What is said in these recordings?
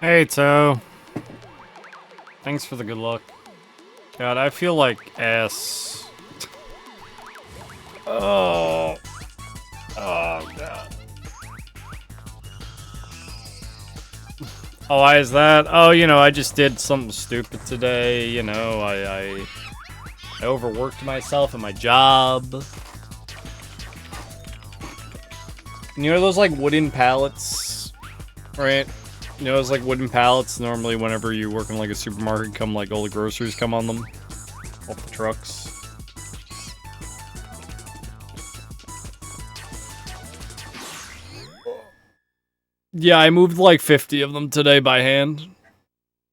Hey, Toe. Thanks for the good luck. God, I feel like ass. Oh. Oh, God. Oh, why is that? Oh, you know, I just did something stupid today. You know, I overworked myself at my job. You know those, like, wooden pallets? Right? You know, it's like wooden pallets. Normally, whenever you work in like a supermarket, come like all the groceries come on them, off the trucks. Yeah, I moved like 50 of them today by hand,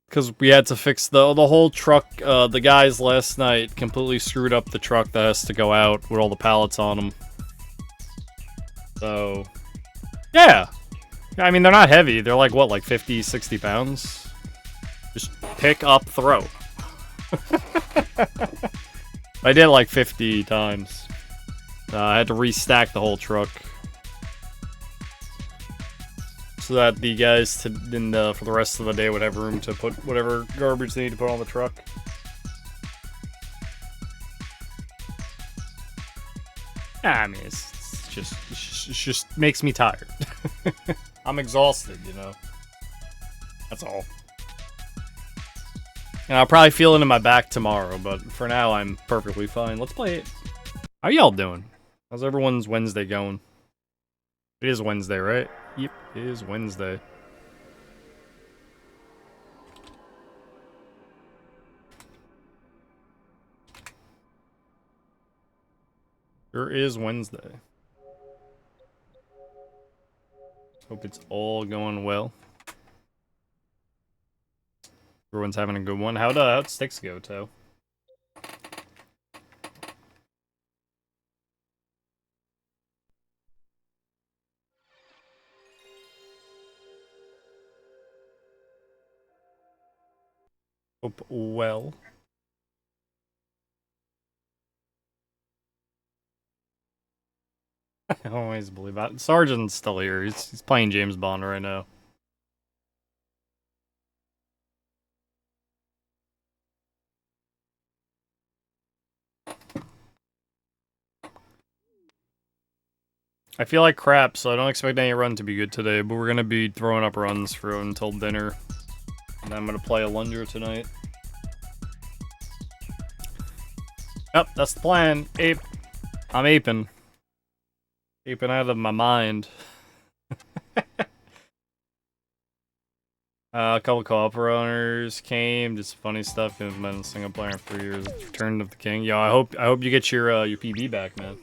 because we had to fix the whole truck. The guys last night completely screwed up the truck that has to go out with all the pallets on them. So, yeah. I mean, they're not heavy. They're like, what, like 50, 60 pounds? Just pick up, throw. I did it like 50 times. I had to restack the whole truck. So that the guys for the rest of the day would have room to put whatever garbage they need to put on the truck. I mean, it just makes me tired. I'm exhausted, you know. That's all. And I'll probably feel it in my back tomorrow, but for now I'm perfectly fine. Let's play it. How y'all doing? How's everyone's Wednesday going? It is Wednesday, right? Yep, it is Wednesday. Sure is Wednesday. Hope it's all going well. Everyone's having a good one. How'd Sticks go, Toe? Hope well. I always believe that. Sergeant's still here. He's playing James Bond right now. I feel like crap, so I don't expect any run to be good today, but we're gonna be throwing up runs for until dinner. And I'm gonna play a Lunger tonight. Yep, that's the plan. Ape. I'm aping. Aping out of my mind. A couple co-op runners came, just funny stuff, and been single player for years. Return of the King. Yo, I hope you get your PB back, man.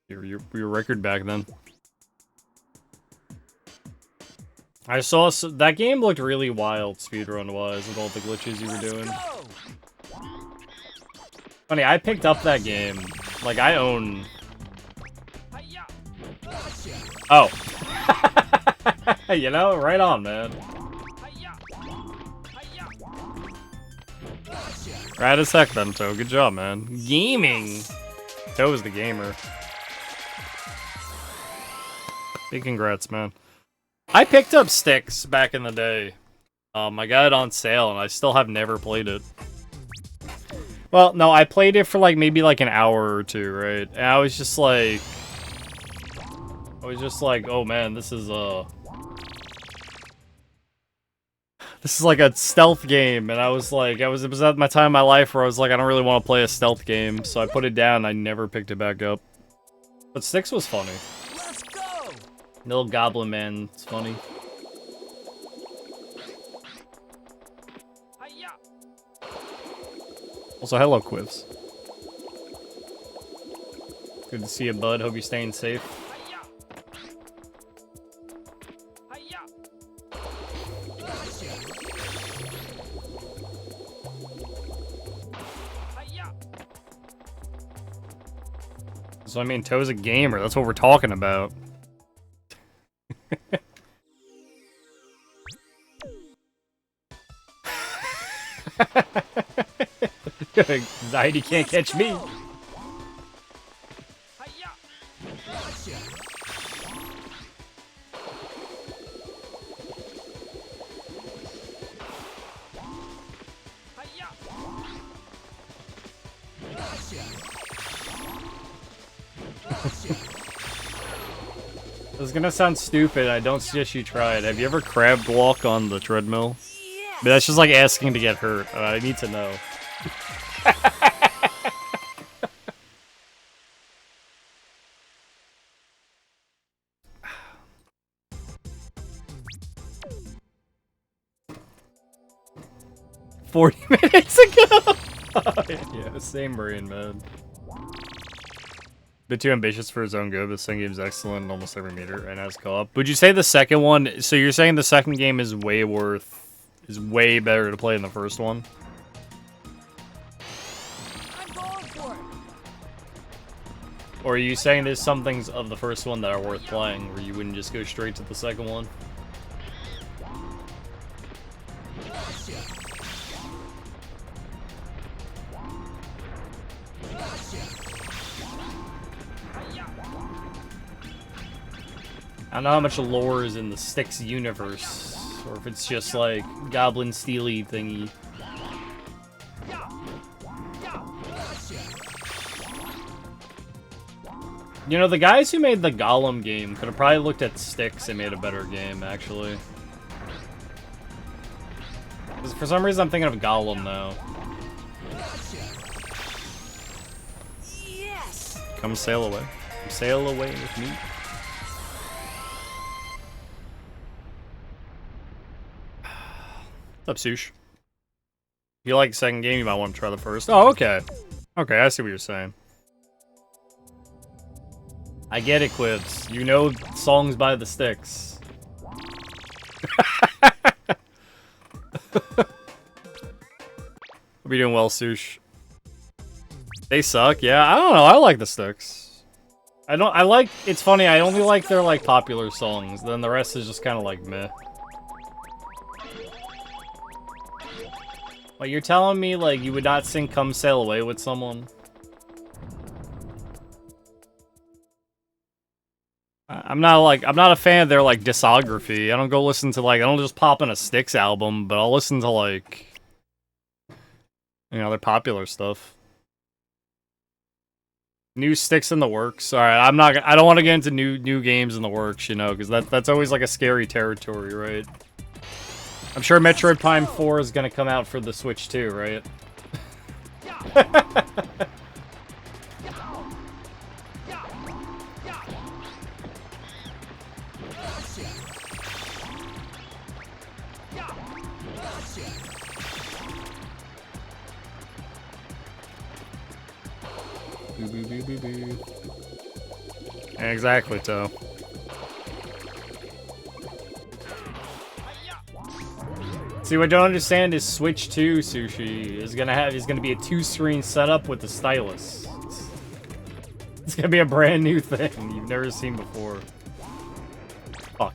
Your record back then. I saw that game looked really wild speedrun wise with all the glitches you were doing. Funny, I picked up that game. Like I own. Oh. You know, right on, man. Right as heck then, Toe. Good job, man. Gaming. Toe is the gamer. Big congrats, man. I picked up Sticks back in the day. I got it on sale, and I still have never played it. Well, no, I played it for like maybe like an hour or two, right? And I was just like, oh man, this is like a stealth game, and I was like, it was at my time in my life where I was like, I don't really want to play a stealth game, so I put it down. And I never picked it back up. But Styx was funny. Let's go. Little Goblin Man, it's funny. Hi-ya. Also, hello, Quivs. Good to see you, bud. Hope you're staying safe. Hi-ya. Hi-ya. Hi-ya. So I mean, Toe's a gamer. That's what we're talking about. Anxiety can't catch me. Hi-ya. Hi-ya. This is gonna sound stupid. I don't suggest you try it. Have you ever crab walk on the treadmill? But that's just like asking to get hurt. I need to know. 40 minutes ago! Yeah, same brain, man. Bit too ambitious for his own good, but the second game's excellent in almost every meter and has co-op. Would you say the second one, so you're saying the second game is way better to play than the first one? I'm going for it. Or are you saying there's some things of the first one that are worth playing, where you wouldn't just go straight to the second one? I don't know how much lore is in the Styx universe, or if it's just like Goblin Steely thingy. You know, the guys who made the Golem game could have probably looked at Styx and made a better game, actually. 'Cause for some reason I'm thinking of Golem now. Yes. Come sail away. Come sail away with me. What's up, Sush? If you like the second game, you might want to try the first. Oh, okay. Okay, I see what you're saying. I get it, Quibs. You know songs by the Styx. Hope you're doing well, Sush. They suck, yeah. I don't know. I like the Styx. It's funny. I only like their like popular songs. Then the rest is just kind of like meh. Well, you're telling me like you would not sing "Come Sail Away" with someone? I'm not a fan of their like discography. I don't go listen to I don't just pop in a Styx album, but I'll listen to like, you know, their popular stuff. New Styx in the works. All right, I don't want to get into new games in the works, you know, because that's always like a scary territory, right? I'm sure Metroid Prime 4 is gonna come out for the Switch too, right? Exactly, Toe. See, what I don't understand is Switch 2 Sushi is gonna be a 2-screen setup with the stylus. It's gonna be a brand new thing you've never seen before. Fuck.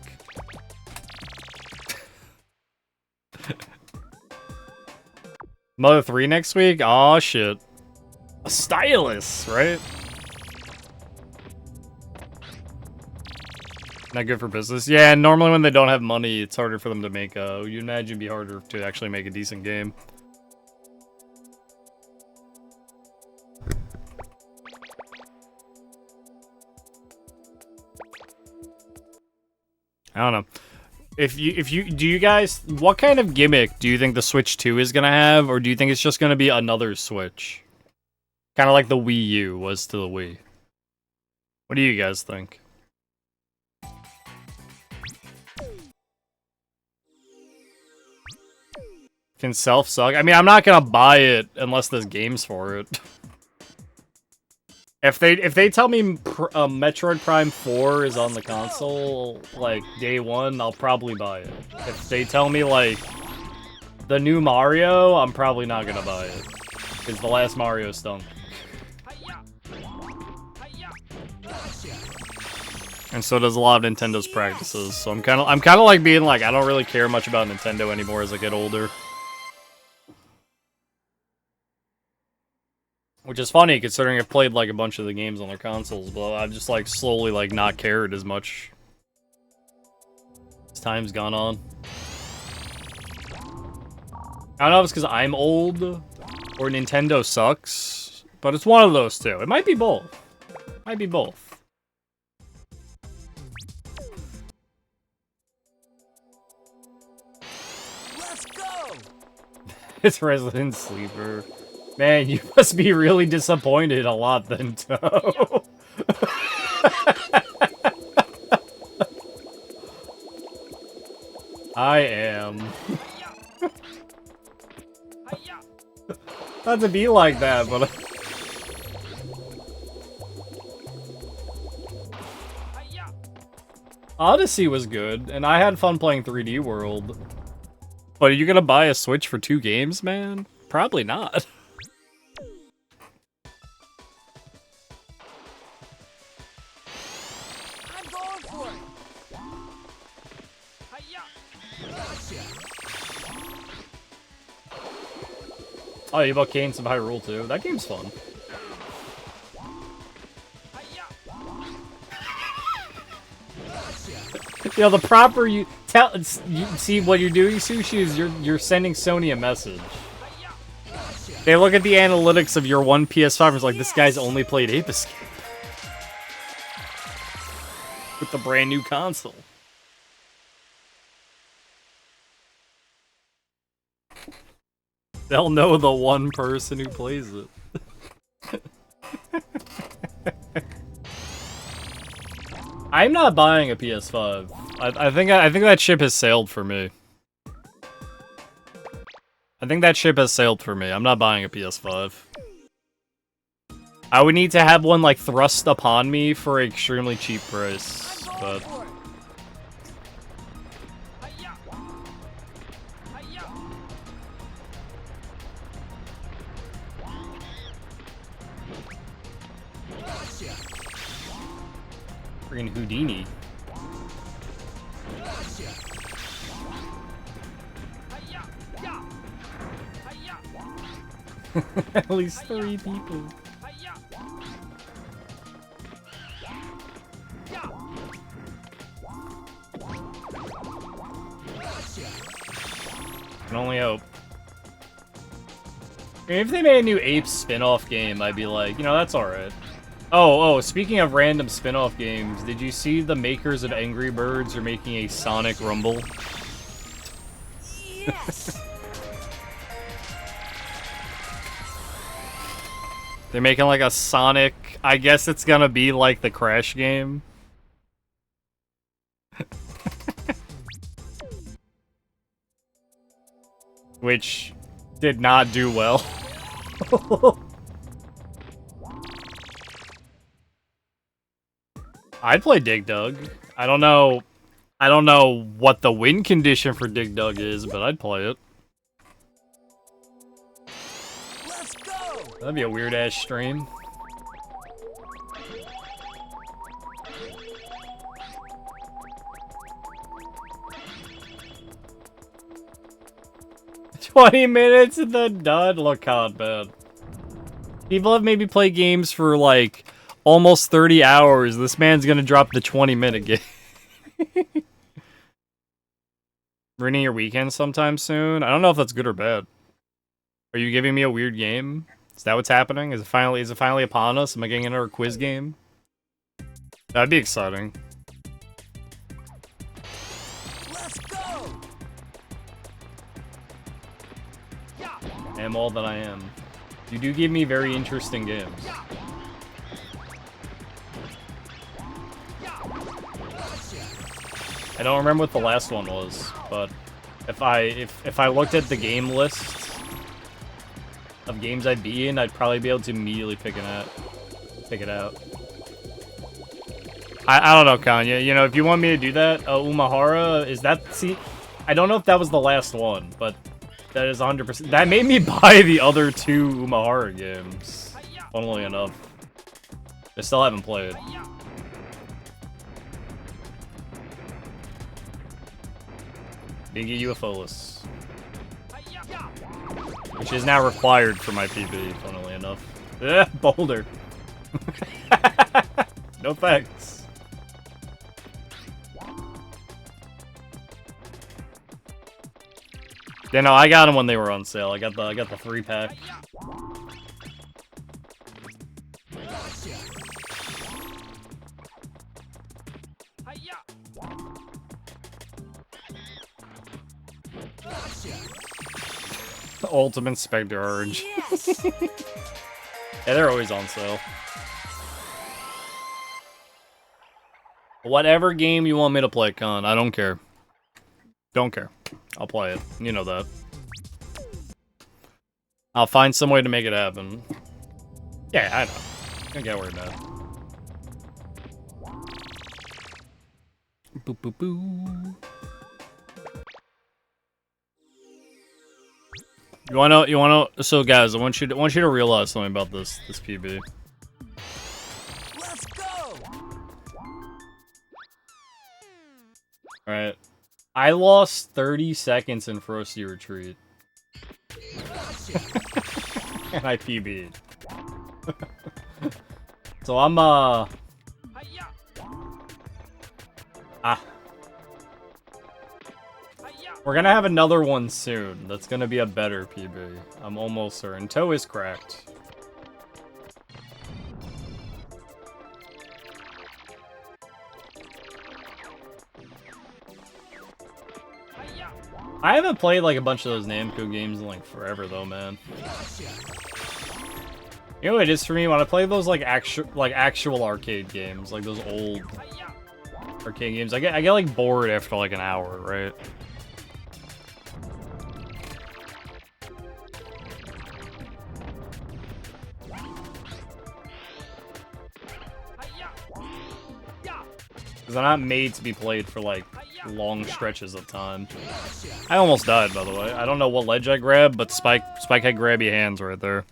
Mother 3 next week? Aw, shit. A stylus, right? Not good for business. Yeah, normally when they don't have money, it's harder for them to make you imagine it'd be harder to actually make a decent game. I don't know. If you do you guys, what kind of gimmick do you think the Switch 2 is gonna have, or do you think it's just gonna be another Switch? Kind of like the Wii U was to the Wii. What do you guys think? Can self-suck? I mean, I'm not gonna buy it unless there's games for it. If they tell me Metroid Prime 4 is on the console, like, day one, I'll probably buy it. If they tell me, like, the new Mario, I'm probably not gonna buy it. Because the last Mario stunk. And so does a lot of Nintendo's practices. So I'm kind of like being like, I don't really care much about Nintendo anymore as I get older. Which is funny, considering I've played, like, a bunch of the games on their consoles, but I've just, like, slowly, like, not cared as much as time's gone on. I don't know if it's because I'm old, or Nintendo sucks, but it's one of those two. It might be both. Might be both. Let's go! It's Resident Sleeper. Man, you must be really disappointed a lot then, Toe. I am. Not to be like that, but... Odyssey was good, and I had fun playing 3D World. But are you gonna buy a Switch for 2 games, man? Probably not. I'm going for it! Oh, you bought Cadence of Hyrule too? That game's fun. You know, the proper you see what you're doing, Sushi, is you're sending Sony a message. They look at the analytics of your one PS5 and it's like, this guy's only played Ape Escape with the brand new console. They'll know the one person who plays it. I'm not buying a PS5. I think that ship has sailed for me. I think that ship has sailed for me. I'm not buying a PS5. I would need to have one, like, thrust upon me for an extremely cheap price, but... Freaking Houdini. At least 3 people. Can only hope. I mean, if they made a new Ape spin-off game, I'd be like, you know, that's alright. Oh, speaking of random spin-off games, did you see the makers of Angry Birds are making a Sonic Rumble? Yes! They're making like a Sonic, I guess it's gonna be like the Crash game. Which did not do well. I'd play Dig Dug. I don't know what the win condition for Dig Dug is, but I'd play it. Let's go! That'd be a weird ass stream. $20 and then done. Look how bad. People have maybe played games for like almost 30 hours. This man's gonna drop the 20-minute game. Ruining your weekend sometime soon? I don't know if that's good or bad. Are you giving me a weird game? Is that what's happening? Is it finally upon us? Am I getting into a quiz game? That'd be exciting. I am all that I am. You do give me very interesting games. I don't remember what the last one was, but if I looked at the game list of games I'd be in, I'd probably be able to immediately pick it out. I don't know, Kanye. You know, if you want me to do that, Umahara, is that... See, I don't know if that was the last one, but that is 100%. That made me buy the other two Umahara games, funnily enough. I still haven't played. Biggie UFOless. Which is now required for my PB, funnily enough. Boulder. No thanks. Yeah, no, I got them when they were on sale. I got the 3-pack. The Ultimate Spectre Orange. Yes. Yeah, they're always on sale. Whatever game you want me to play, Con, I don't care. Don't care. I'll play it. You know that. I'll find some way to make it happen. Yeah, I know. Don't get worried, man. Boo boo boo. You wanna. So, guys, I want you to realize something about this PB. Let's go. All right. I lost 30 seconds in Frosty Retreat. And I PB'd. So I'm, we're gonna have another one soon. That's gonna be a better PB. I'm almost certain. Toe is cracked. I haven't played like a bunch of those Namco games in like forever though, man. You know what it is for me when I play those like actual arcade games, like those old arcade games. I get like bored after like an hour, right? Because they're not made to be played for like long stretches of time. I almost died, by the way. I don't know what ledge I grabbed, but Spike had grabby hands right there.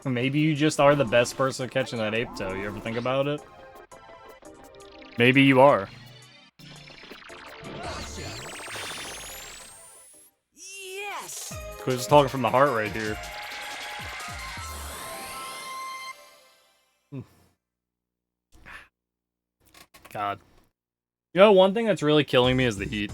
Maybe you just are the best person catching that ape toe. You ever think about it? Maybe you are. Yes. We're just talking from the heart right here. God. You know, one thing that's really killing me is the heat.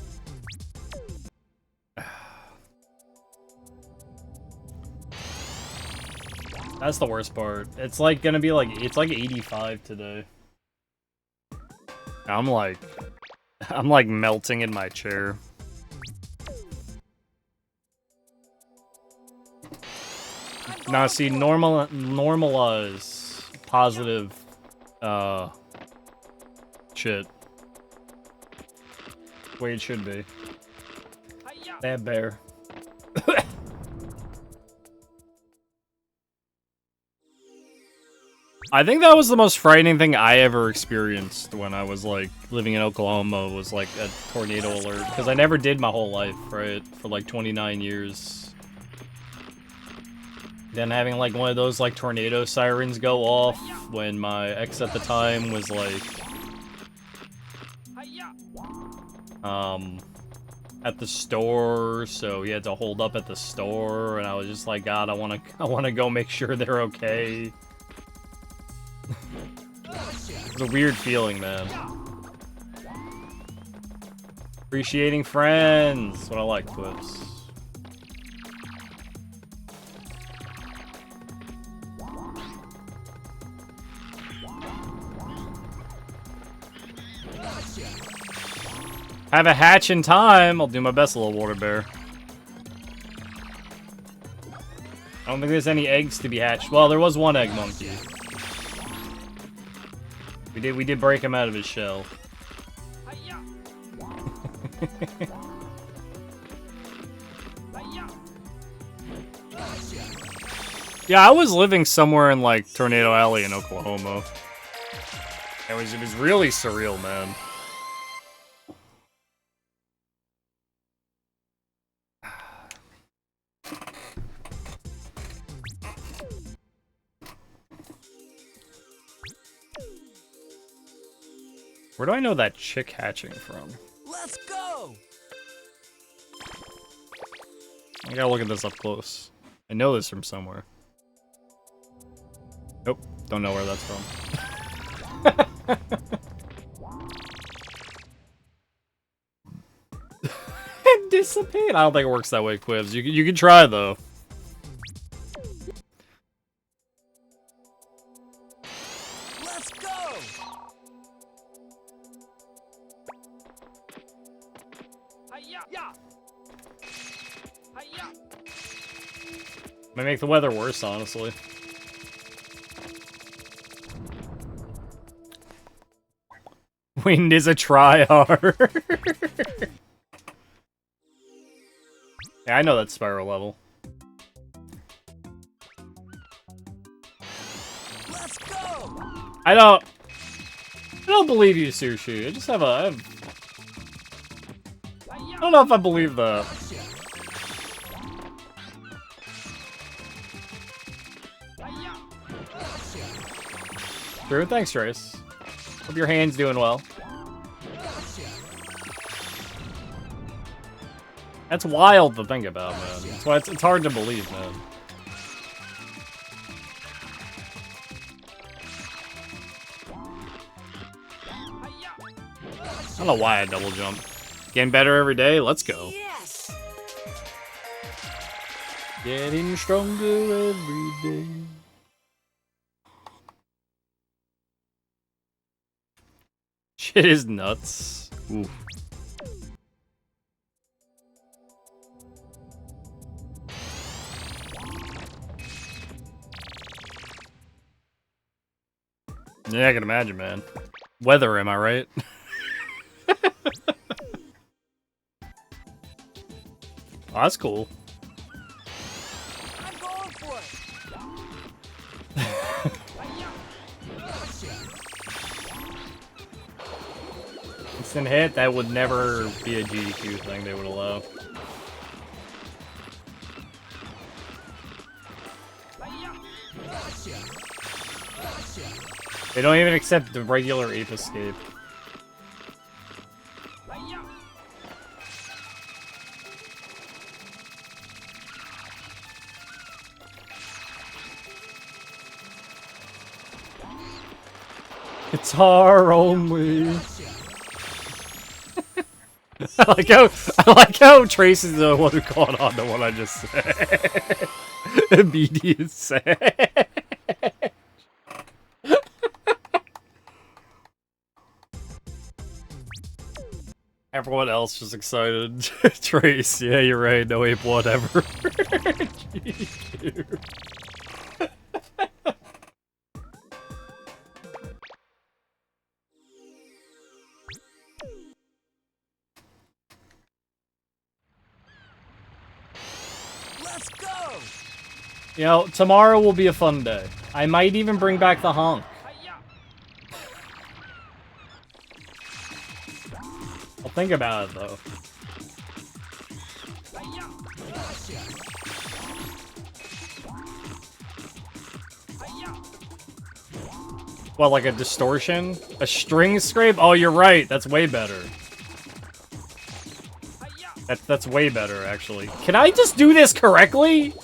That's the worst part. It's like gonna be like, it's like 85 today. I'm like melting in my chair. Now see, normalize positive, shit. Way it should be. Bad bear. I think that was the most frightening thing I ever experienced when I was, like, living in Oklahoma, was, like, a tornado alert. Because I never did my whole life, right? For, like, 29 years. Then having, like, one of those, like, tornado sirens go off when my ex at the time was, like... at the store, so he had to hold up at the store, and I was just like, God, I wanna go make sure they're okay. It's a weird feeling, man. Appreciating friends. That's what I like, Clips. Have a hatch in time. I'll do my best, little water bear. I don't think there's any eggs to be hatched. Well, there was one egg monkey. We did break him out of his shell. Yeah, I was living somewhere in like Tornado Alley in Oklahoma. It was really surreal, man. Where do I know that chick hatching from? Let's go. I gotta look at this up close. I know this from somewhere. Nope, don't know where that's from. Dissipate? I don't think it works that way, Quibs. You can try though. Let's go. Might make the weather worse, honestly. Wind is a tryhard. Yeah, I know that spiral level. Let's go. I don't believe you, Sushi. I don't know if I believe the. True, thanks, Trace. Hope your hand's doing well. That's wild to think about, man. That's why it's hard to believe, man. I don't know why I double jump. Getting better every day. Let's go. Yes. Getting stronger every day. Shit is nuts. Oof. Yeah, I can imagine, man. Weather, am I right? Oh, that's cool. I'm going for it. Instant hit, that would never be a GDQ thing they would allow. They don't even accept the regular Ape Escape. Guitar only. I like how Trace is the one who caught on to what I just said. BD is sad. Everyone else just excited. Trace, yeah, you're right. No ape, whatever. Let's go. You know, tomorrow will be a fun day. I might even bring back the honk. I'll think about it, though. What, like a distortion? A string scrape? Oh, you're right. That's way better. That's way better, actually. Can I just do this correctly?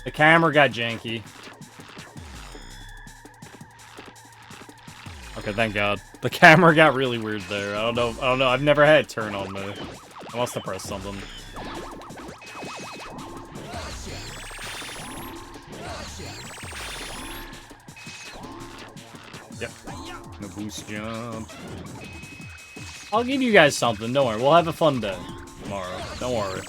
The camera got janky. Okay, thank God. The camera got really weird there. I don't know. I've never had it turn on me. I must have pressed something. Yep. No boost jump. I'll give you guys something. Don't worry. We'll have a fun day tomorrow. Don't worry.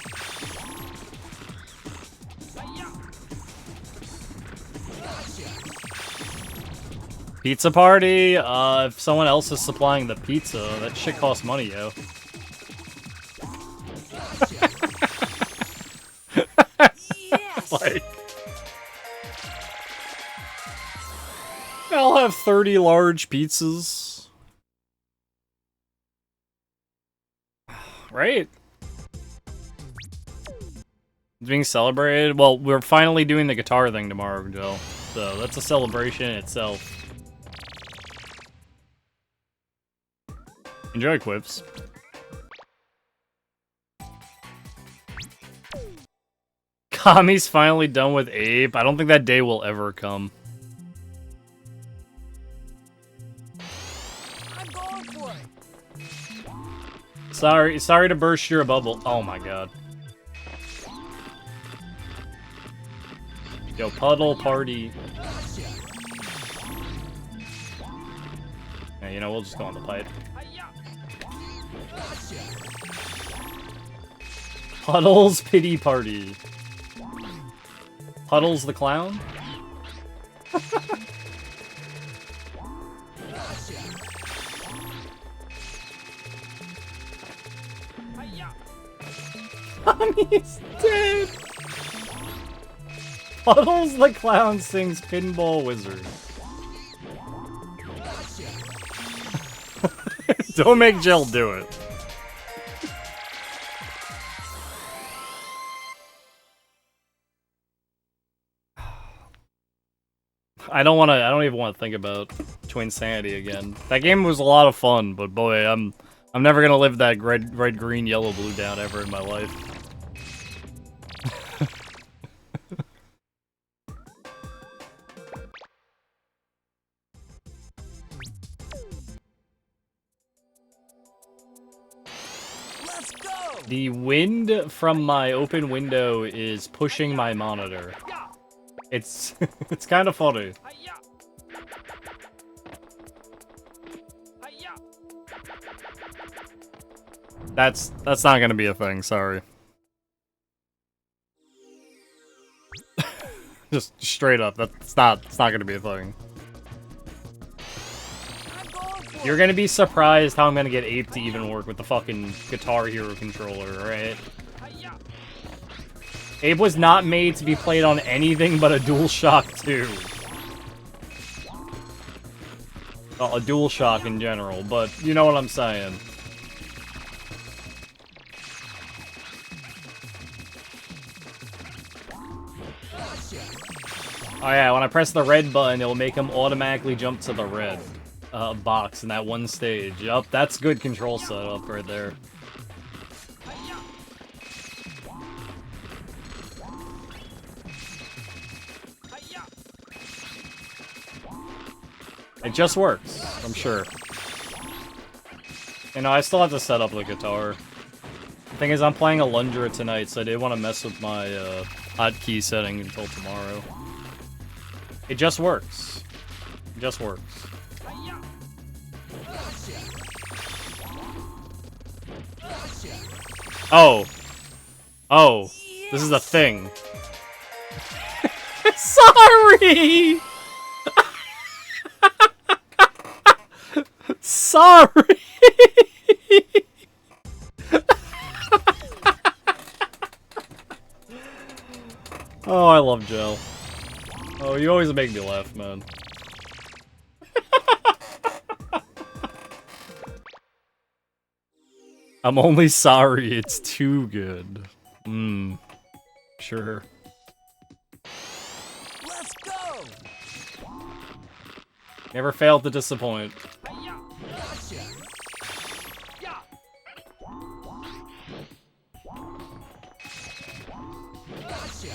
Pizza party? If someone else is supplying the pizza, that shit costs money, yo. Yes! Like, I'll have 30 large pizzas. Right? It's being celebrated? Well, we're finally doing the guitar thing tomorrow, Joe. So that's a celebration in itself. Enjoy, Quips. Kami's finally done with Ape. I don't think that day will ever come. I'm going for it. Sorry to burst your bubble. Oh my god. Yo, puddle party. Yeah, you know, we'll just go on the pipe. Puddle's pity party. Puddle's the clown? Tommy's dead! Puddles the clown sings Pinball Wizard. Don't make Jill do it. I don't even want to think about Twin Sanity again. That game was a lot of fun, but boy, I'm never gonna live that red, green, yellow, blue down ever in my life. Let's go! The wind from my open window is pushing my monitor. It's it's kind of funny. That's not gonna be a thing. Sorry. Just straight up, it's not gonna be a thing. I'm going for You're gonna be surprised how I'm gonna get Ape to even work with the fucking Guitar Hero controller, right? Ape was not made to be played on anything but a DualShock 2. Well, a DualShock in general, but you know what I'm saying. Oh yeah, when I press the red button, it'll make him automatically jump to the red box in that one stage. Yup, that's good control setup right there. It just works, I'm sure. You know, I still have to set up the guitar. The thing is, I'm playing a Lundra tonight, so I didn't want to mess with my hotkey setting until tomorrow. It just works. It just works. Oh. Oh. This is a thing. Sorry! Sorry! Oh Oh, I love Gel. Oh, you always make me laugh, man. I'm only sorry, it's too good. Sure. Let's go. Never failed to disappoint. Gotcha. Yeah. Gotcha.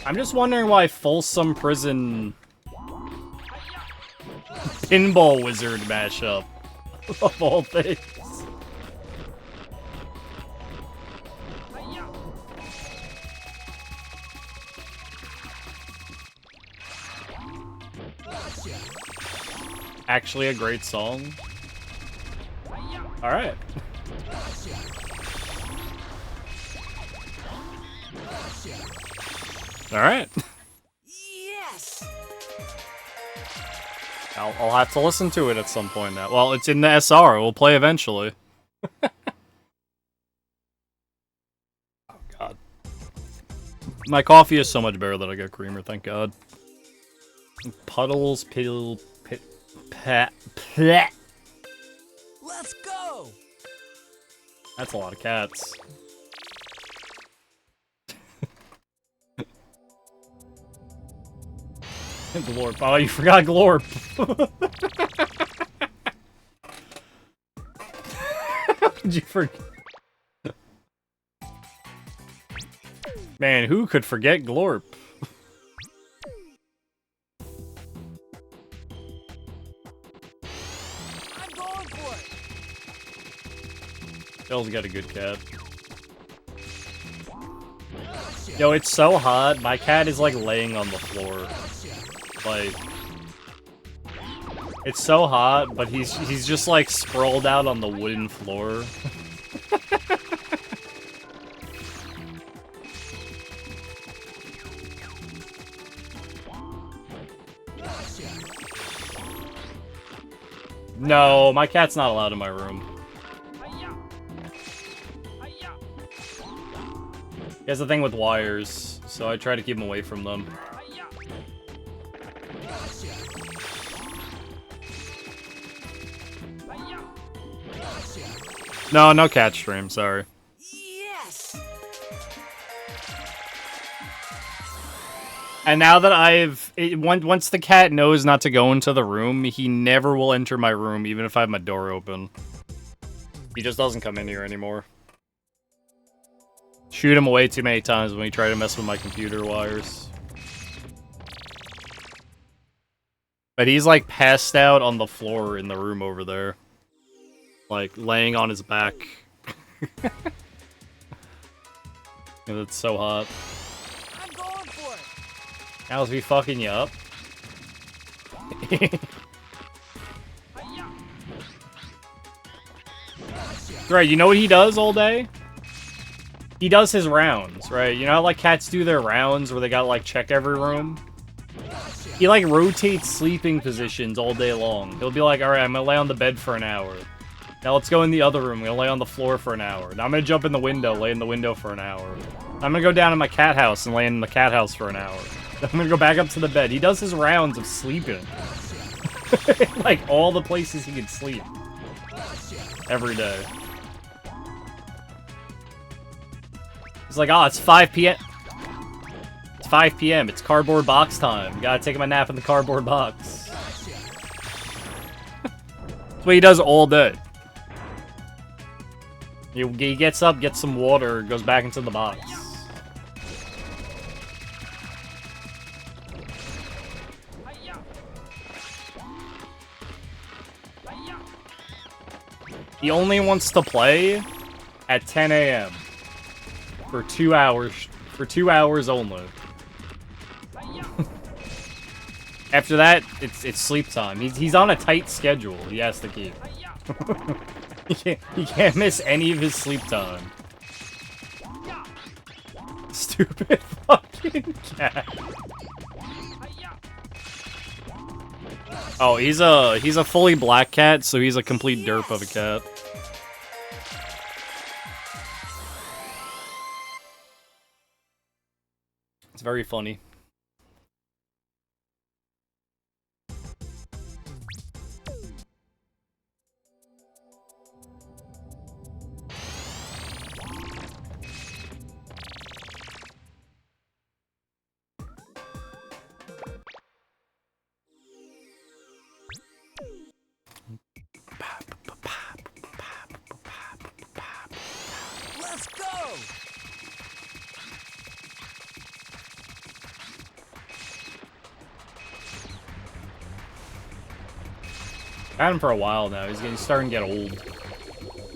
I'm just wondering why Folsom Prison Pinball Wizard mashup of all things. Actually a great song. Alright. Alright. Yes. I'll have to listen to it at some point now. Well, it's in the SR. We'll play eventually. Oh, God. My coffee is so much better that I get creamer, thank God. Puddles, pat. Let's go. That's a lot of cats. Glorp. Oh, you forgot Glorp. How could you forget? Man, who could forget Glorp? I'm going for it. Bell's got a good cat. Yo, it's so hot. My cat is like laying on the floor. Like, it's so hot, but he's just like sprawled out on the wooden floor. No, my cat's not allowed in my room. He has a thing with wires, so I try to keep him away from them. No, no cat stream, sorry. Yes. And now that once the cat knows not to go into the room, he never will enter my room, even if I have my door open. He just doesn't come in here anymore. Shoot him away too many times when he try to mess with my computer wires. But he's like passed out on the floor in the room over there. Like, laying on his back. And it's so hot. I'm going for it. How's he fucking you up? Right, you know what he does all day? He does his rounds, right? You know how, like, cats do their rounds where they gotta, like, check every room? He, like, rotates sleeping positions all day long. He'll be like, alright, I'm gonna lay on the bed for an hour. Now let's go in the other room. We'll lay on the floor for an hour. Now I'm gonna jump in the window, lay in the window for an hour. I'm gonna go down to my cat house and lay in the cat house for an hour. Then I'm gonna go back up to the bed. He does his rounds of sleeping. Like, all the places he can sleep. Every day. He's like, oh, it's 5 p.m. It's 5 p.m. It's cardboard box time. Gotta take my nap in the cardboard box. That's what he does all day. He gets up, gets some water, goes back into the box. He only wants to play at 10 a.m. for 2 hours. For 2 hours only. After that, it's sleep time. He's on a tight schedule. He has to keep. He can't miss any of his sleep time. Stupid fucking cat. Oh, he's a fully black cat, so he's a complete derp of a cat. It's very funny. Let's go! Had him for a while now. He's starting to get old.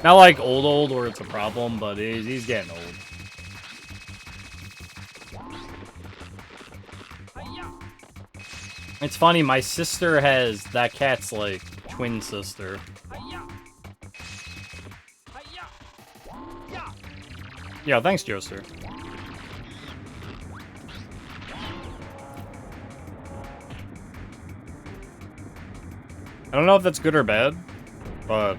Not like old where it's a problem, but he's getting old. It's funny, my sister has that cat's like twin sister. Yeah, thanks, Joester. I don't know if that's good or bad, but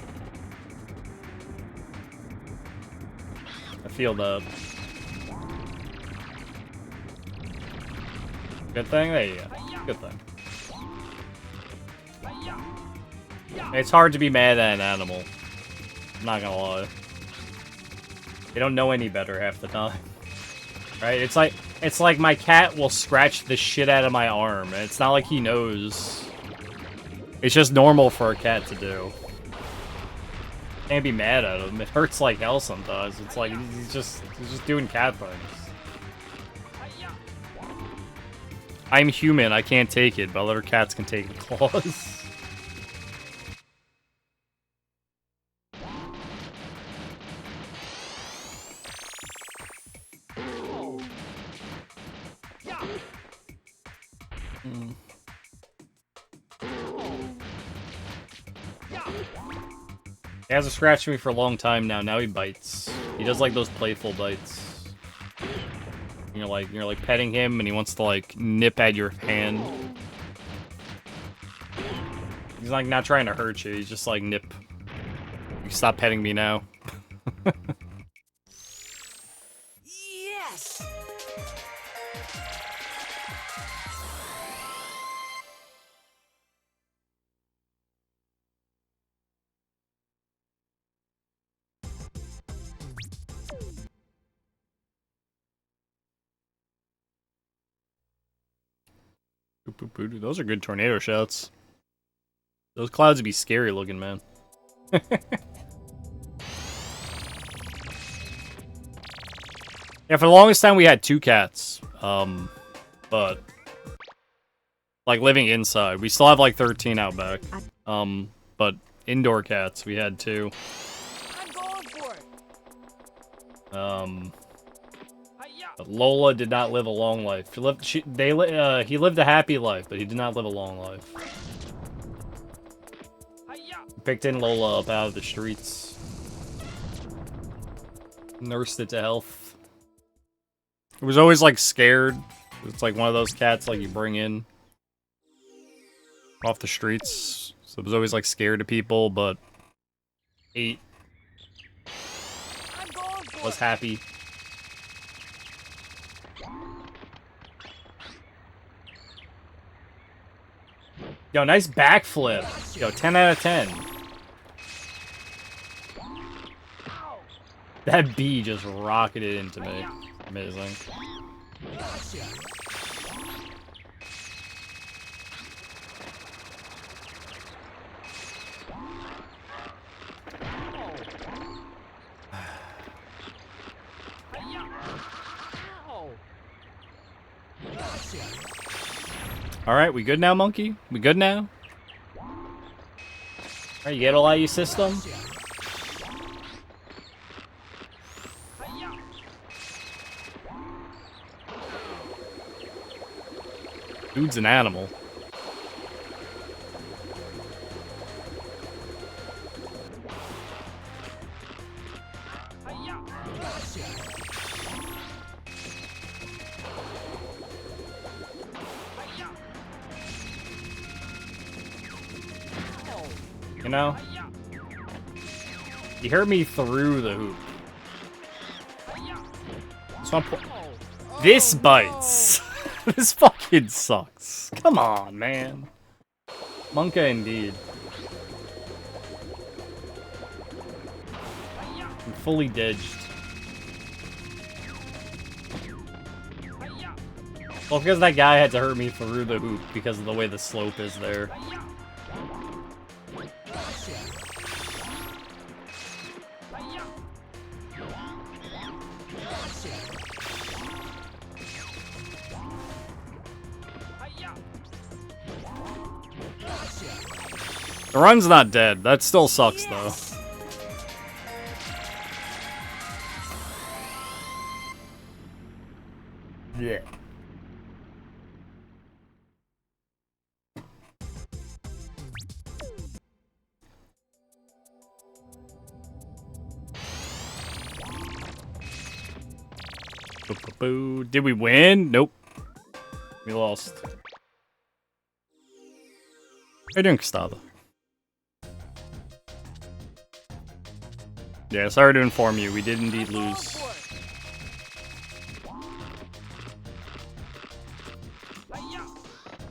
I feel that. Good thing? There you go. Good thing. It's hard to be mad at an animal. I'm not gonna lie. They don't know any better half the time. Right? It's like my cat will scratch the shit out of my arm, and it's not like he knows. It's just normal for a cat to do. Can't be mad at him. It hurts like hell sometimes. It's like he's just doing cat things. I'm human, I can't take it, but other cats can take the claws. He hasn't scratched me for a long time now. Now he bites. He does like those playful bites. You're like petting him, and he wants to like nip at your hand. He's like not trying to hurt you. He's just like nip. You stop petting me now. Yes! Those are good tornado shots. Those clouds would be scary looking, man. Yeah, for the longest time we had 2 cats. But like living inside. We still have like 13 out back. But indoor cats we had 2. I'm going for it! But Lola did not live a long life. He lived a happy life, but he did not live a long life. Picked in Lola up out of the streets. Nursed it to health. It was always like scared. It's like one of those cats like you bring in off the streets. So it was always like scared of people, but ate. Was happy. Yo, nice backflip. Yo, 10 out of 10. That bee just rocketed into me. Amazing. Alright, we good now, monkey? We good now? Alright, you get all out of your system? Dude's an animal. You know? He hurt me through the hoop. This bites. This fucking sucks. Come on, man. Monka indeed. I'm fully didged. Well, because that guy had to hurt me through the hoop because of the way the slope is there. The run's not dead. That still sucks, though. Yeah. Boo. Did we win? Nope. We lost. How you doing, Gustavo? Yeah, sorry to inform you, we did indeed lose.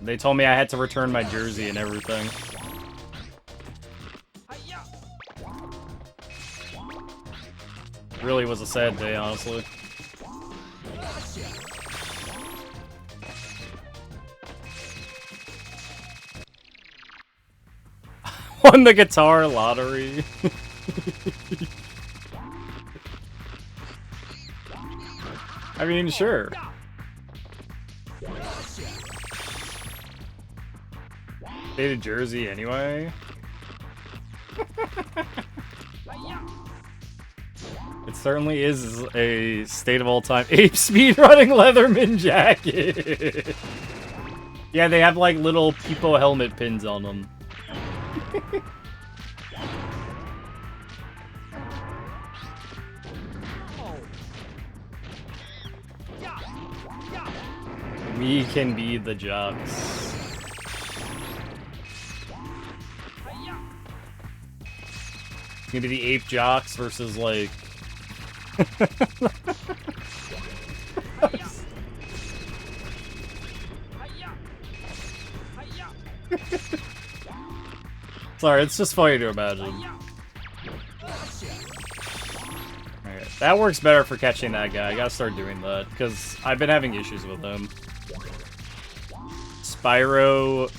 They told me I had to return my jersey and everything. Really was a sad day, honestly. Won the guitar lottery. I mean, sure. Dated jersey anyway. It certainly is a state of all time. Ape speedrunning Leatherman jacket. Yeah, they have like little Peepo helmet pins on them. We can be the jocks. It's gonna be the ape jocks versus like. Sorry, it's just funny to imagine. Alright, that works better for catching that guy. I gotta start doing that, because I've been having issues with him. Spyro...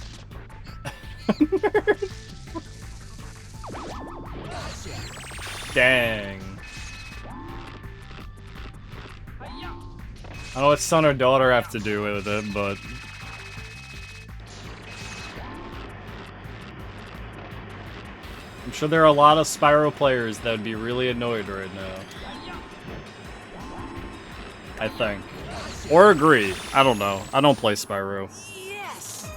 Dang. I don't know what son or daughter have to do with it, but... I'm sure there are a lot of Spyro players that would be really annoyed right now. I think. Or agree. I don't know. I don't play Spyro. Yes.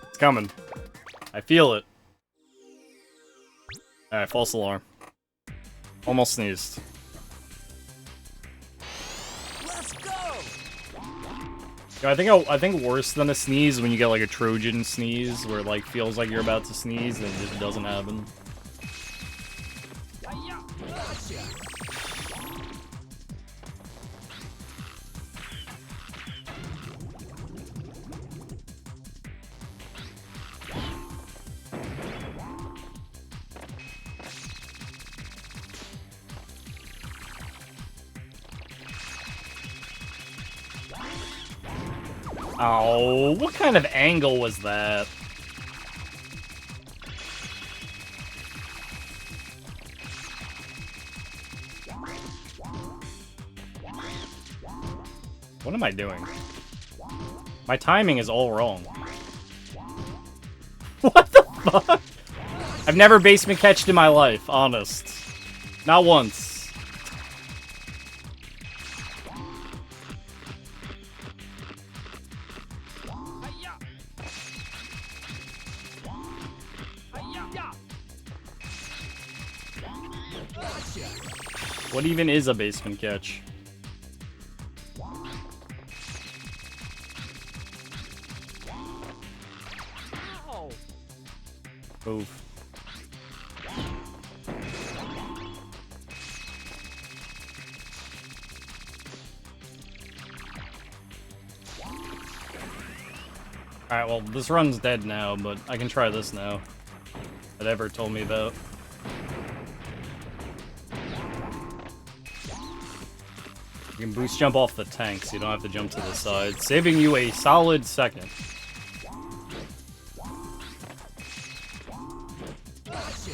It's coming. I feel it. Alright, false alarm. Almost sneezed. Let's go. Yeah, I think worse than a sneeze when you get like a Trojan sneeze where it like feels like you're about to sneeze and it just doesn't happen. Oh, what kind of angle was that? What am I doing? My timing is all wrong. What the fuck? I've never basement catched in my life, honest. Not once. Gotcha. What even is a basement catch? Ow. Oof. Alright, well, this run's dead now, but I can try this now. That ever told me about. You can boost jump off the tank, so you don't have to jump to the side, saving you a solid second. Gotcha.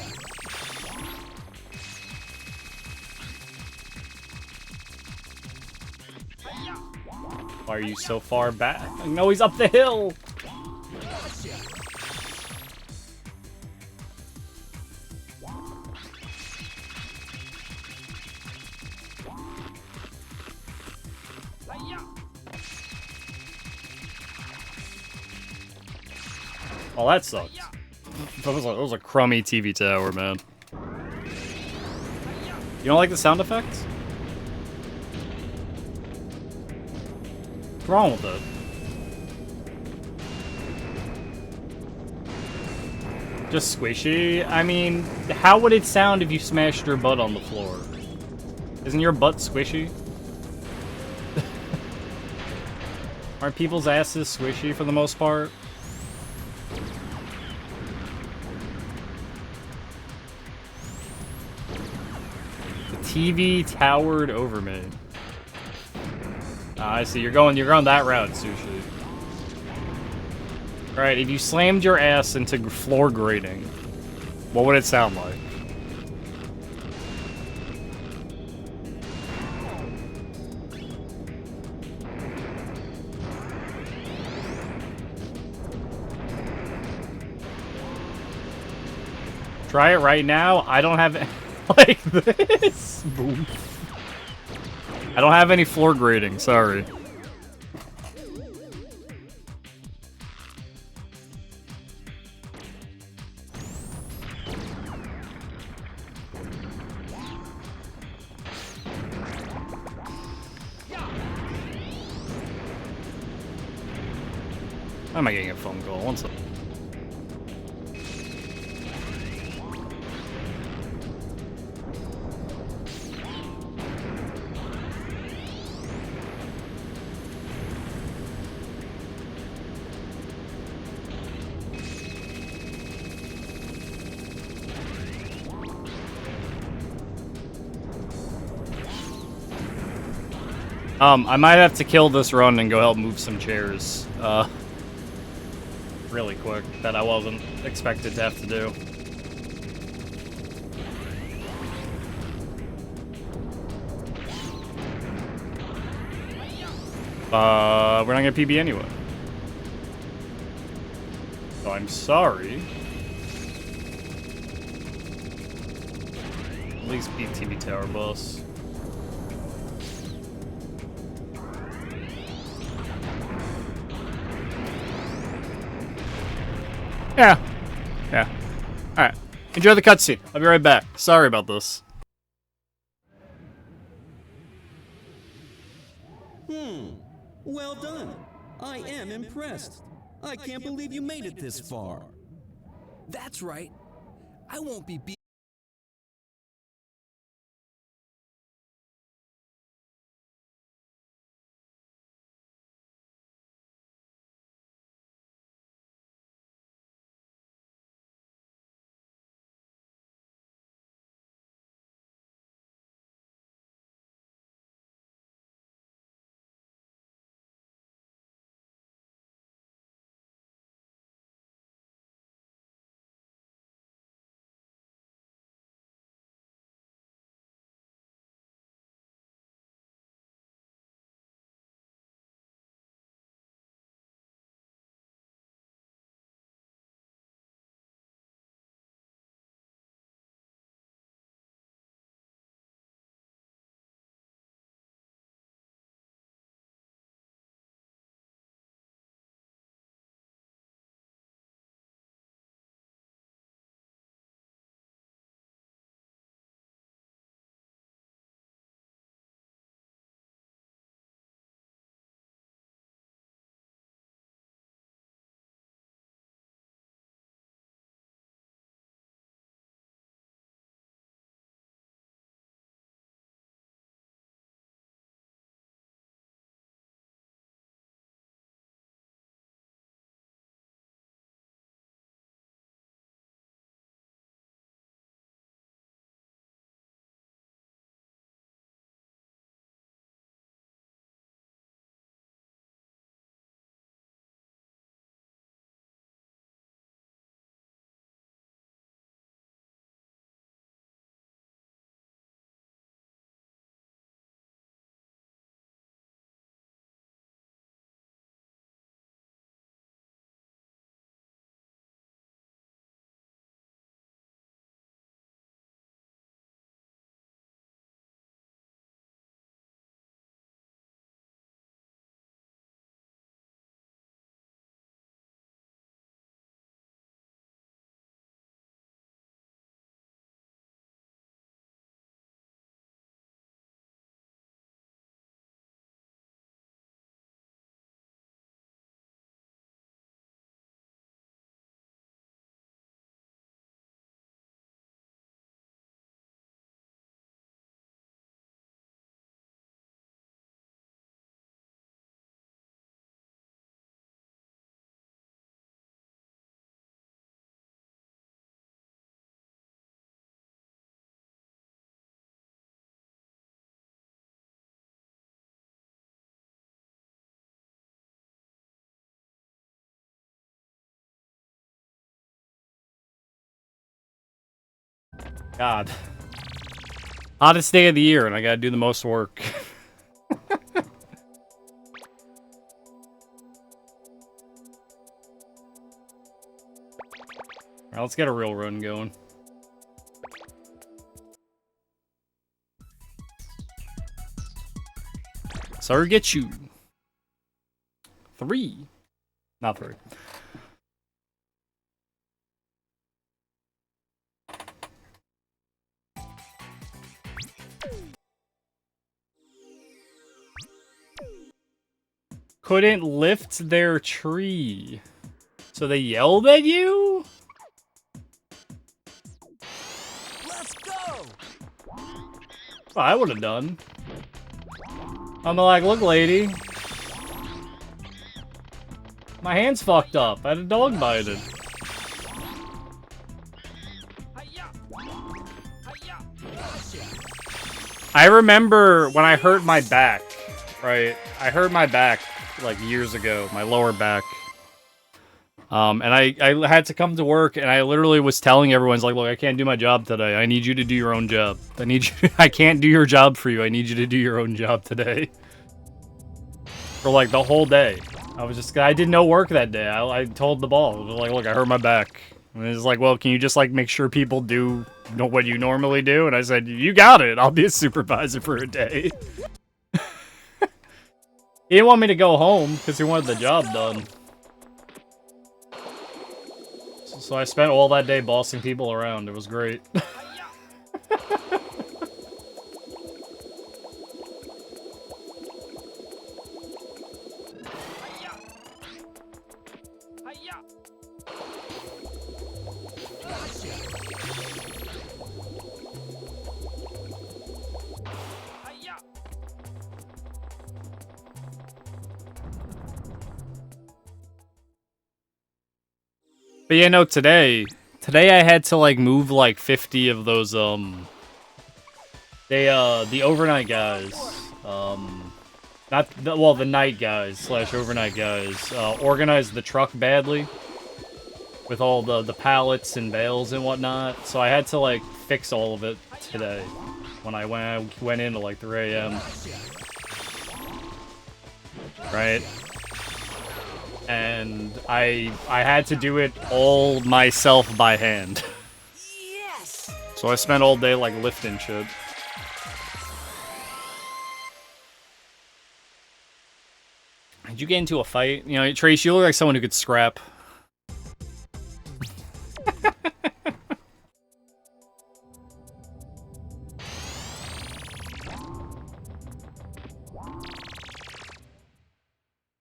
Why are you so far back? No, he's up the hill! Gotcha. Oh, that sucked. That was a crummy TV tower, man. You don't like the sound effects? What's wrong with it? Just squishy? I mean, how would it sound if you smashed your butt on the floor? Isn't your butt squishy? Aren't people's asses squishy for the most part? The TV towered over me. I see. You're going that route, Sushi. Alright, if you slammed your ass into floor grating, what would it sound like? Try it right now. I don't have like this. Boom. I don't have any floor grating, sorry. Why am I getting a phone call? One second. I might have to kill this run and go help move some chairs, really quick, that I wasn't expected to have to do. We're not gonna PB anyway. So I'm sorry. At least beat TV Tower boss. Yeah. Yeah. Alright. Enjoy the cutscene. I'll be right back. Sorry about this. Well done. I am impressed. I can't believe you made it this far. That's right. I won't be beat. God. Hottest day of the year, and I gotta do the most work. Alright, let's get a real run going. So get you. 3. Not 3. Couldn't lift their tree. So they yelled at you? Let's go! I would have done. I'm like, look, lady. My hand's fucked up. I had a dog bite it. I remember when I hurt my back, right? I hurt my back like years ago, my lower back. And I had to come to work, and I literally was telling everyone, like, look, I can't do my job today. I need you to do your own job. I can't do your job for you. I need you to do your own job today. For like the whole day. I did no work that day. I told the boss, I was like, look, I hurt my back. And he's like, well, can you just like make sure people do what you normally do? And I said, you got it. I'll be a supervisor for a day. He didn't want me to go home because he wanted the job done. So I spent all that day bossing people around. It was great. But yeah, no, today I had to like move like 50 of those the overnight guys, the night guys / overnight guys organized the truck badly with all the pallets and bales and whatnot. So I had to like fix all of it today when I went in at like 3 a.m. Right? And I had to do it all myself by hand. Yes! So I spent all day like lifting shit. Did you get into a fight? You know, Trace, you look like someone who could scrap.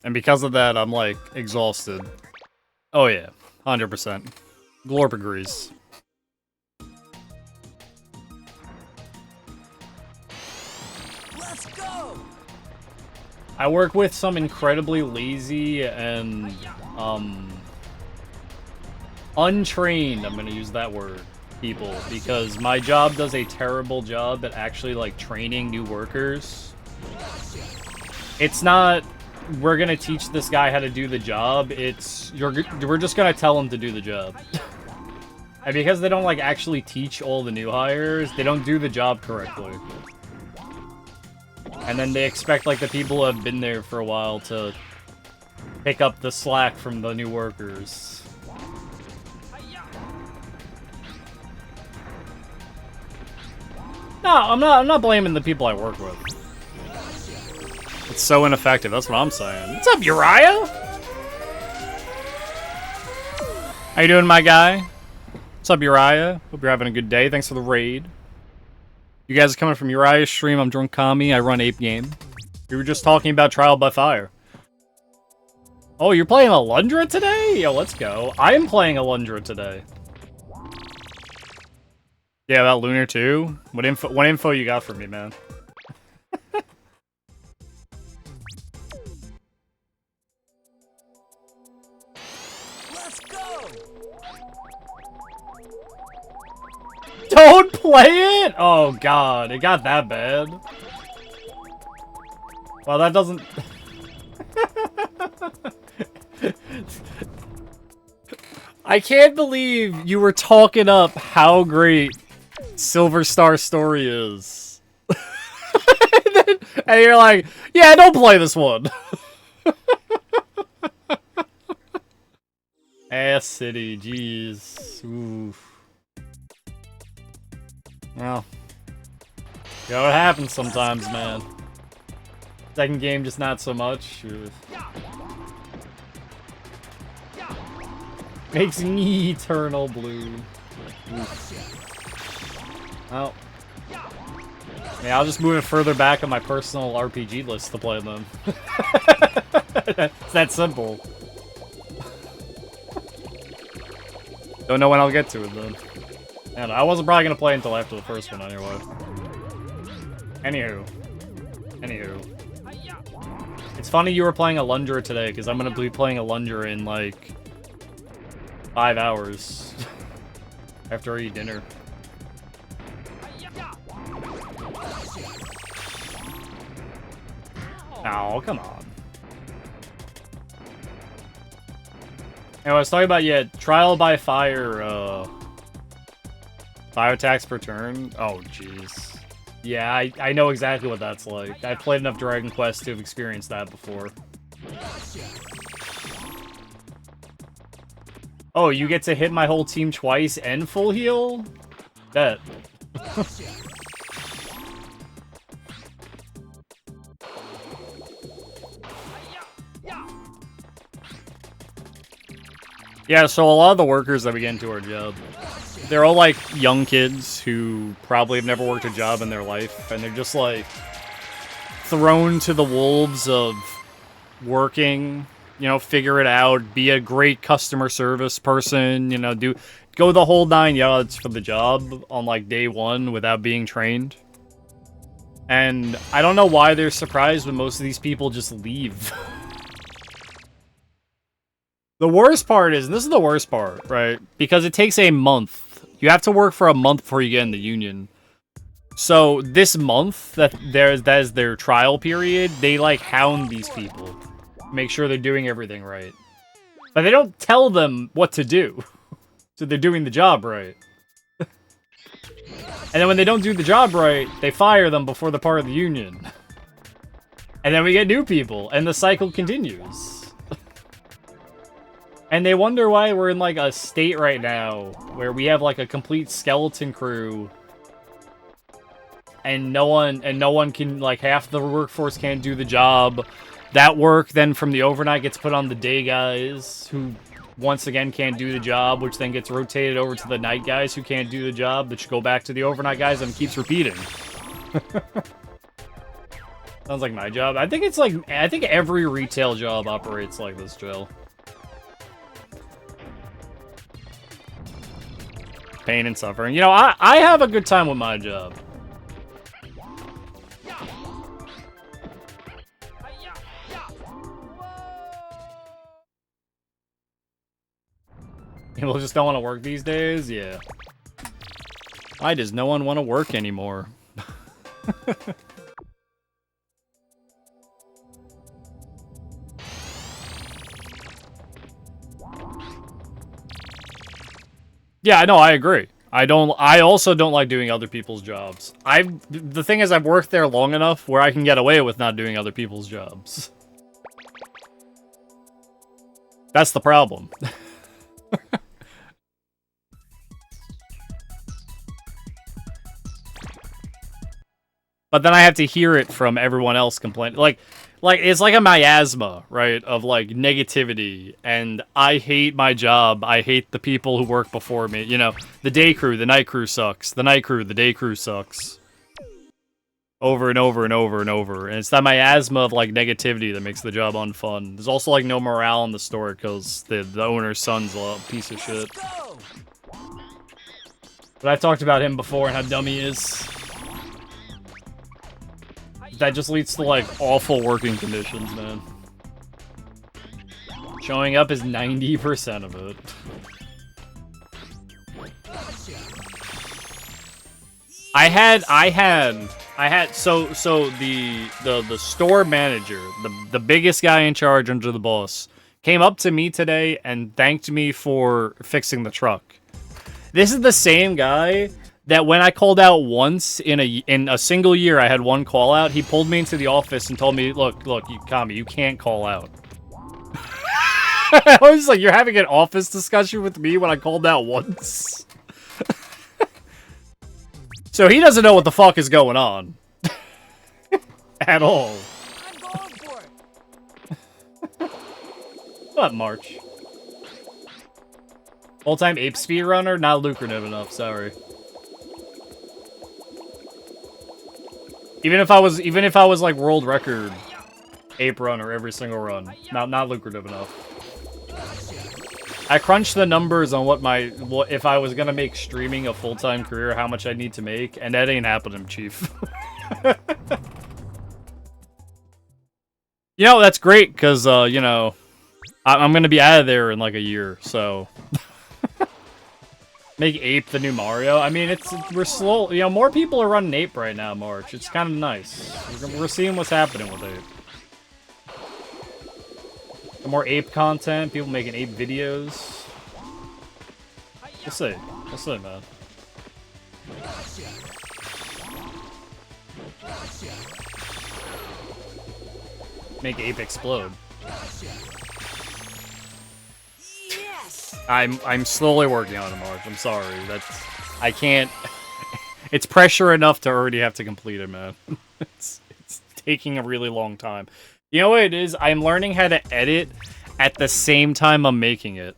And because of that, I'm, like, exhausted. Oh, yeah. 100%. Glorp agrees. Let's go! I work with some incredibly lazy and, untrained, I'm gonna use that word, people. Because my job does a terrible job at actually, like, training new workers. It's not... we're gonna teach this guy how to do the job. We're just gonna tell him to do the job. And because they don't like actually teach all the new hires, they don't do the job correctly. And then they expect like the people who have been there for a while to pick up the slack from the new workers. No, I'm not blaming the people I work with. It's so ineffective, that's what I'm saying. What's up, Uriah? How you doing, my guy? What's up, Uriah? Hope you're having a good day. Thanks for the raid. You guys are coming from Uriah's stream. I'm Drunk Kami. I run Ape Game. We were just talking about Trial by Fire. Oh, you're playing Alundra today? Yo, let's go. I am playing Alundra today. Yeah, about Lunar too. What info you got for me, man? Don't play it! Oh god, it got that bad. Well, that doesn't... I can't believe you were talking up how great Silver Star Story is. And you're like, yeah, don't play this one. Ass City, jeez. Oof. Well, you know what happens sometimes, man. Second game, just not so much. Makes me eternal blue. Oof. Well, yeah, I'll just move it further back on my personal RPG list to play them. It's that simple. Don't know when I'll get to it, though. And I wasn't probably gonna play until after the first one, anyway. Anywho. It's funny you were playing a Lunger today, because I'm gonna be playing a Lunger in, like, 5 hours. After I eat dinner. Oh, come on. Anyway, I was talking about, yeah, trial by fire, 5 attacks per turn? Oh, jeez. Yeah, I know exactly what that's like. I've played enough Dragon Quest to have experienced that before. Oh, you get to hit my whole team twice and full heal? Bet. Yeah, so a lot of the workers that we get into our job, they're all, like, young kids who probably have never worked a job in their life, and they're just, like, thrown to the wolves of working, you know, figure it out, be a great customer service person, you know, go the whole 9 yards for the job on, like, day 1 without being trained. And I don't know why they're surprised when most of these people just leave. The worst part is, and this is the worst part, right? Because it takes a month. You have to work for a month before you get in the union. So this month, that is their trial period, they, like, hound these people. Make sure they're doing everything right. But they don't tell them what to do. So they're doing the job right. And then when they don't do the job right, they fire them before they're part of the union. And then we get new people, and the cycle continues. And they wonder why we're in, like, a state right now where we have, like, a complete skeleton crew. And no one can, like, half the workforce can't do the job. That work then from the overnight gets put on the day guys who once again can't do the job, which then gets rotated over to the night guys who can't do the job, which go back to the overnight guys, and keeps repeating. Sounds like my job. I think every retail job operates like this, Jill. Pain and suffering. You know, I have a good time with my job. People just don't want to work these days? Yeah. Why does no one want to work anymore? Yeah, no, I agree. I also don't like doing other people's jobs. The thing is, I've worked there long enough where I can get away with not doing other people's jobs. That's the problem. But then I have to hear it from everyone else complaining. Like it's like a miasma, right? Of, like, negativity. And I hate my job. I hate the people who work before me. You know, the day crew, the night crew sucks. The night crew, the day crew sucks. Over and over and over and over. And it's that miasma of, like, negativity that makes the job unfun. There's also, like, no morale in the store because the owner's son's a piece of shit. But I've talked about him before and how dumb he is. That just leads to, like, awful working conditions, man. Showing up is 90% of it. So the store manager, the biggest guy in charge under the boss, came up to me today and thanked me for fixing the truck. This is the same guy that when I called out once in a single year, I had one call out. He pulled me into the office and told me, "Look, you Kami, you can't call out." I was like, "You're having an office discussion with me when I called out once?" So he doesn't know what the fuck is going on at all. I'm going for it. What, March? Full-time ape speedrunner? Not lucrative enough, sorry. Even if I was like world record ape runner every single run, not lucrative enough. I crunched the numbers on what if I was gonna make streaming a full-time career, how much I need to make, and that ain't happening, Chief. You know, that's great, because, you know, I'm gonna be out of there in like a year, so... Make Ape the new Mario. I mean, we're slow. You know, more people are running Ape right now, March. It's kind of nice. We're seeing what's happening with Ape. The more Ape content, people making Ape videos. We'll see. We'll see, man. Make Ape explode. I'm slowly working on it, Marge. I'm sorry. I can't. It's pressure enough to already have to complete it, man. It's taking a really long time. You know what it is? I'm learning how to edit at the same time I'm making it.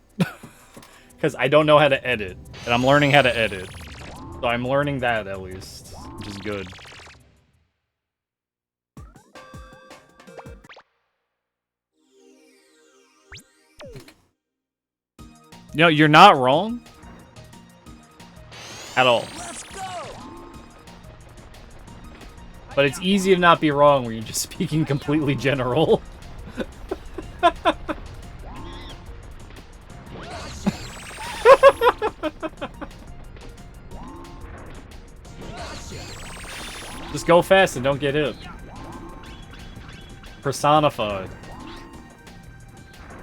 Because I don't know how to edit, and I'm learning how to edit. So I'm learning that at least, which is good. You know, you're not wrong. At all. Let's go. But it's easy to not be wrong when you're just speaking completely general. Just go fast and don't get hit. Personified.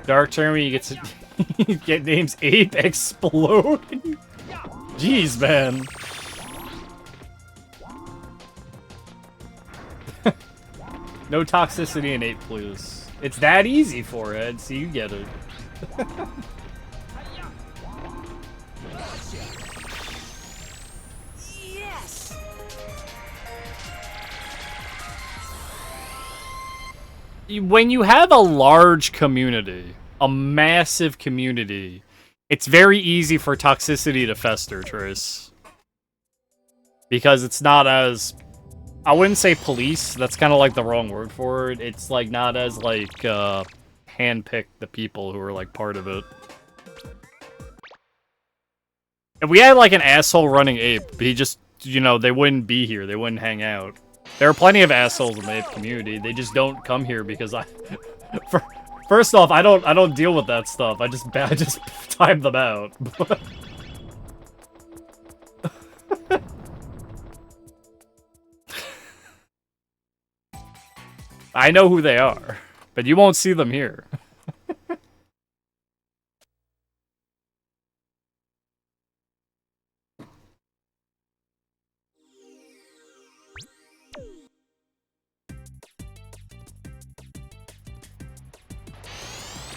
Dark Termy, you get to... You get names Ape Explode. Jeez, man. No toxicity in Ape, please. It's that easy for it, so you get it. Yes. When you have a large community, a massive community, it's very easy for toxicity to fester, Trace. Because it's not as... I wouldn't say police, that's kind of like the wrong word for it. It's like not as like, handpick the people who are like part of it. If we had like an asshole running Ape, he just, you know, they wouldn't be here, they wouldn't hang out. There are plenty of assholes in the Ape community, they just don't come here because First off, I don't deal with that stuff. I just time them out. I know who they are, but you won't see them here.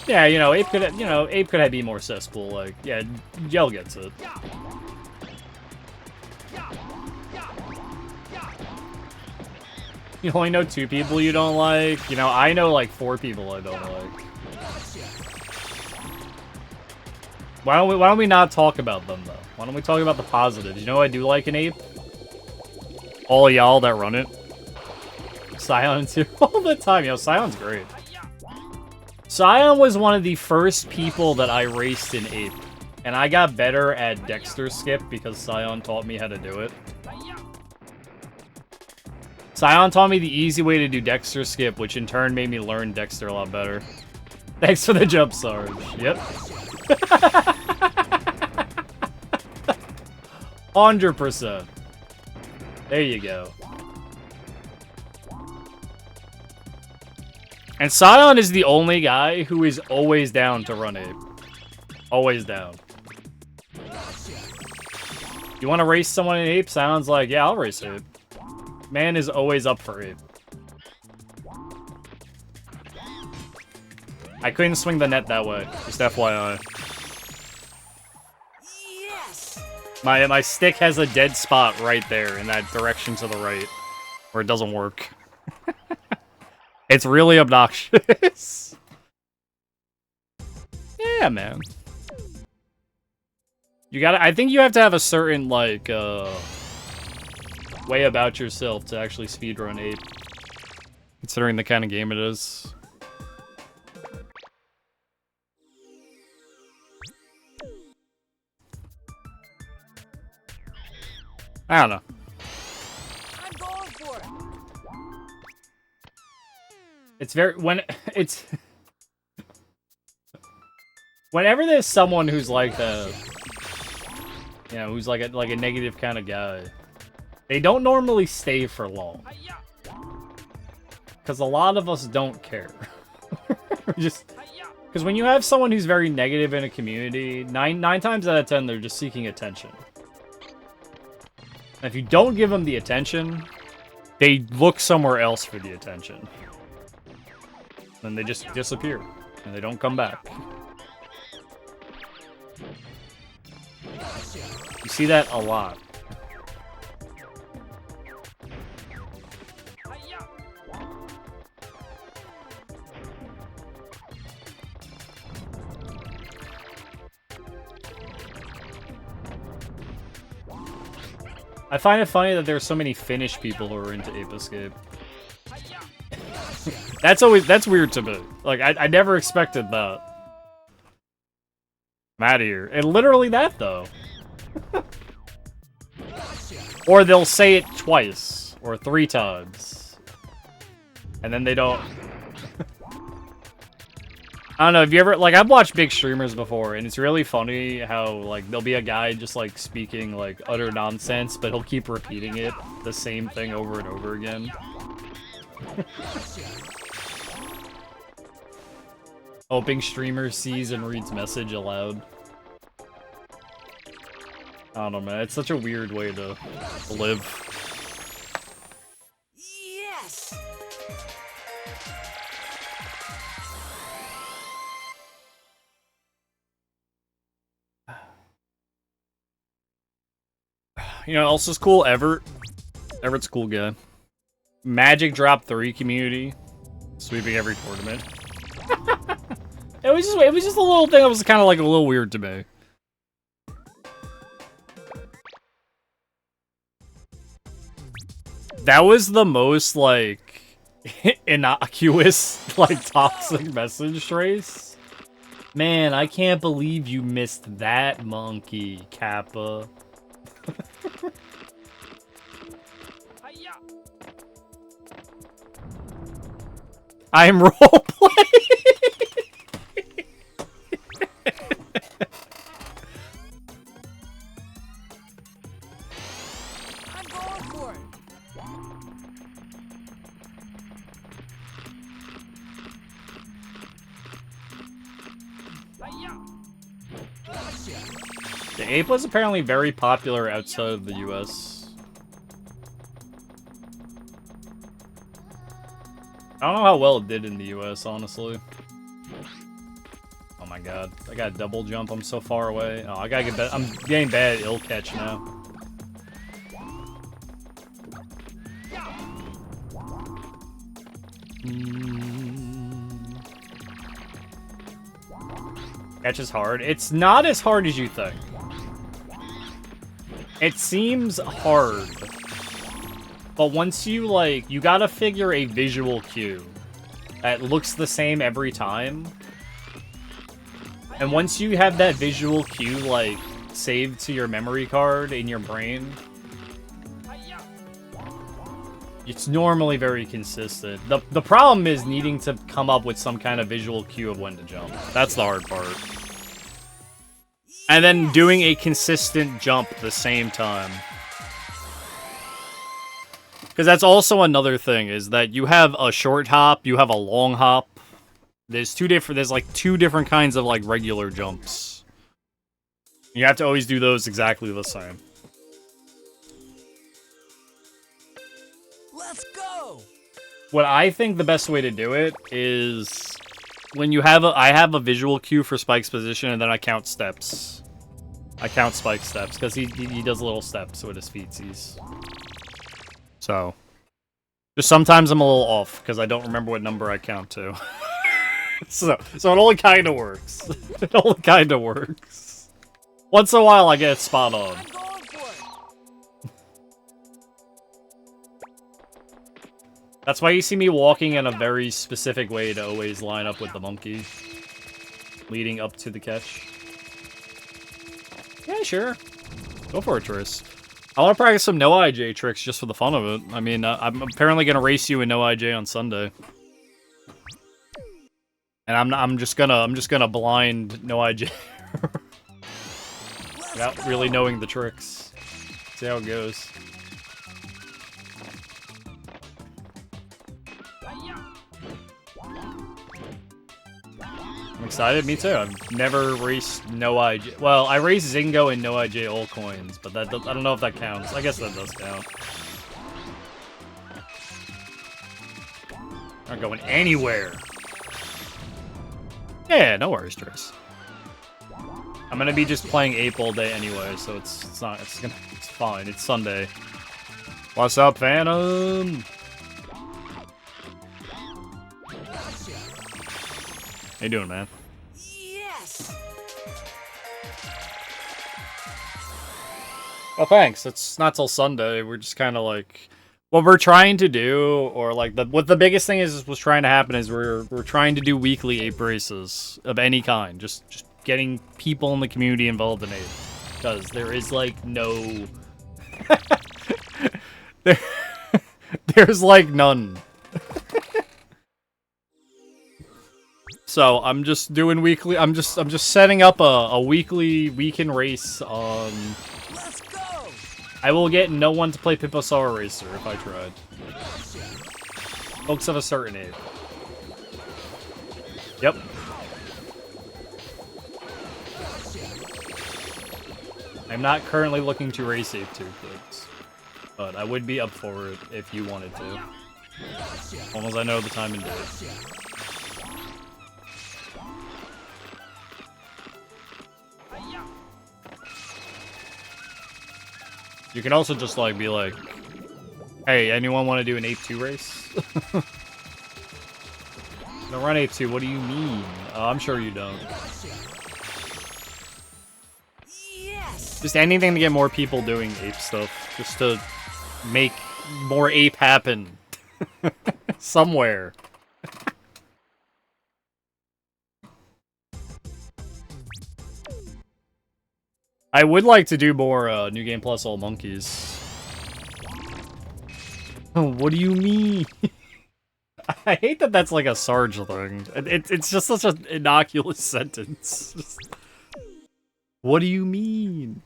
Yeah, you know, Ape could be more cesspool. Like, yeah, Yell gets it. You only know 2 people you don't like. You know, I know like 4 people I don't like. Why don't we not talk about them though? Why don't we talk about the positives? You know what I do like in Ape? All y'all that run it. Scion too, all the time. Yo, Scion's great. Scion was one of the first people that I raced in Ape, and I got better at Dexter Skip because Scion taught me how to do it. Scion taught me the easy way to do Dexter Skip, which in turn made me learn Dexter a lot better. Thanks for the jump, Sarge. Yep. 100%. There you go. And Scion is the only guy who is always down to run Ape. Always down. You want to race someone in Ape? Sounds like, yeah, I'll race Ape. Man is always up for Ape. I couldn't swing the net that way, just FYI. Yes! My stick has a dead spot right there in that direction to the right, where it doesn't work. It's really obnoxious. Yeah, man. You gotta, I think you have to have a certain, like, way about yourself to actually speedrun Ape. Considering the kind of game it is. I don't know. I'm going for it. It's very, it's... Whenever there's someone who's like that, you know, who's like a negative kind of guy, they don't normally stay for long. Because a lot of us don't care. Just... Because when you have someone who's very negative in a community, nine times out of 10, they're just seeking attention. And if you don't give them the attention, they look somewhere else for the attention. Then they just disappear, and they don't come back. You see that a lot. I find it funny that there's so many Finnish people who are into Ape Escape. That's weird to me. Like, I never expected that. I'm out of here. And literally that, though. Or they'll say it twice. Or 3 times. And then they don't... I don't know, have you ever... Like, I've watched big streamers before, and it's really funny how, like, there'll be a guy just, like, speaking, like, utter nonsense, but he'll keep repeating it, the same thing over and over again. Hoping streamer sees and reads message aloud. I don't know, man. It's such a weird way to live. Yes! You know, else is cool? Everett. Everett's a cool guy. Magic Drop 3 community. Sweeping every tournament. It was just a little thing that was kind of like a little weird to me. That was the most, like, innocuous, like, toxic message trace. Man, I can't believe you missed that, monkey, Kappa. I'm roleplaying. I'm going for it. The Ape was apparently very popular outside of the US. I don't know how well it did in the US, honestly. Oh my god. I got a double jump, I'm so far away. Oh, I gotta get I'm getting bad at ill catch now. Catch is hard. It's not as hard as you think. It seems hard. But once you, like, you gotta figure a visual cue that looks the same every time. And once you have that visual cue, like, saved to your memory card in your brain, it's normally very consistent. The problem is needing to come up with some kind of visual cue of when to jump. That's the hard part. And then doing a consistent jump at the same time. Because that's also another thing, is that you have a short hop, you have a long hop. There's like two different kinds of, like, regular jumps. You have to always do those exactly the same. Let's go! What I think the best way to do it is when you have I have a visual cue for Spike's position, and then I count steps. I count Spike's steps, because he does little steps with his feetsies. So, just sometimes I'm a little off, because I don't remember what number I count to. so it only kind of works. It only kind of works. Once in a while I get it spot on. I'm going for it! That's why you see me walking in a very specific way to always line up with the monkey. Leading up to the catch. Yeah, sure. Go for it, Tris. I want to practice some no IJ tricks just for the fun of it. I mean, I'm apparently going to race you in no IJ on Sunday. And I'm just gonna blind no IJ. Without really knowing the tricks. See how it goes. I'm excited, me too. I've never raced no IJ. Well, I raced Zingo and no IJ all coins, but that I don't know if that counts. I guess that does count. Not going anywhere. Yeah, no worries, Tris. I'm gonna be just playing Ape all day anyway, so it's fine. It's Sunday. What's up, Phantom? How you doing, man? Yes! Oh, thanks. It's not till Sunday. We're just kind of like what we're trying to do, or like what the biggest thing is what's trying to happen is we're trying to do weekly ape races of any kind. Just getting people in the community involved in ape, because there is like no there's like none. So I'm just doing weekly. I'm just setting up a weekly weekend race on. Let's go! I will get no one to play Piposaur Racer if I tried. Folks of a certain age. Yep. I'm not currently looking to race Ape 2 clips, but I would be up for it if you wanted to. As long as I know the time and date. You can also just like be like, hey, anyone want to do an Ape 2 race? Don't run Ape 2, what do you mean? I'm sure you don't. Yes! Just anything to get more people doing Ape stuff. Just to make more Ape happen. Somewhere. I would like to do more New Game Plus All Monkeys. What do you mean? I hate that that's like a Sarge thing. It's just such an innocuous sentence. What do you mean?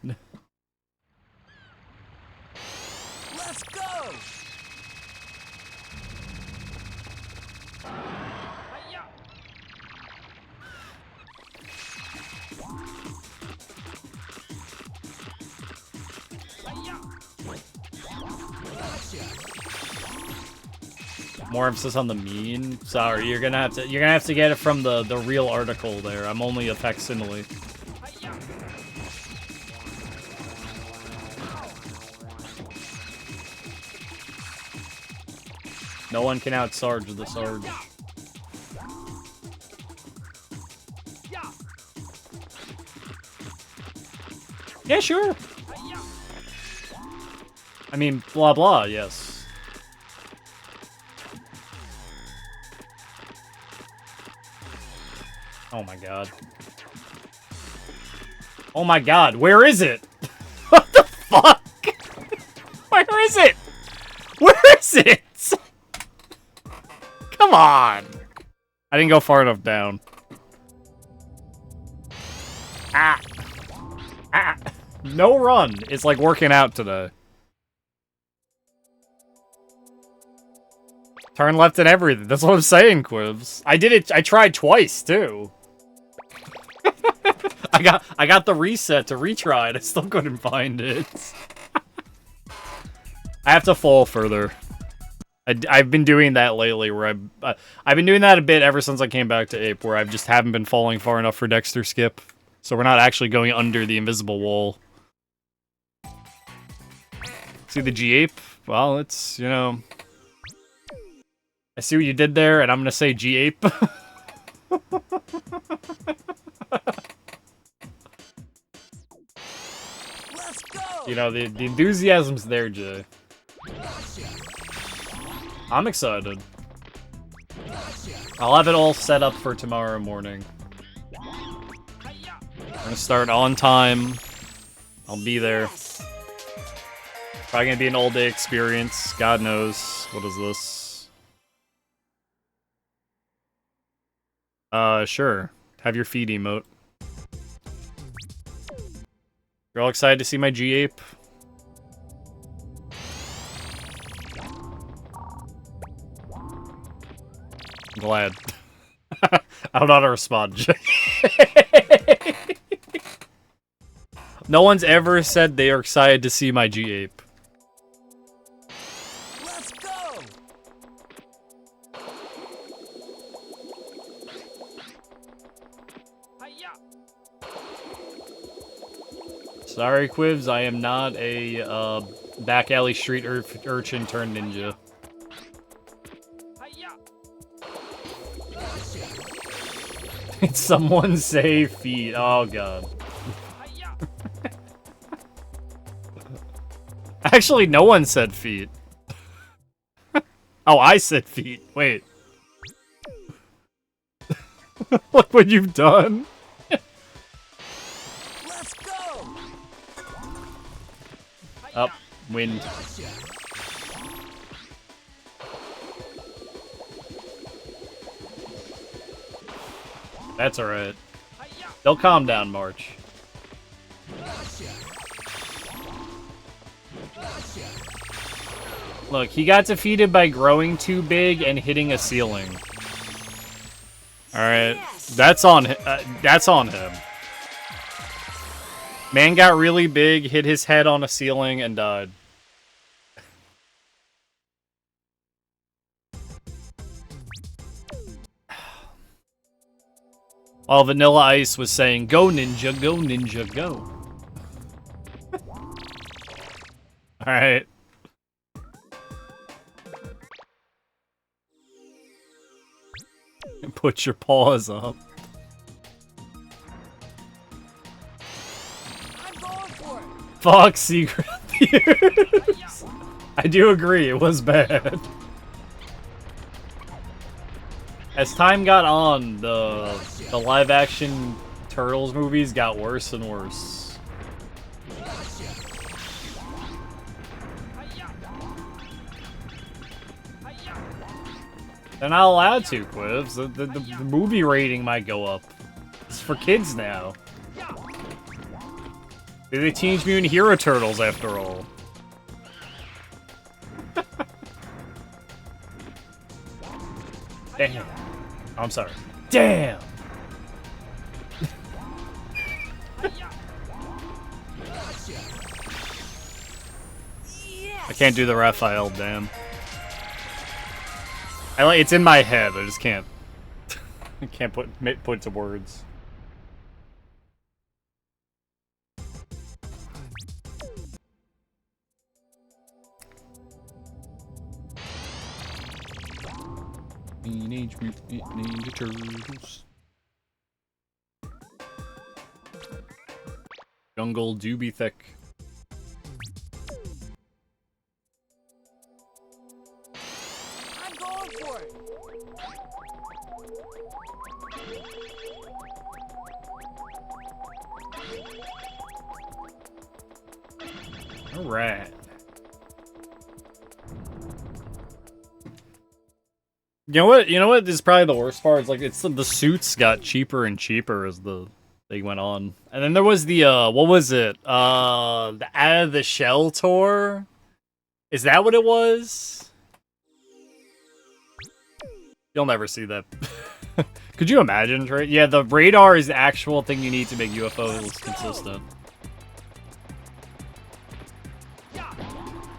Let's go! More emphasis on the mean. Sorry, you're gonna have to get it from the real article there. I'm only a facsimile. No one can out-Sarge the Sarge. Yeah, sure. I mean, blah blah, yes. Oh my god. Oh my god, where is it? What the fuck? Where is it? Where is it? Come on. I didn't go far enough down. Ah. Ah. No run. It's like working out today. Turn left and everything. That's what I'm saying, Quibs. I did it. I tried twice, too. I got the reset to retry it. I still couldn't find it. I have to fall further. I've been doing that lately, where I've been doing that a bit ever since I came back to Ape, where I just haven't been falling far enough for Dexter skip. So we're not actually going under the invisible wall. See the G-Ape? Well, it's, you know... I see what you did there, and I'm gonna say G-Ape. Let's go. You know, the enthusiasm's there, Jay. I'm excited. I'll have it all set up for tomorrow morning. I'm gonna start on time. I'll be there. Probably gonna be an all-day experience. God knows. What is this? Sure. Have your feed emote. You're all excited to see my G-Ape? I'm glad. I don't know how to respond. No one's ever said they are excited to see my G-Ape. Let's go. Sorry, Quivs, I am not a back alley street urchin turned ninja. Did someone say feet? Oh god. Actually, no one said feet. Oh, I said feet. Wait. Look what you've done. Let's go. Up, wind. That's alright. They'll calm down, March. Look, he got defeated by growing too big and hitting a ceiling. Alright, that's on him. Man got really big, hit his head on a ceiling, and died. While Vanilla Ice was saying, "Go ninja, go ninja, go." Alright. Put your paws up. I'm going for it. Fuck Secret Theaters. I do agree, it was bad. As time got on, the live-action Turtles movies got worse and worse. They're not allowed to, Quivs. The movie rating might go up. It's for kids now. They're the Teenage Mutant Hero Turtles, after all. Damn. I'm sorry. Damn! I can't do the Raphael, damn. It's in my head, I just can't. I can't put to words. Teenage Mutant Ninja Turtles. Jungle do be thick. I'm going for it. All right. You know what? This is probably the worst part. It's like the suits got cheaper and cheaper as they went on. And then there was the what was it? The Out of the Shell tour? Is that what it was? You'll never see that. Could you imagine, Trey? Yeah, the radar is the actual thing you need to make UFOs consistent.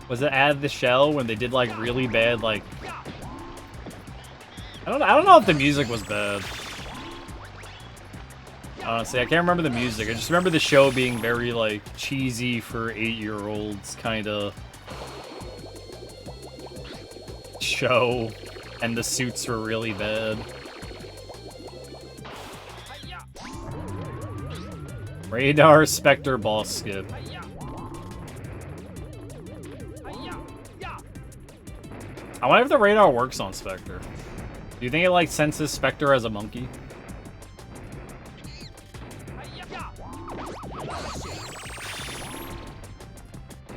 Was it Add the Shell when they did like really bad like? I don't know if the music was bad. Honestly, I can't remember the music. I just remember the show being very like cheesy for 8-year-olds kind of show, and the suits were really bad. Radar Spectre boss skip. I wonder if the radar works on Spectre. Do you think it like senses Spectre as a monkey?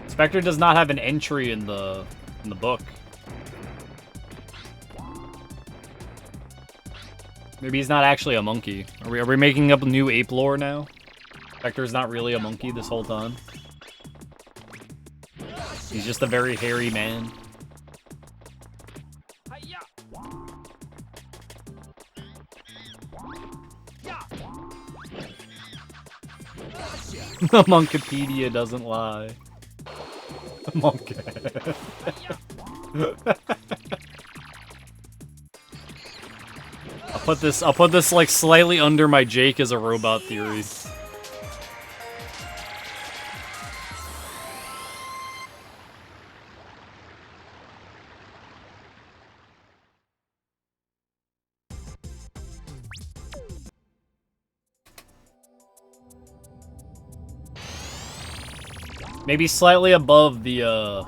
Spectre does not have an entry in the book. Maybe he's not actually a monkey. Are we making up new ape lore now? Spectre's not really a monkey this whole time. He's just a very hairy man. The Monkipedia doesn't lie. Monkey. I'll put this like slightly under my Jake as a robot theory. Maybe slightly above the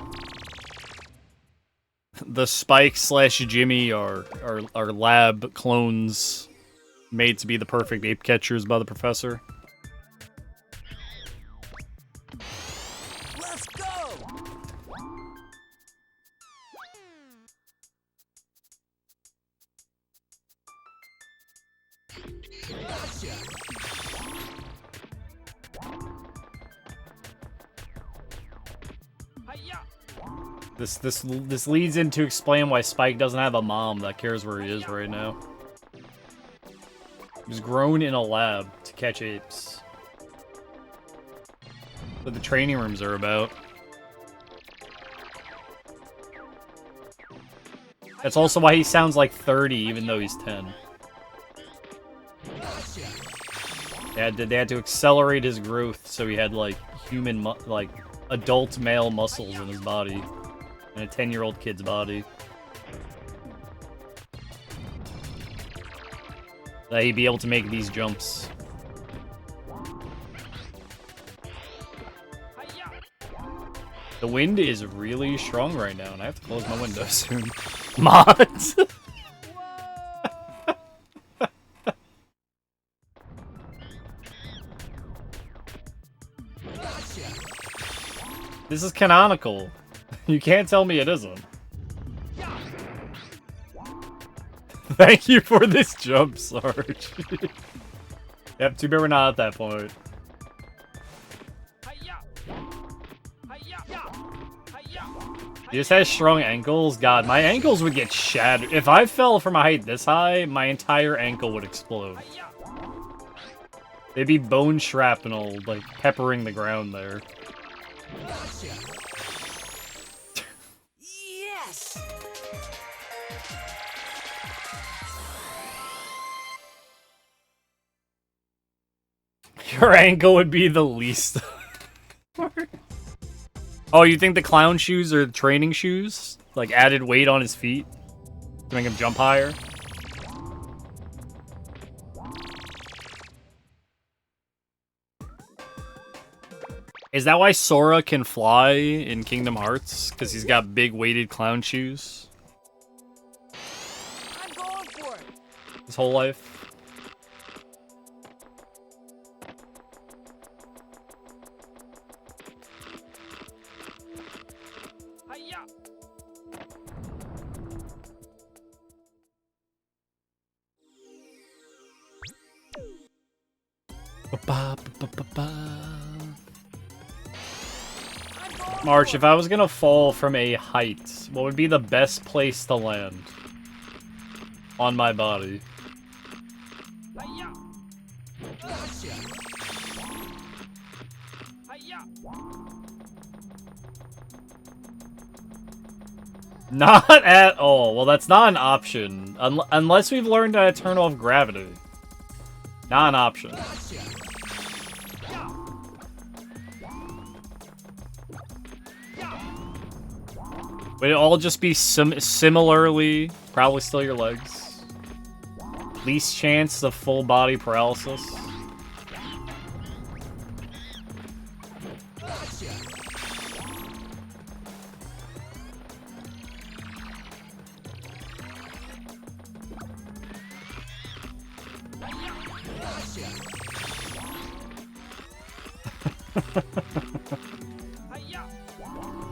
Spike slash Jimmy are lab clones made to be the perfect ape catchers by the professor. Let's go! This leads in to explain why Spike doesn't have a mom that cares where he is right now. He was grown in a lab to catch apes. What the training rooms are about. That's also why he sounds like 30 even though he's 10. They had to accelerate his growth so he had like like adult male muscles in his body. In a 10-year-old kid's body. That he'd be able to make these jumps. The wind is really strong right now, and I have to close my window soon. Mods! This is canonical. You can't tell me it isn't. Thank you for this jump, Sarge. Yep, too bad we're not at that point. He just has strong ankles. God, my ankles would get shattered. If I fell from a height this high, my entire ankle would explode. They'd be bone shrapnel, like, peppering the ground there. Yes! Your ankle would be the least. Oh, you think the clown shoes are training shoes? Like added weight on his feet to make him jump higher? Is that why Sora can fly in Kingdom Hearts? Because he's got big weighted clown shoes? I'm going for it! His whole life? March, if I was gonna fall from a height, what would be the best place to land? On my body. Not at all. Well, that's not an option. Unless we've learned how to turn off gravity. Not an option. Would it all just be similarly, probably still your legs? Least chance of full body paralysis?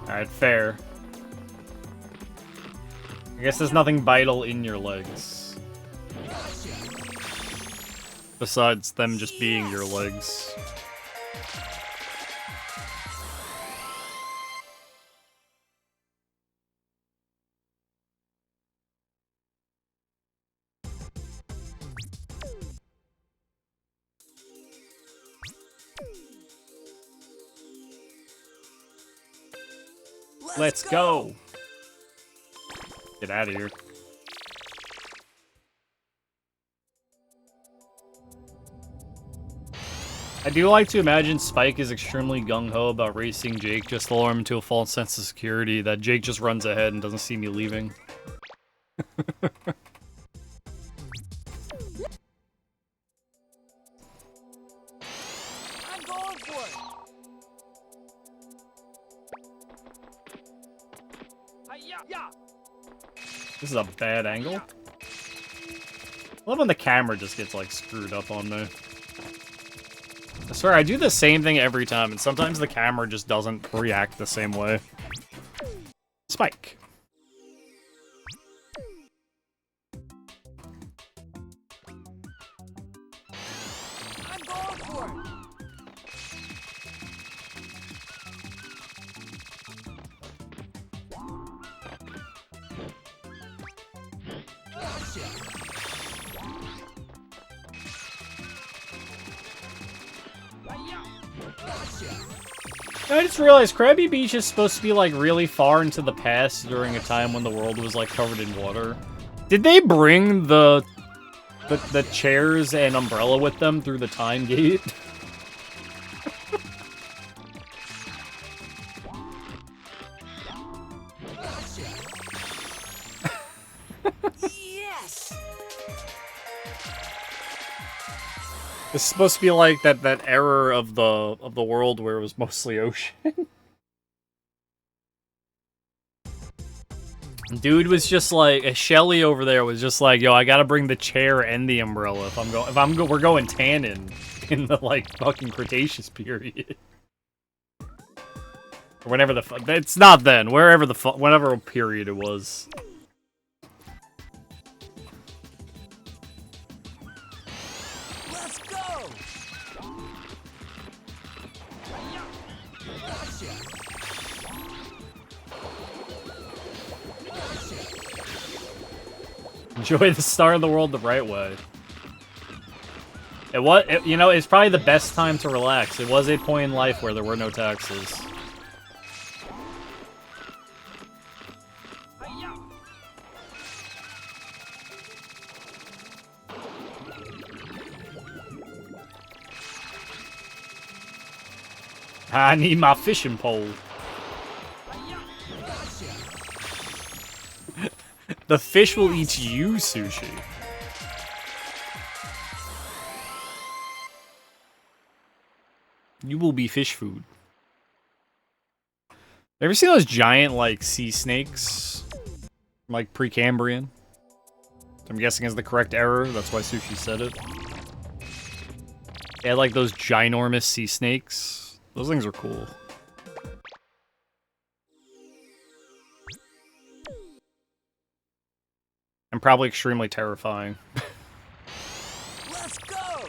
Alright, fair. I guess there's nothing vital in your legs. Besides them just being your legs. Let's go! Get out of here. I do like to imagine Spike is extremely gung-ho about racing Jake just to lure him to a false sense of security, that Jake just runs ahead and doesn't see me leaving. I'm going for it. This is a bad angle. I love when the camera just gets, like, screwed up on me. I swear, I do the same thing every time, and sometimes the camera just doesn't react the same way. Spike. I'm going for it. I just realized Krabby Beach is supposed to be, like, really far into the past during a time when the world was, like, covered in water. Did they bring the chairs and umbrella with them through the time gate? Yes. It's supposed to be like that era of the world where it was mostly ocean. Dude was just like, a Shelly over there was just like, yo, I gotta bring the chair and the umbrella we're going tanning in the, like, fucking Cretaceous period. Or whenever the fuck, it's not then, wherever the fuck, whatever period it was. Let's go. Enjoy the start of the world the right way. You know, it's probably the best time to relax. It was a point in life where there were no taxes. I need my fishing pole. The fish will eat you, Sushi. You will be fish food. Ever seen those giant, like, sea snakes? Like, Precambrian? I'm guessing is the correct error. That's why Sushi said it. They had, like, those ginormous sea snakes. Those things are cool. And probably extremely terrifying. Let's go.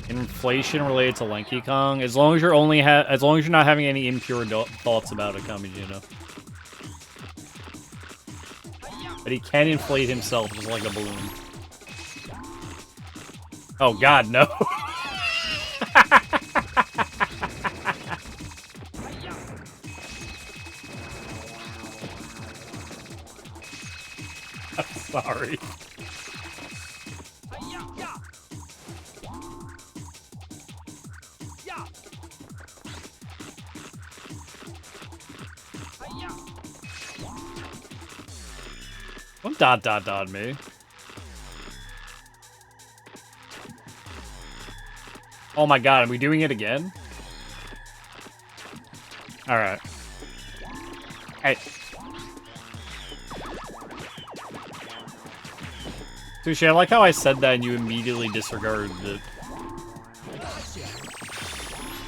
Inflation related to Lanky Kong, as long as you're not having any impure thoughts about it, Kamijino. But he can inflate himself just like a balloon. Oh God, no! Sorry. Don't dot me. Oh my god, are we doing it again? Alright. Hey. Sushi, I like how I said that and you immediately disregarded it.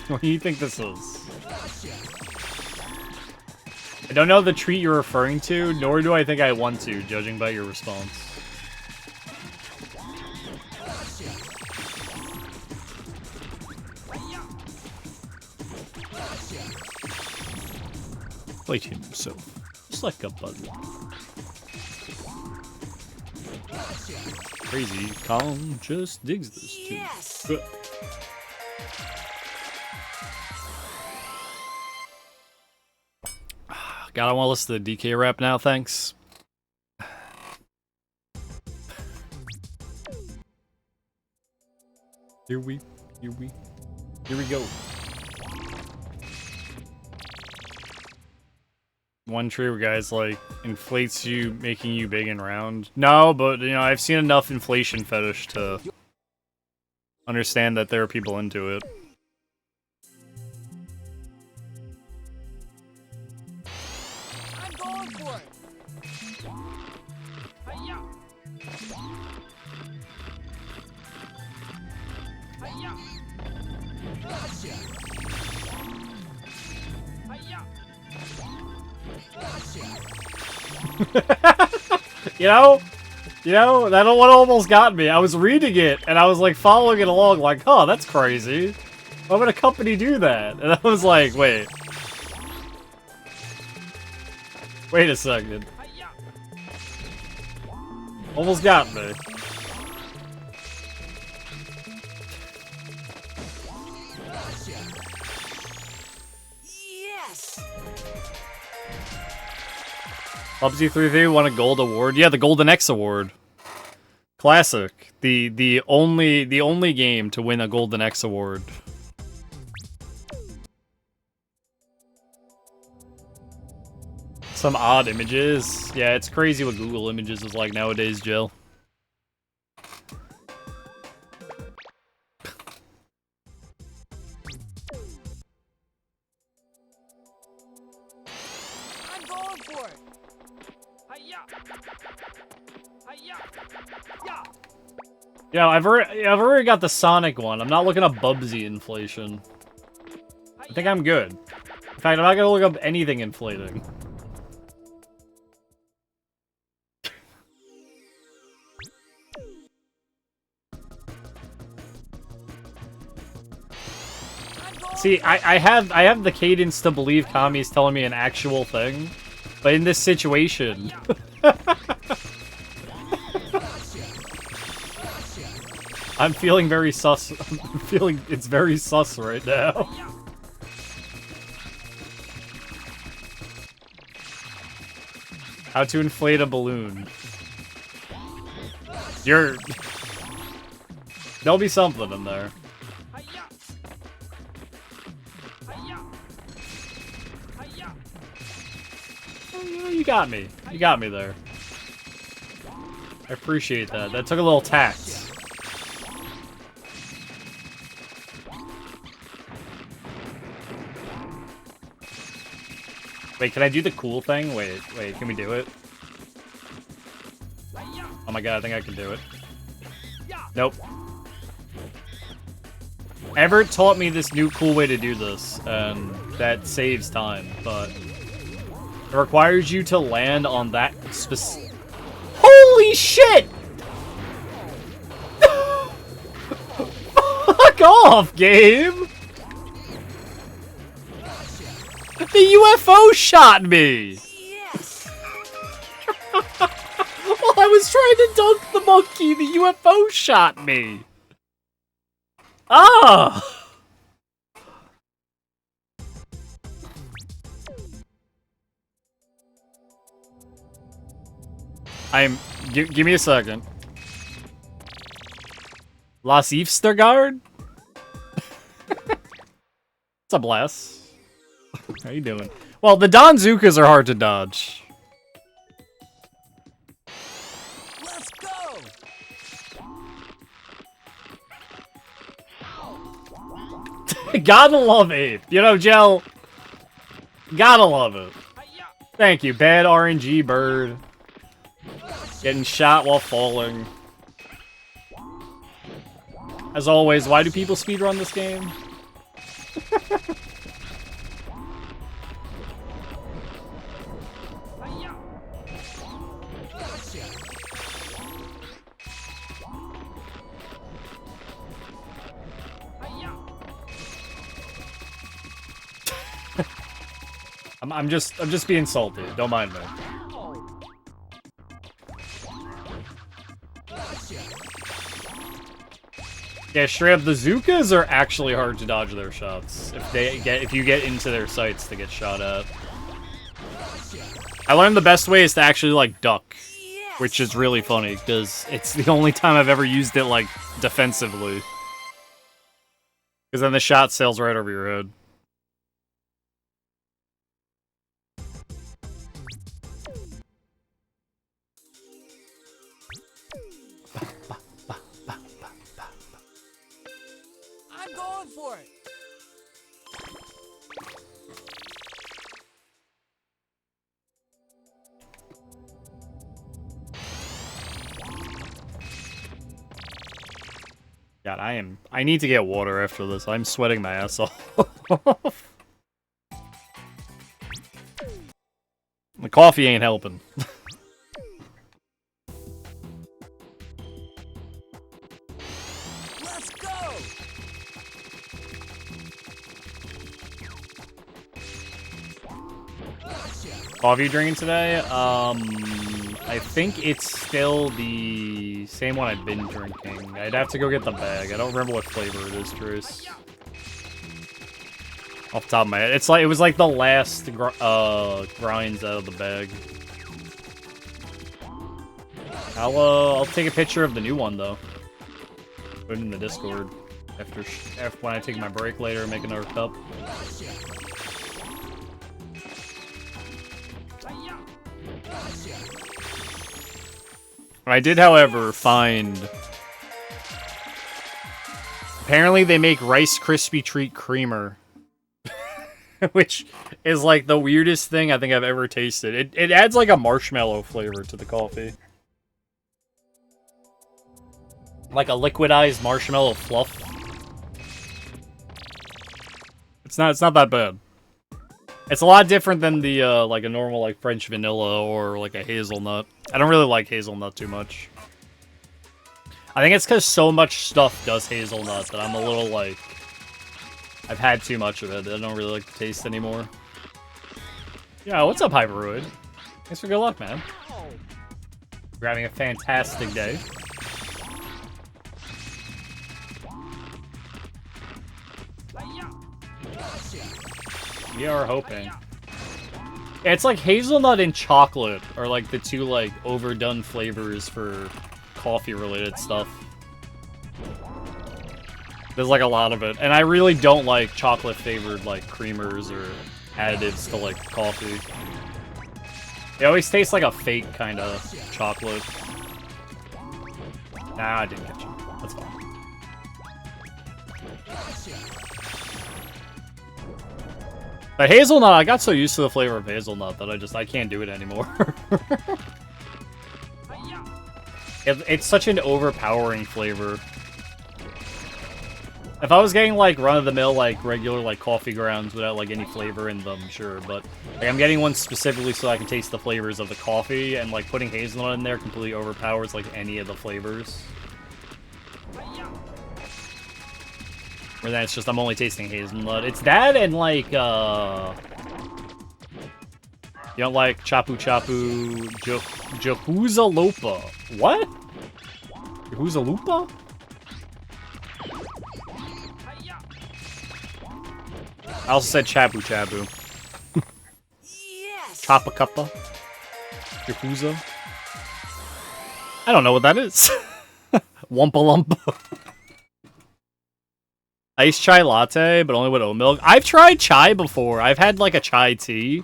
What do you think this is? I don't know the treat you're referring to, nor do I think I want to, judging by your response. Played himself, just like a button. Crazy, Colin just digs this too. Yes! God, I want to listen to the DK rap now, thanks. Here we go. One tree where guys like inflates you, making you big and round. No, but you know, I've seen enough inflation fetish to understand that there are people into it. I'm going for it. Hi-ya. Hi-ya. Gotcha. Hi-ya. You know, that one almost got me. I was reading it, and I was, like, following it along, like, huh, that's crazy. Why would a company do that? And I was like, wait. Wait a second. Almost got me. Yes! PUBG 3v won a gold award. Yeah, the Golden X award. Classic. The only game to win a Golden X award. Some odd images. Yeah, it's crazy what Google Images is like nowadays, Jill. I'm going for it. Hi-ya. Hi-ya. Yeah. Yeah, I've already got the Sonic one. I'm not looking up Bubsy inflation. I think I'm good. In fact, I'm not gonna look up anything inflating. See, I have the cadence to believe Kami's telling me an actual thing, but in this situation, I'm feeling very sus. I'm feeling it's very sus right now. How to inflate a balloon? There'll be something in there. You got me. You got me there. I appreciate that. That took a little tact. Wait, can I do the cool thing? Wait, can we do it? Oh my god, I think I can do it. Nope. Everett taught me this new cool way to do this, and that saves time, but it requires you to land on that specific. Holy shit! Fuck off, game! The UFO shot me! Yes! While I was trying to dunk the monkey, the UFO shot me! Ah! I'm Give me a second. Las Evestergaard? What's up, Les? How you doing? Well, the Donzukas are hard to dodge. Let's go! Gotta love Ape. You know, Gel. Gotta love it. Thank you, bad RNG bird. Getting shot while falling. As always, why do people speedrun this game? I'm just being salty. Don't mind me. Yeah, straight up, the Zukas are actually hard to dodge their shots if you get into their sights to get shot at. I learned the best way is to actually like duck, which is really funny because it's the only time I've ever used it like defensively. Because then the shot sails right over your head. I'm going for it. God, I need to get water after this. I'm sweating my ass off. The coffee ain't helping. Let's go! Coffee you drinking today? I think it's still the same one I've been drinking. I'd have to go get the bag. I don't remember what flavor it is, Trace. Off the top of my head. It was like the last grinds out of the bag. I'll take a picture of the new one though. Put it in the Discord after when I take my break later and make another cup. I did, however, find... Apparently they make Rice Krispie Treat Creamer. Which is like the weirdest thing I think I've ever tasted. It adds like a marshmallow flavor to the coffee. Like a liquidized marshmallow fluff. It's not that bad. It's a lot different than the, like a normal, like, French vanilla or, like, a hazelnut. I don't really like hazelnut too much. I think it's because so much stuff does hazelnut that I'm a little, like... I've had too much of it. I don't really like the taste anymore. Yeah, what's up, Hyperoid? Thanks for good luck, man. You're having a fantastic day. We are hoping. Yeah, it's like hazelnut and chocolate are like the two like overdone flavors for coffee related stuff. There's like a lot of it. And I really don't like chocolate flavored like creamers or additives to like coffee. It always tastes like a fake kind of chocolate. Nah, I didn't catch you. That's fine. But hazelnut, I got so used to the flavor of hazelnut that I can't do it anymore. It's such an overpowering flavor. If I was getting like run-of-the-mill, like regular like coffee grounds without like any flavor in them, sure, but like I'm getting one specifically so I can taste the flavors of the coffee, and like putting hazelnut in there completely overpowers like any of the flavors. Or then it's just, I'm only tasting hazelnut. It's that and like, you don't like Chapu Chapu Jahuzalopa. What? Jahuzalopa? I also said Chapu Chapu. Yes! Kappa Kappa. Yakuza. I don't know what that is. Wumpa Lumpa. Iced chai latte, but only with oat milk. I've tried chai before. I've had like a chai tea.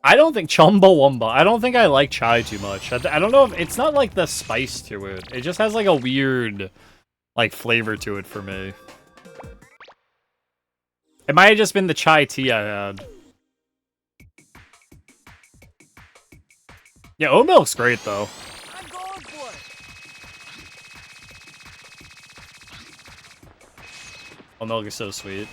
I don't think Chumbawamba. I don't think I like chai too much. I don't know if it's not like the spice to it. It just has like a weird like flavor to it for me. It might have just been the chai tea I had. Yeah, oat milk's great though. I'm going for it. Oat milk is so sweet.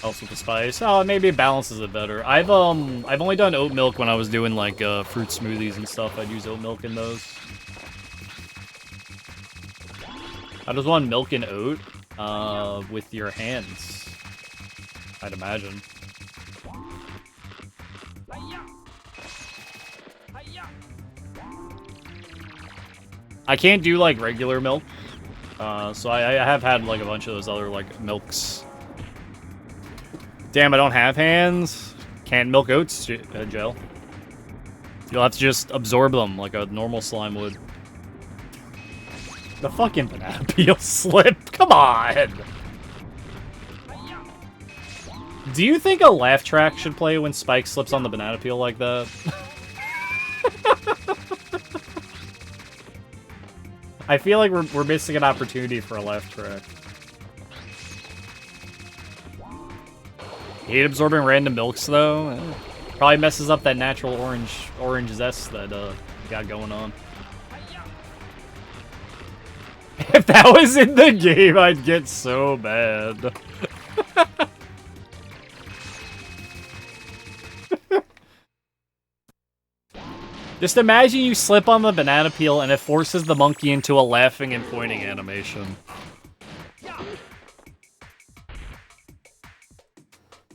Helps with the spice. Oh, maybe it balances it better. I've only done oat milk when I was doing like fruit smoothies and stuff. I'd use oat milk in those. How does one milk and oat? With your hands, I'd imagine. I can't do like regular milk, so I have had like a bunch of those other like milks. Damn, I don't have hands. Can't milk oats gel. You'll have to just absorb them like a normal slime would. The fucking banana peel slip. Come on. Do you think a laugh track should play when Spike slips on the banana peel like that? I feel like we're missing an opportunity for a laugh track. Hate absorbing random milks though. Probably messes up that natural orange zest that got going on. If that was in the game, I'd get so mad. Just imagine you slip on the banana peel and it forces the monkey into a laughing and pointing animation.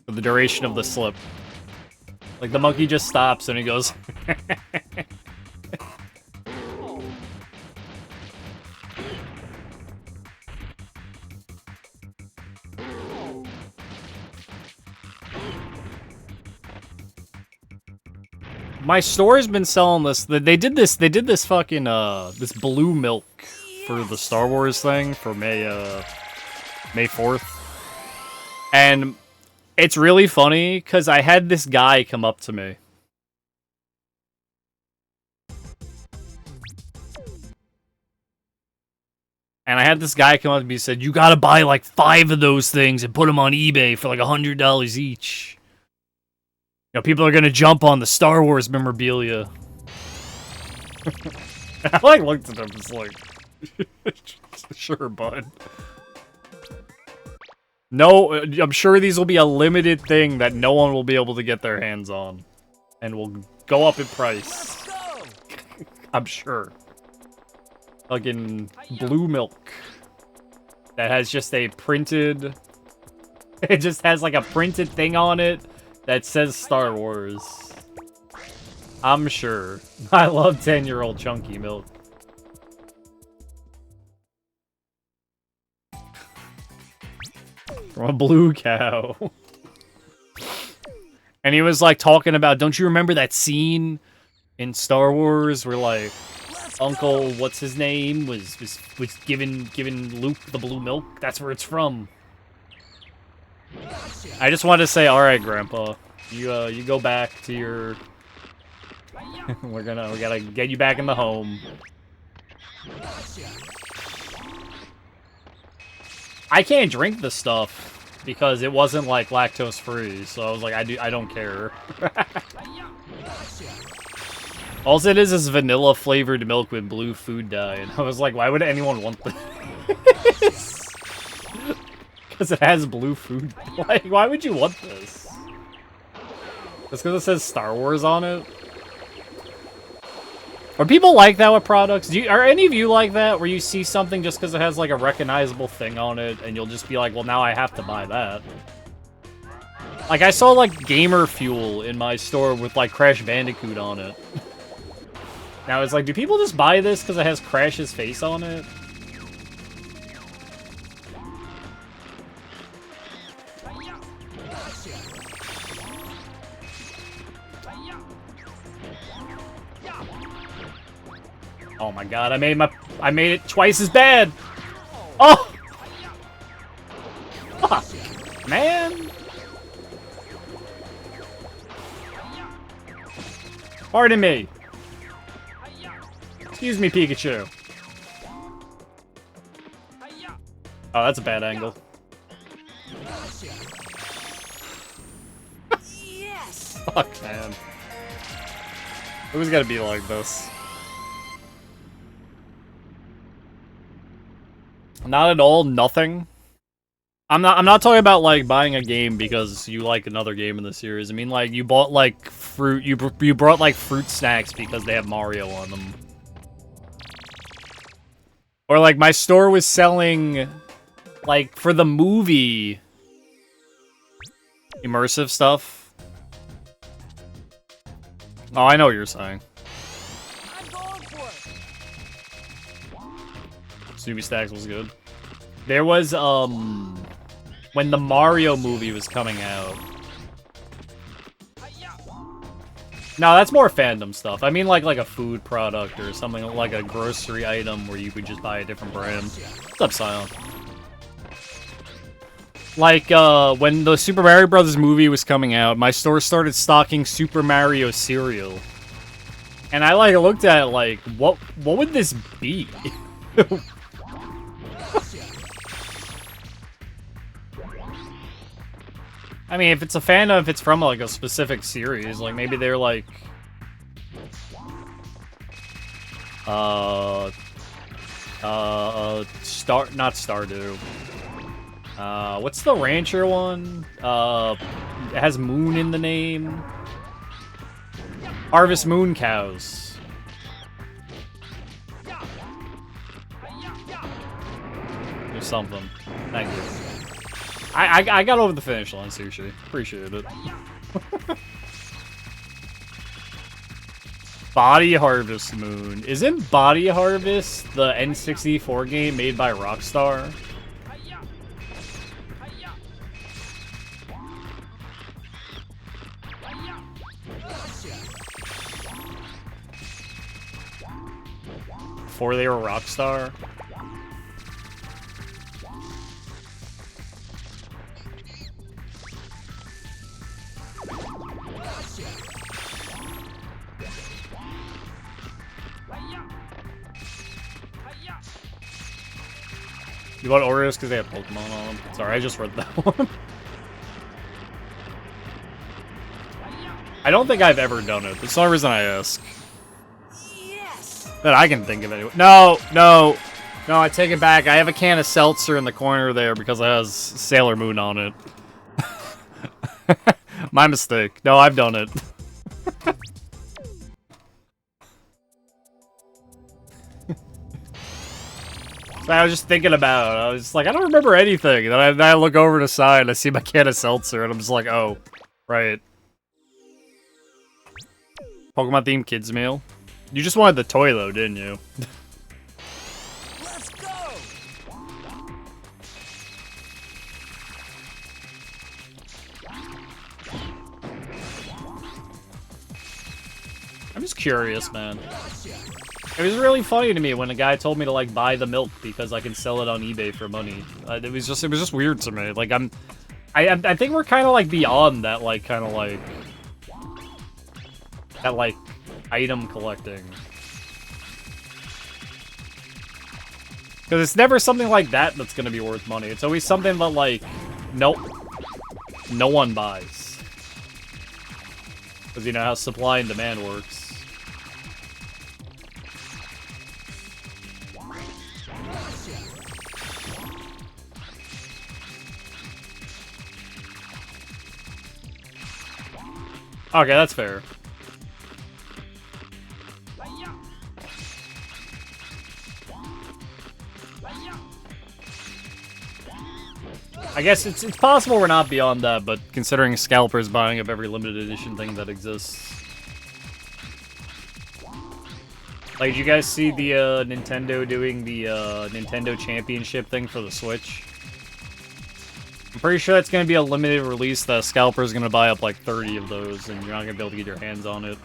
For the duration of the slip. Like the monkey just stops and he goes... My store's been selling this. They did this fucking this blue milk for the Star Wars thing for May 4th. And it's really funny cuz I had this guy come up to me. And I had this guy come up to me and said, "You got to buy like 5 of those things and put them on eBay for like $100 each. You know, people are gonna jump on the Star Wars memorabilia." I like looked at him, just like, sure, bud. No, I'm sure these will be a limited thing that no one will be able to get their hands on, and will go up in price. I'm sure. Fucking blue milk that has just a printed. It just has like a printed thing on it that says Star Wars. I'm sure. I love 10-year-old chunky milk. From a blue cow. And he was like talking about, don't you remember that scene in Star Wars where like Uncle, what's his name, was giving Luke the blue milk? That's where it's from. I just wanted to say, all right, Grandpa, you go back to your. we gotta get you back in the home. I can't drink the stuff because it wasn't like lactose free, so I was like, I don't care. All it is vanilla flavored milk with blue food dye, and I was like, why would anyone want this? Because it has blue food. Like, why would you want this? Just because it says Star Wars on it? Are people like that with products? Are any of you like that, where you see something just because it has like a recognizable thing on it, and you'll just be like, well, now I have to buy that. Like, I saw like Gamer Fuel in my store with like Crash Bandicoot on it. Now it's like, do people just buy this because it has Crash's face on it? Oh my god, I made it twice as bad! Oh! Fuck, man! Pardon me. Excuse me, Pikachu. Oh, that's a bad angle. Yes. Fuck, man. It was gotta be like this. Not at all, nothing. I'm not talking about like buying a game because you like another game in the series. I mean like you bought like fruit, you brought like fruit snacks because they have Mario on them. Or like my store was selling like for the movie immersive stuff. Oh, I know what you're saying. I'm going for it. Snoopy Stacks was good. There was, when the Mario movie was coming out. No, that's more fandom stuff. I mean like a food product or something like a grocery item where you could just buy a different brand. What's up, Silent? Like, when the Super Mario Brothers movie was coming out, my store started stocking Super Mario cereal. And I, like, looked at it like, what would this be? I mean, if it's a fan of, if it's from, like, a specific series, like, maybe they're, like... not Stardew. What's the rancher one? It has moon in the name. Harvest Moon Cows. Or something. Thank you. I got over the finish line, Sushi. Appreciate it. Body Harvest Moon. Isn't Body Harvest the N64 game made by Rockstar? Before they were Rockstar? You bought Oreos because they have Pokemon on them? Sorry, I just read that one. I don't think I've ever done it. That's the only reason I ask. Yes. That I can think of anyway. No, I take it back. I have a can of seltzer in the corner there because it has Sailor Moon on it. My mistake. No, I've done it. So I was just thinking about it. I was just like, I don't remember anything. And then I look over to the side and I see my can of seltzer and I'm just like, oh, right. Pokemon themed kids meal. You just wanted the toy though, didn't you? Let's go. I'm just curious, man. It was really funny to me when a guy told me to like buy the milk because I can sell it on eBay for money. It was just weird to me. Like I think we're kind of like beyond that like kind of like that like item collecting. Because it's never something like that that's gonna be worth money. It's always something that like no one buys. Because you know how supply and demand works. Okay, that's fair. I guess it's possible we're not beyond that, but considering scalpers buying up every limited edition thing that exists. Like, did you guys see the Nintendo doing the Nintendo Championship thing for the Switch? I'm pretty sure it's going to be a limited release that a scalper is going to buy up like 30 of those, and you're not going to be able to get your hands on it.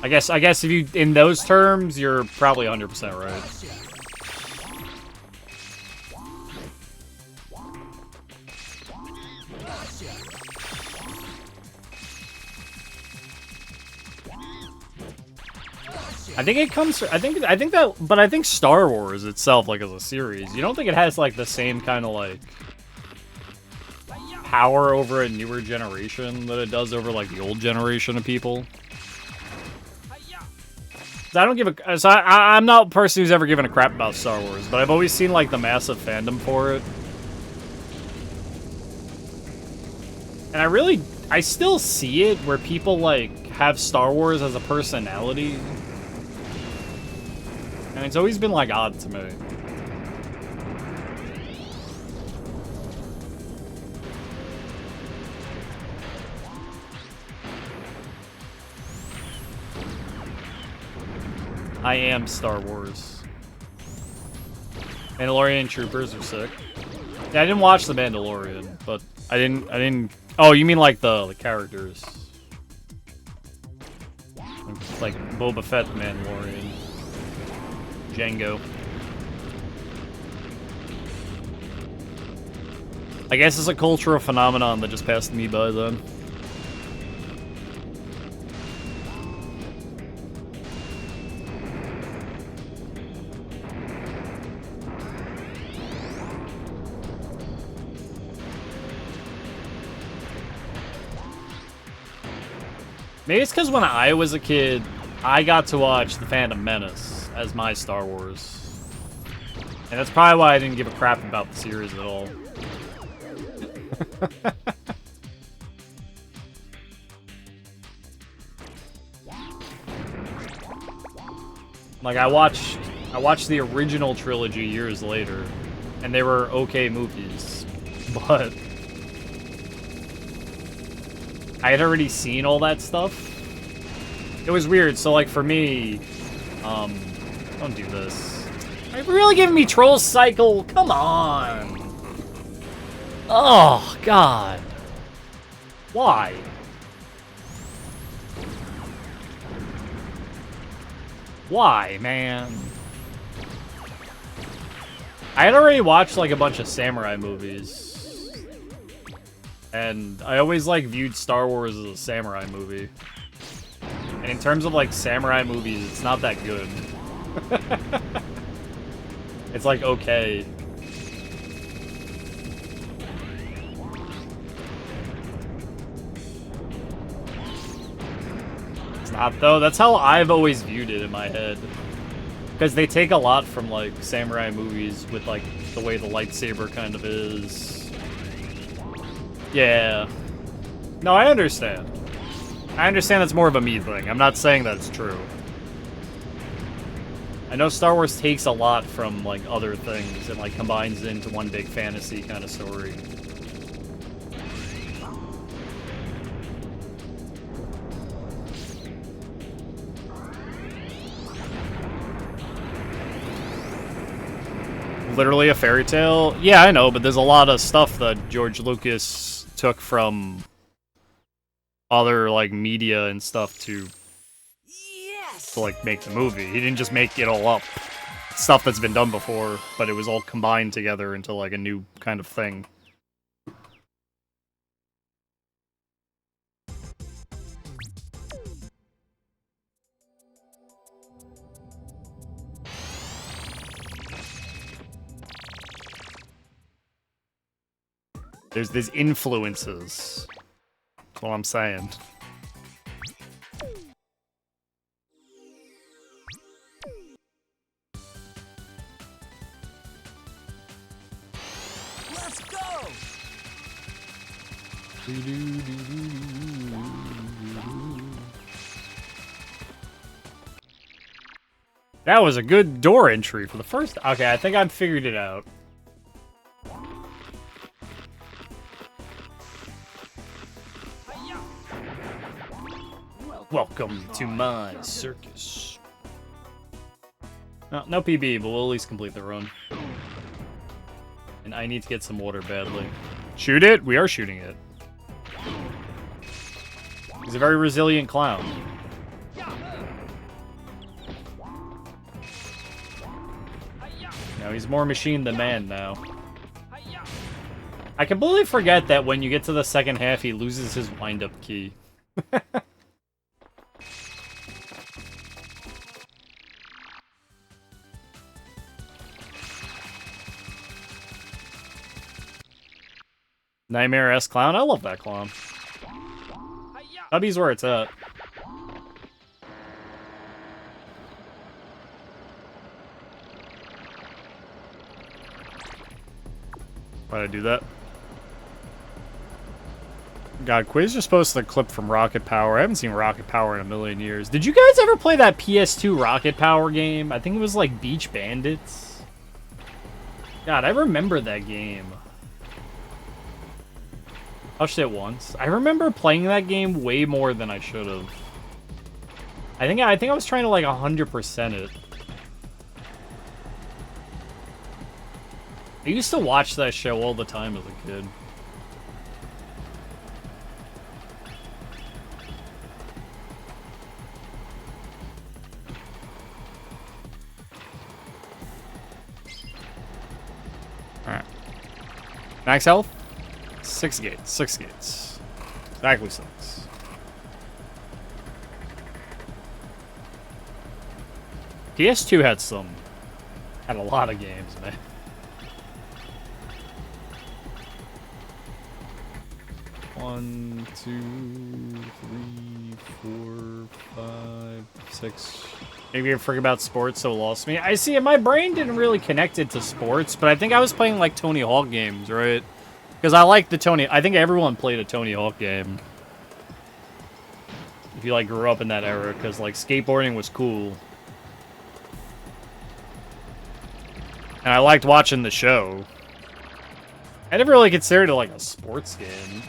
I guess if you, in those terms, you're probably 100% right. I think it comes. I think that, but I think Star Wars itself, like as a series, you don't think it has like the same kind of like power over a newer generation that it does over like the old generation of people. I don't give a. So I'm not a person who's ever given a crap about Star Wars, but I've always seen like the massive fandom for it, and I still see it where people like have Star Wars as a personality. And it's always been, like, odd to me. I am Star Wars. Mandalorian troopers are sick. Yeah, I didn't watch The Mandalorian, but I didn't... Oh, you mean, like, the characters. Like, Boba Fett Mandalorian. Django. I guess it's a cultural phenomenon that just passed me by then. Maybe it's because when I was a kid, I got to watch The Phantom Menace as my Star Wars. And that's probably why I didn't give a crap about the series at all. Like, I watched the original trilogy years later, and they were okay movies, but I had already seen all that stuff. It was weird, so like for me, don't do this. Are you really giving me Troll Cycle? Come on. Oh, God. Why? Why, man? I had already watched, like, a bunch of samurai movies. And I always, like, viewed Star Wars as a samurai movie. And in terms of, like, samurai movies, it's not that good. It's like okay. It's not though. That's how I've always viewed it in my head. Because they take a lot from like samurai movies with like the way the lightsaber kind of is. Yeah. No, I understand. I understand that's more of a me thing. I'm not saying that's true. I know Star Wars takes a lot from, like, other things and, like, combines it into one big fantasy kind of story. Literally a fairy tale? Yeah, I know, but there's a lot of stuff that George Lucas took from other, like, media and stuff to like make the movie. He didn't just make it all up. Stuff that's been done before, but it was all combined together into like a new kind of thing. There's influences. That's what I'm saying. That was a good door entry for the first... Okay, I think I've figured it out. Welcome to my circus. No PB, but we'll at least complete the run. And I need to get some water badly. Shoot it? We are shooting it. He's a very resilient clown. he's more machine than man now. I completely forget that when you get to the second half, he loses his wind-up key. Nightmare S clown? I love that clown. Hubby's where it's at. Why'd I do that? God, Quiz just posted a clip from Rocket Power. I haven't seen Rocket Power in a million years. Did you guys ever play that PS2 Rocket Power game? I think it was like Beach Bandits. God, I remember that game. Touched it once. I remember playing that game way more than I should have. I think I was trying to like 100% it. I used to watch that show all the time as a kid. Alright. Max health? 6 gates. 6 gates. Exactly 6. PS2 had a lot of games, man. One, 2, 3, 4, 5, 6. Maybe I forgot about sports, so it lost me. I see, my brain didn't really connect it to sports, but I think I was playing like Tony Hawk games, right? Because I like the Tony... I think everyone played a Tony Hawk game. If you, like, grew up in that era, because, like, skateboarding was cool. And I liked watching the show. I never really considered it, like, a sports game.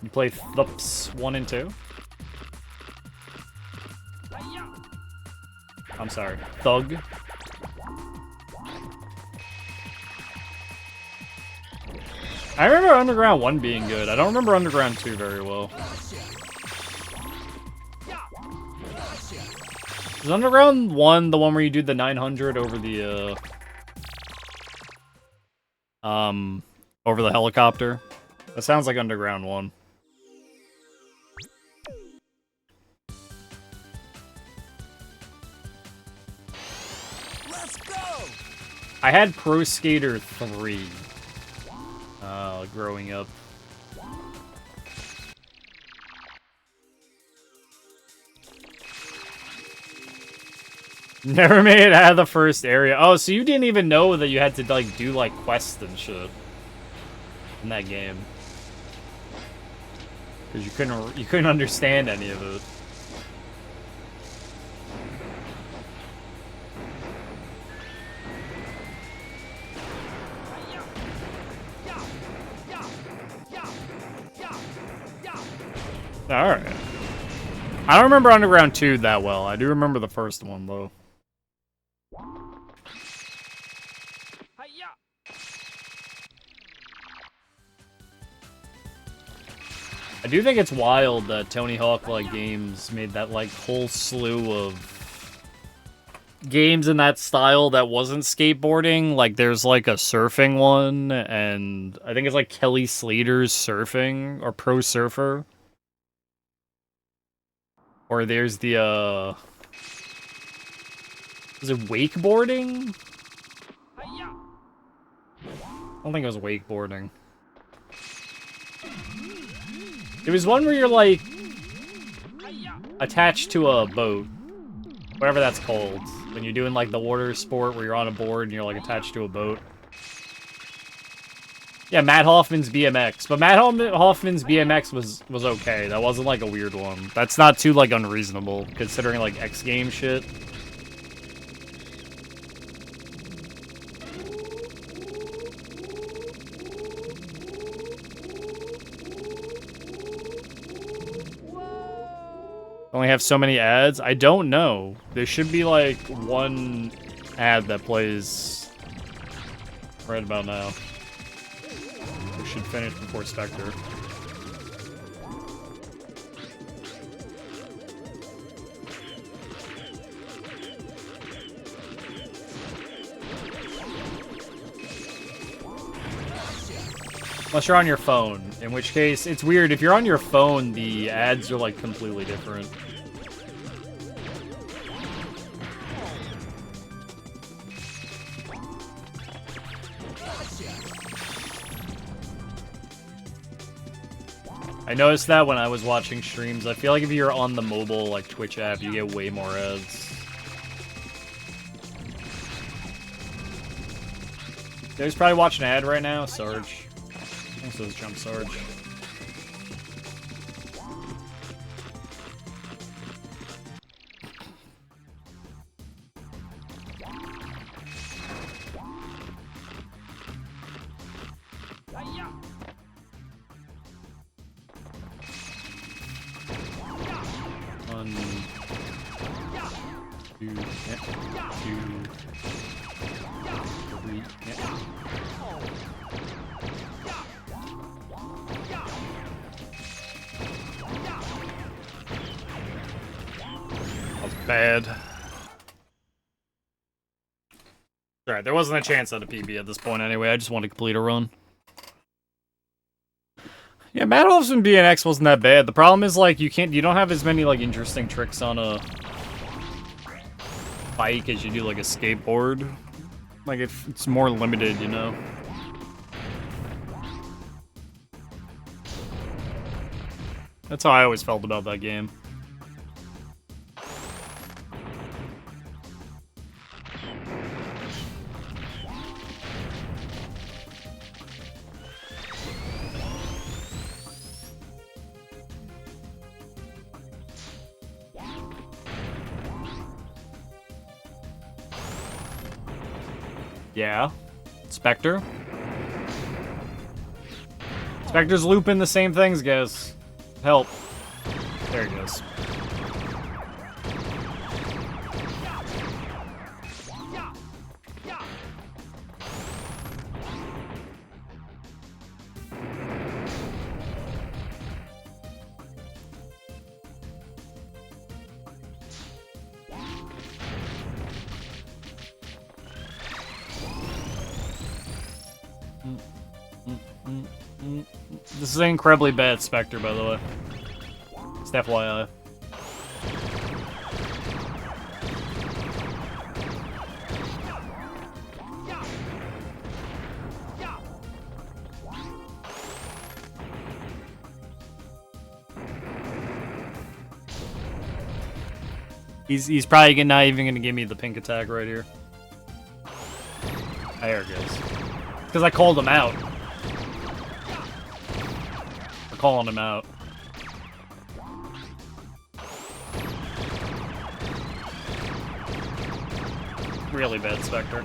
You play Thups 1 and 2? I'm sorry. Thug? I remember Underground 1 being good. I don't remember Underground 2 very well. Is Underground 1 the one where you do the 900 over the, over the helicopter? That sounds like Underground 1. Let's go! I had Pro Skater 3. Growing up. Never made it out of the first area. Oh, so you didn't even know that you had to, like, do, like, quests and shit in that game. Because you couldn't understand any of it. Alright. I don't remember Underground 2 that well. I do remember the first one, though. I do think it's wild that Tony Hawk, like, games made that, like, whole slew of games in that style that wasn't skateboarding. Like, there's, like, a surfing one, and I think it's, like, Kelly Slater's Surfing, or Pro Surfer. Or there's the, is it wakeboarding? I don't think it was wakeboarding. There was one where you're, like, attached to a boat. Whatever that's called. When you're doing, like, the water sport where you're on a board and you're, like, attached to a boat. Yeah, Matt Hoffman's BMX. But Matt Hoffman's BMX was okay. That wasn't, like, a weird one. That's not too, like, unreasonable, considering, like, X Games shit. Only have so many ads? I don't know. There should be, like, one ad that plays right about now. We should finish before Spectre. Unless you're on your phone, in which case, it's weird. If you're on your phone, the ads are, like, completely different. I noticed that when I was watching streams. I feel like if you're on the mobile, like, Twitch app, you get way more ads. There's probably watching an ad right now, Sarge. Also, Jump Sarge. One, two, three, That's bad. Alright, there wasn't a chance at a PB at this point anyway. I just wanted to complete a run. Yeah, Matt Olson BNX wasn't that bad. The problem is, like, you don't have as many, like, interesting tricks on a bike as you do, like, a skateboard. Like, it's more limited, you know? That's how I always felt about that game. Yeah. Spectre. Spectre's looping the same things, guys. Help. There he goes. This is an incredibly bad Spectre, by the way. Just FYI. He's probably not even gonna give me the pink attack right here. There it goes. Because I called him out. I'm calling him out. Really bad Spectre.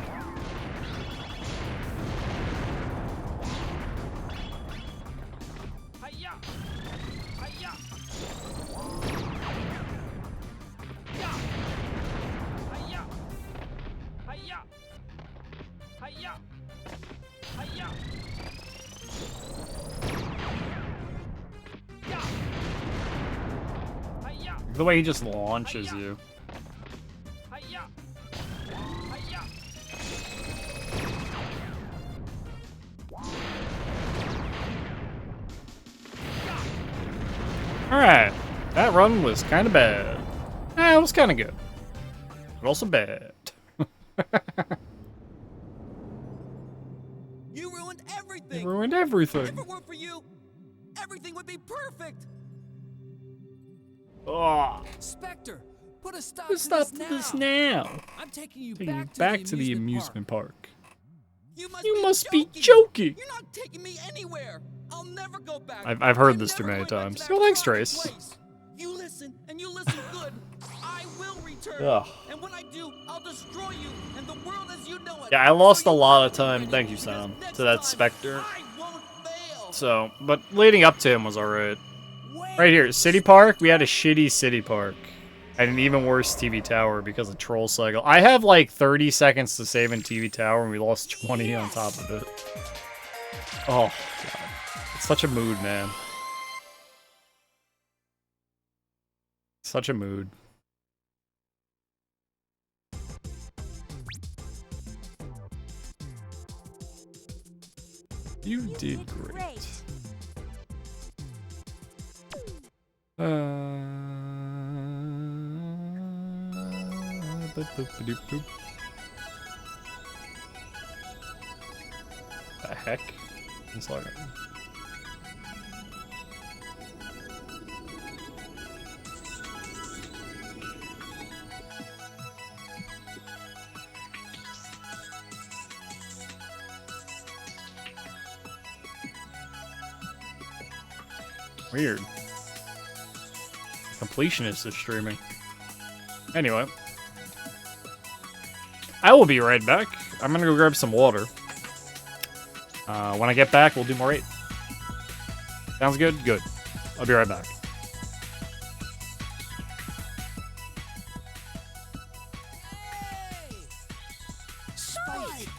The way he just launches you. Alright, that run was kind of bad. It was kind of good. But also bad. You ruined everything! You ruined everything. If it weren't for you, everything would be perfect! Oh, Spectre, put a stop stop to to this now. I'm taking you Taking you back to the amusement park. You must be joking. You're not taking me anywhere. I'll never go back. I've heard I'm this too never many going back times. to Yo, that thanks, rotten Trace. place. You listen, and you listen good. I will return. Ugh. And when I do, I'll destroy you and the world as you know it. Yeah, I lost So a you lot have of to be time. ready, Thank you, because Sam, next to that time, Spectre. I won't fail. So, but leading up to him was alright. Right here, City Park, we had a shitty City Park. And an even worse TV Tower because of Troll Cycle. I have like 30 seconds to save in TV Tower and we lost 20 on top of it. Oh, God. It's such a mood, man. Such a mood. You did great. Boop. The heck? It's like... Weird. Completionist is streaming. Anyway. I will be right back. I'm gonna go grab some water. When I get back, we'll do more 8. Sounds good? Good. I'll be right back. Spike!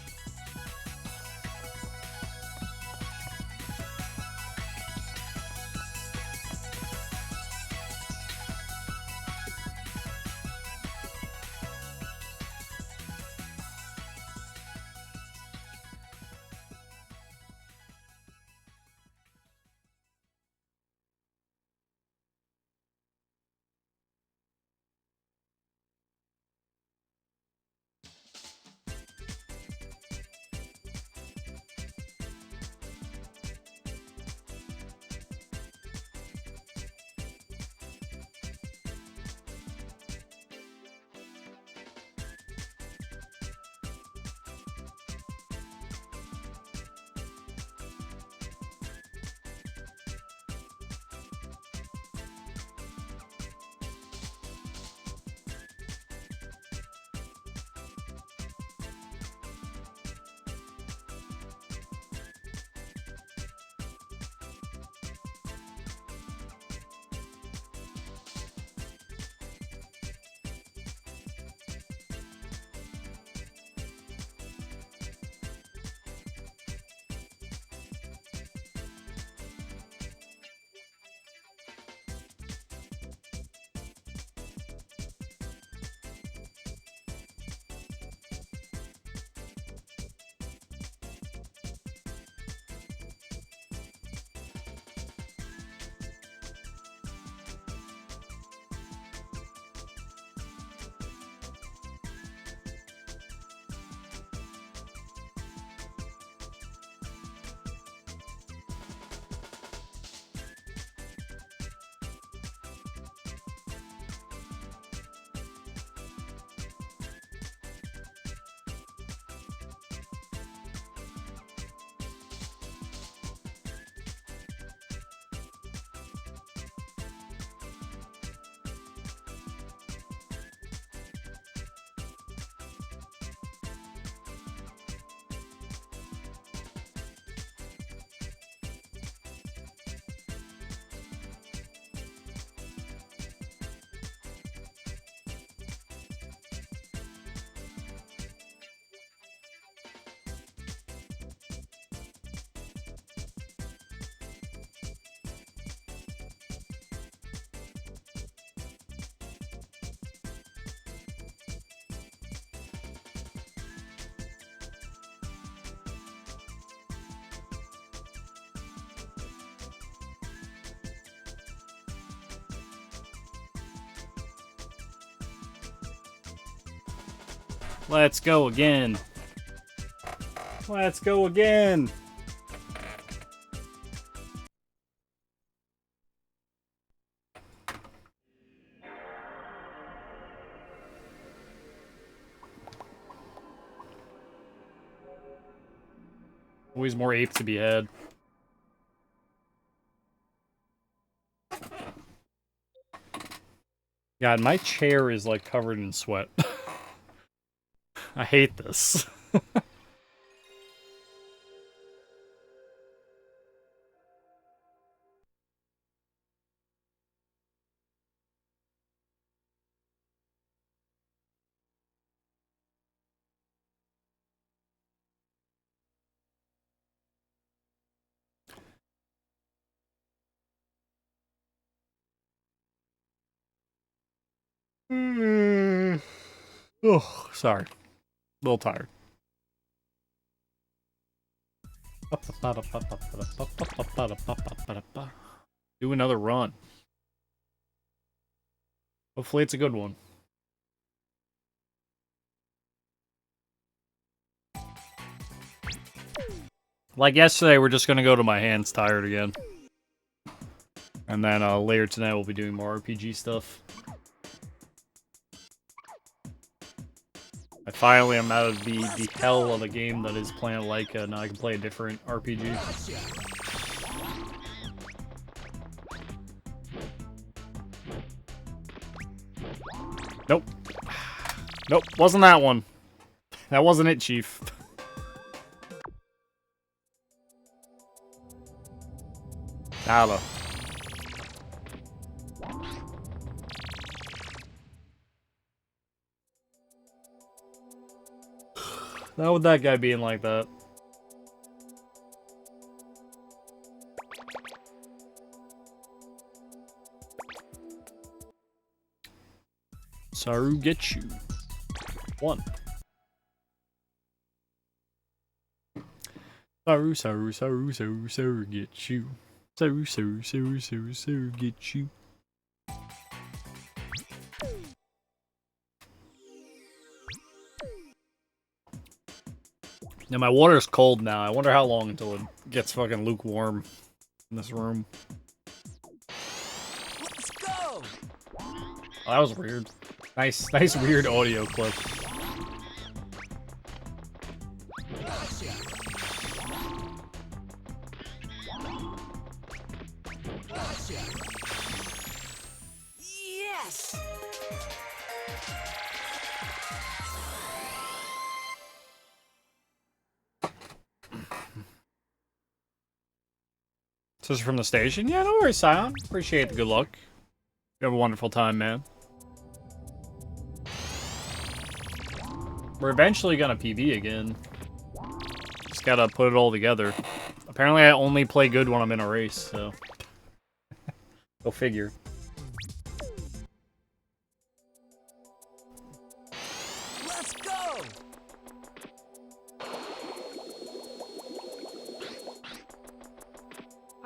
Let's go again. Let's go again. Always more ape to be had. God, my chair is like covered in sweat. I hate this. Oh, sorry. A little tired. Do another run. Hopefully it's a good one. Like yesterday, we're just gonna go to my hands tired again. And then later tonight we'll be doing more RPG stuff. I finally am out of the hell of a game that is Planet Laika, now I can play a different RPG. Nope. Nope, wasn't that one. That wasn't it, Chief. Nada. Not with that guy being like that. Saru get you. 1. Saru get you. Saru get you. Now my water's cold now. I wonder how long until it gets fucking lukewarm in this room. Let's go! Oh, that was weird. Nice weird audio clip. Gotcha. Gotcha. Yes! This is from the station? Yeah, no worries, Scion. Appreciate the good luck. You have a wonderful time, man. We're eventually gonna PB again. Just gotta put it all together. Apparently I only play good when I'm in a race, so... Go figure. Let's go!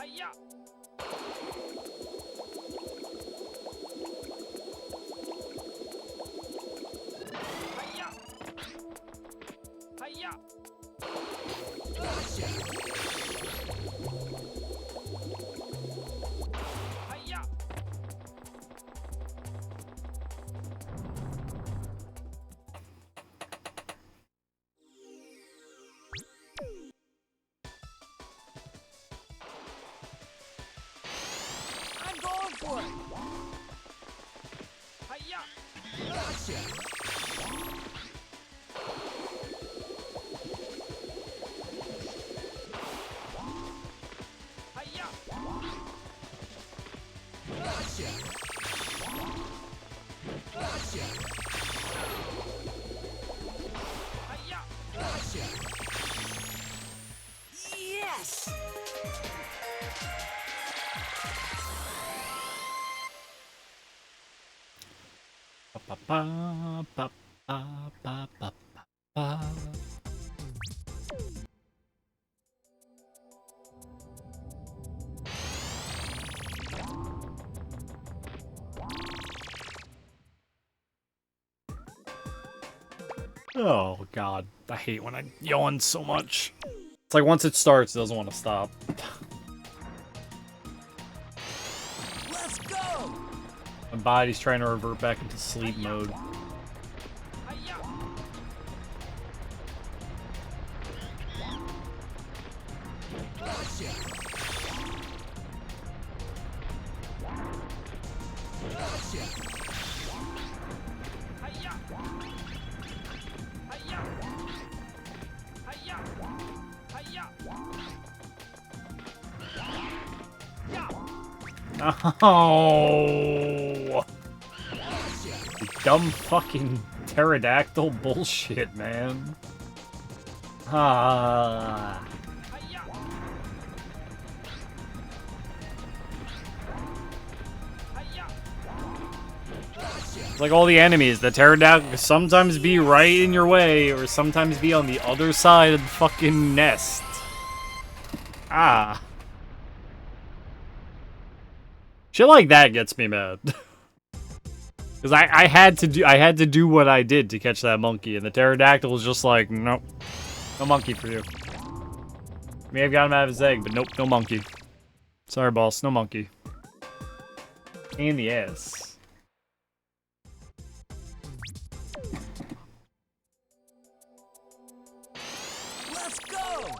Hiya! Hiya! Hiya! Gotcha! Hiya! I'm going for it! Hiya! Gotcha! Hiya! Gotcha! Gotcha! Hiya! Gotcha! Yes! Ba ba ba ba ba ba ba. Oh god, I hate when I yawn so much. It's like once it starts, it doesn't want to stop. Let's go! My body's trying to revert back into sleep mode. Hiya! Gotcha! Gotcha! Hiya! Hiya! Hiya! Hiya! Yeah! Oh, Gotcha! the dumb fucking pterodactyl bullshit, man. Ah. Hiya! Hiya! Gotcha! It's like all the enemies, the pterodactyl can sometimes be right in your way, or sometimes be on the other side of the fucking nest. Ah. Shit like that gets me mad. Because I had to do what I did to catch that monkey, and the pterodactyl was just like, nope. No monkey for you. May have got him out of his egg, but nope, no monkey. Sorry, boss, no monkey. In the ass. Let's go!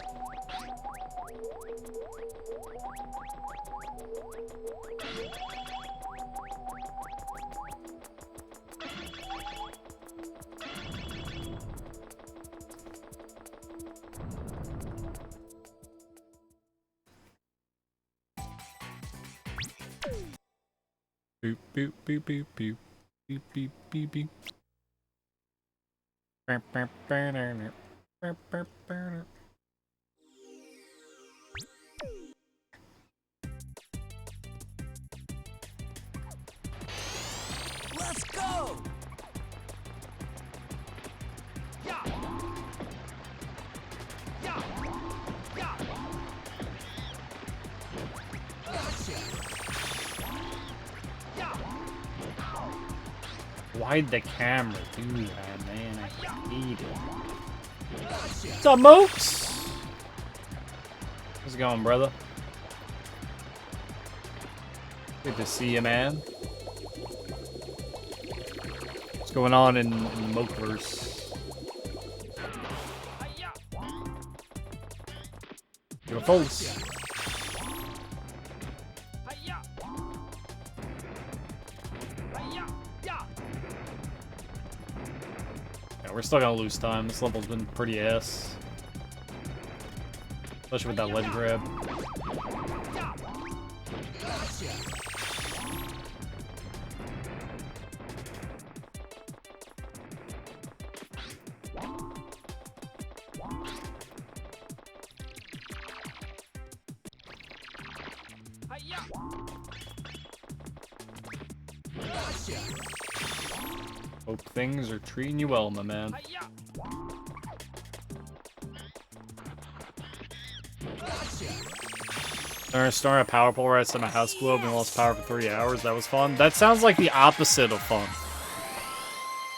Boop, boop, boop, boop, boop. Beep, beep, beep, beep. Let's go! Yeah! Yeah! Yeah! Gotcha! Yeah! Why'd the camera do that, man? I hate it. Gotcha! What's up, Mokes? How's it going, brother? Good to see you, man. What's going on in the Mokeverse? UFOs. Yeah, we're still gonna lose time. This level's been pretty ass. Especially with that ledge grab. Hope things are treating you well, my man. Starting a power pole right outside my house blew up and lost power for 3 hours. That was fun. That sounds like the opposite of fun.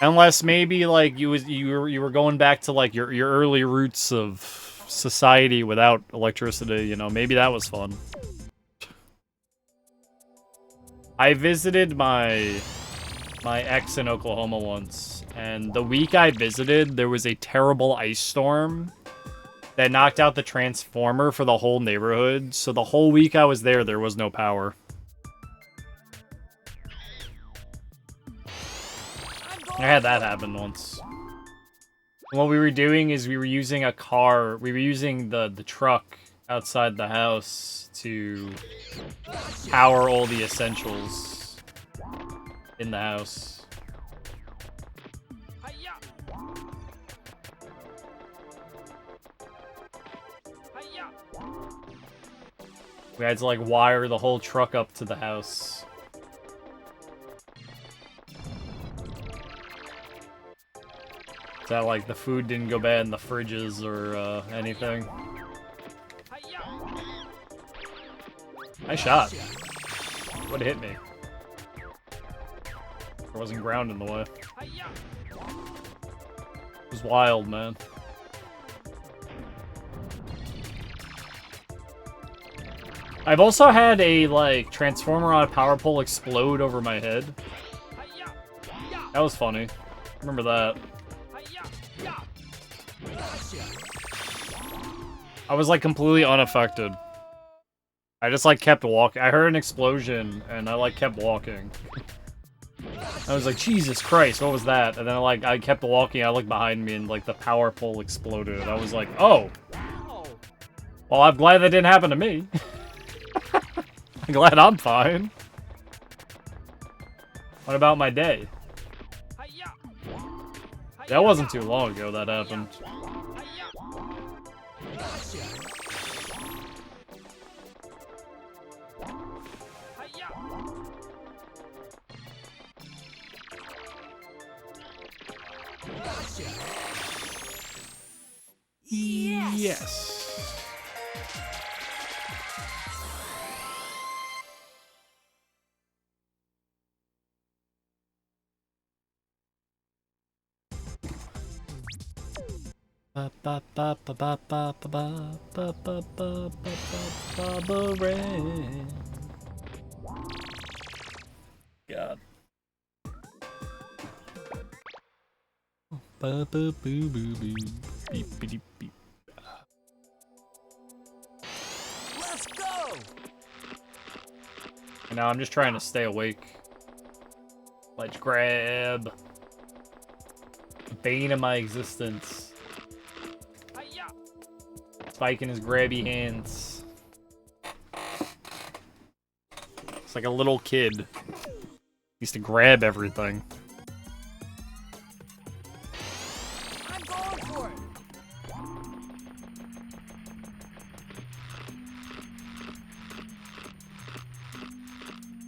Unless maybe like you were going back to like your early roots of society without electricity, you know, maybe that was fun. I visited my ex in Oklahoma once, and the week I visited, there was a terrible ice storm that knocked out the transformer for the whole neighborhood, so the whole week I was there, there was no power. I had that happen once. And what we were doing is we were using a car, we were using the truck outside the house to power all the essentials in the house. We had to like wire the whole truck up to the house. That like the food didn't go bad in the fridges or anything. Nice shot. Would have hit me. There wasn't ground in the way. It was wild, man. I've also had a, like, transformer on a power pole explode over my head. That was funny. Remember that. I was, like, completely unaffected. I just, like, kept walking. I heard an explosion, and I, like, kept walking. I was like, Jesus Christ, what was that? And then, like, I kept walking, I looked behind me, and, like, the power pole exploded. I was like, oh. Well, I'm glad that didn't happen to me. I'm glad I'm fine. What about my day? That wasn't too long ago that happened. Yes. Ba ba ba ba ba ba ba ba ba ba ba ba ba rain. God. Ba ba boo boo boo. Beep beep beep. Let's go! And now I'm just trying to stay awake. Let's grab. Bane of my existence. Spike in his grabby hands. It's like a little kid. He used to grab everything. I'm going for it!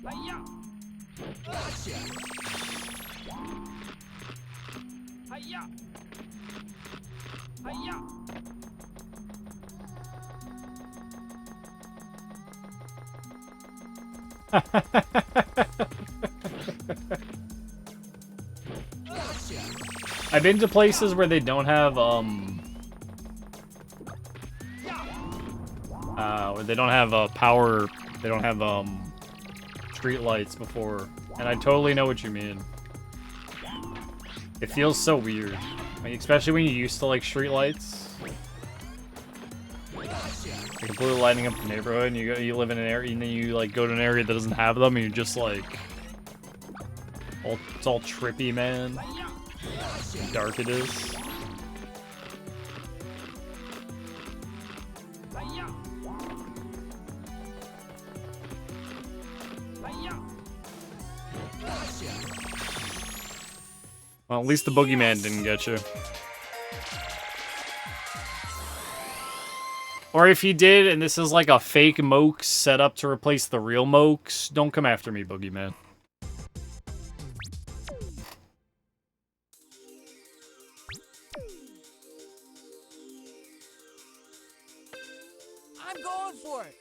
Hiya! Gotcha! Hiya! Hiya! I've been to places where they don't have where they don't have power, they don't have street lights before, and I totally know what you mean. It feels so weird, like, especially when you're used to like street lights. Like completely lighting up the neighborhood, and you live in an area, and then you like go to an area that doesn't have them, and you're just like, it's all trippy, man. How dark it is. Well, at least the boogeyman didn't get you. Or if he did, and this is like a fake Mokes set up to replace the real Mokes, don't come after me, boogeyman. I'm going for it!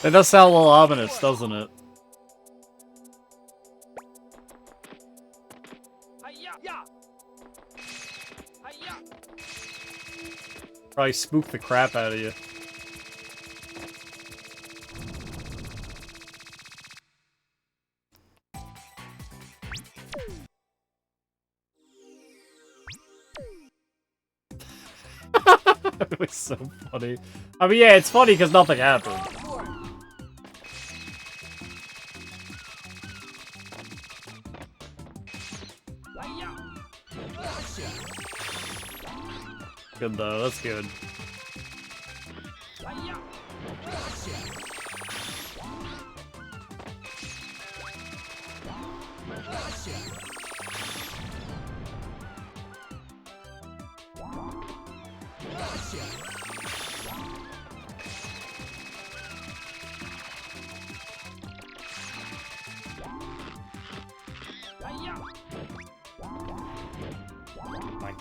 That does sound a little ominous, doesn't it? Probably spook the crap out of you. It was so funny. I mean, yeah, it's funny because nothing happened. Good though, that's good.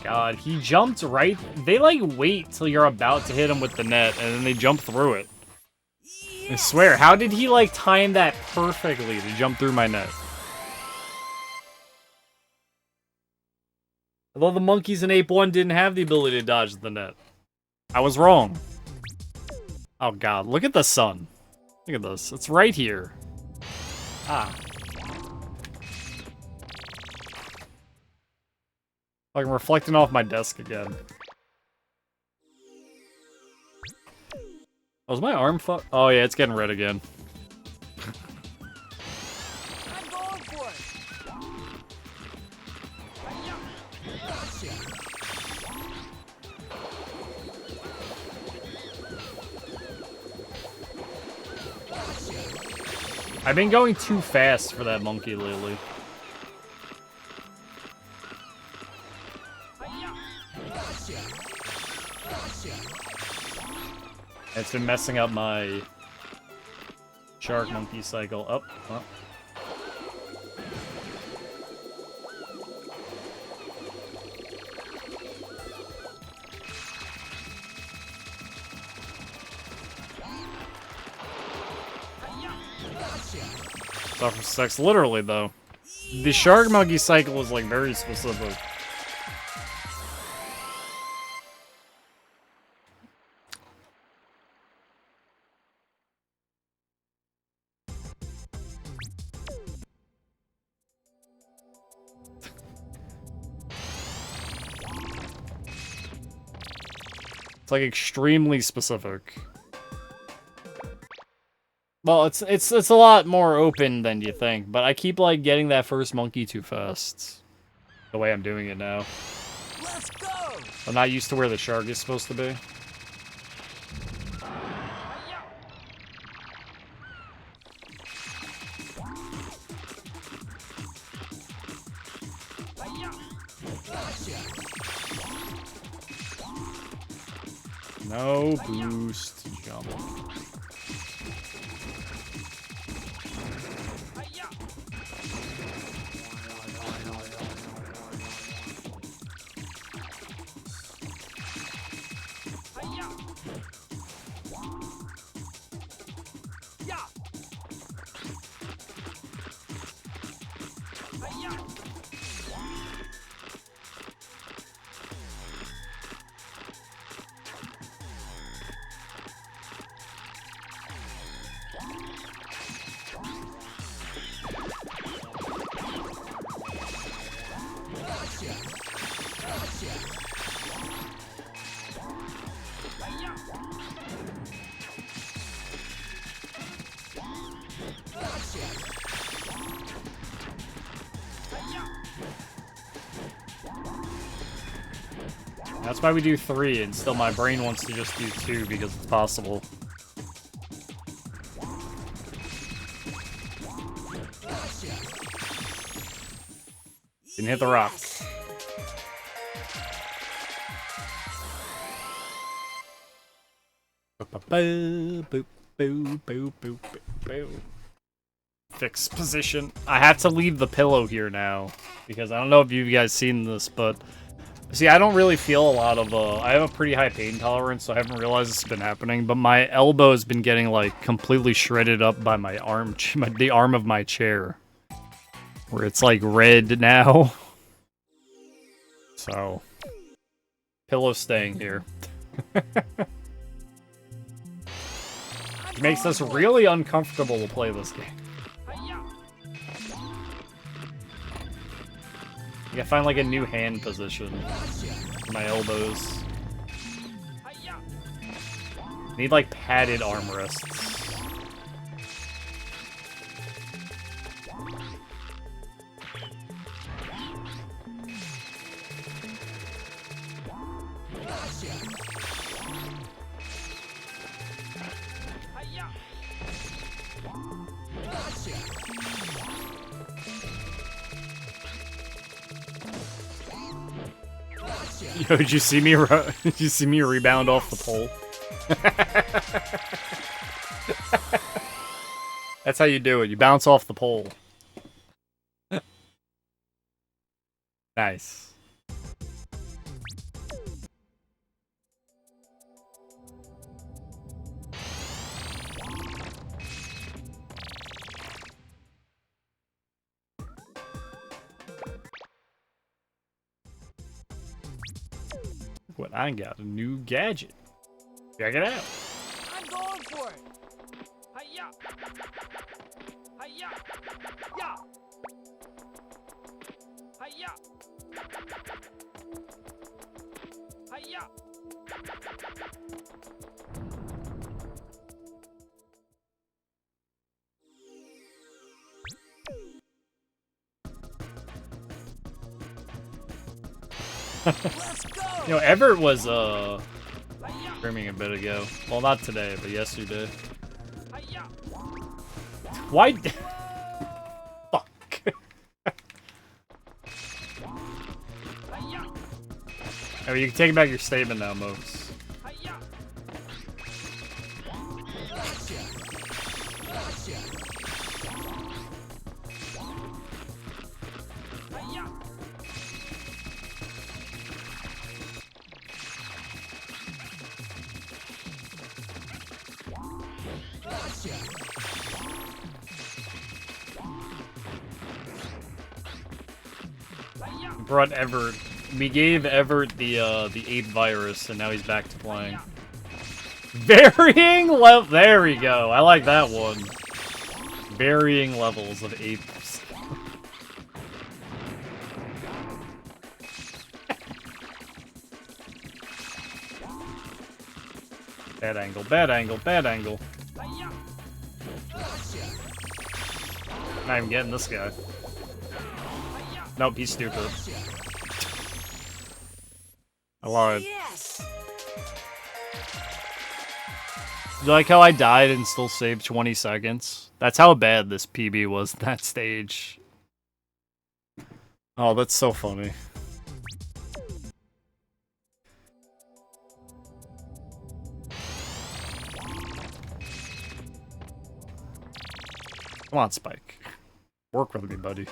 God, he jumped right. They like wait till you're about to hit him with the net, and then they jump through it. I swear, how did he like time that perfectly to jump through my net? Although the monkeys in Ape 1 didn't have the ability to dodge the net. I was wrong. Oh god, look at the sun. Look at this. It's right here. Ah. Like I'm reflecting off my desk again. Oh, is my arm fucked? Oh yeah, it's getting red again. I'm going for it! I've been going too fast for that monkey lately. It's been messing up my Shark monkey cycle. Up. Up. Suffer sex, literally though. The shark monkey cycle is like very specific. It's like extremely specific. Well, it's a lot more open than you think, but I keep like getting that first monkey too fast. The way I'm doing it now. Let's go. I'm not used to where the shark is supposed to be. No boost jump. That's why we do 3, and still my brain wants to just do 2 because it's possible. Didn't hit the rock. Fix position. I have to leave the pillow here now because I don't know if you guys seen this, but see, I don't really feel a lot of, I have a pretty high pain tolerance, so I haven't realized this has been happening, but my elbow has been getting, like, completely shredded up by my arm, the arm of my chair. Where it's, like, red now. So, pillow staying here. It makes us really uncomfortable to play this game. I gotta find like a new hand position for my elbows. Need like padded armrests. Yo, did you see me? Did you see me rebound off the pole? That's how you do it. You bounce off the pole. Nice. What I got, a new gadget. Check it out. I'm going for it. Hiya. Hiya. Yeah. Hiya. Hiya. Let's go. You know, Everett was streaming a bit ago. Well, not today, but yesterday. Why? Fuck. Oh, you can take back your statement now, Mokes. Brought Everett. We gave Everett the ape virus, and now he's back to playing. Varying level. There we go. I like that one. Varying levels of apes. Bad angle. Bad angle. Bad angle. Not even getting this guy. Nope, he's stupid. I lied. Yes. You like how I died and still saved 20 seconds? That's how bad this PB was that stage. Oh, that's so funny. Come on, Spike. Work with me, buddy.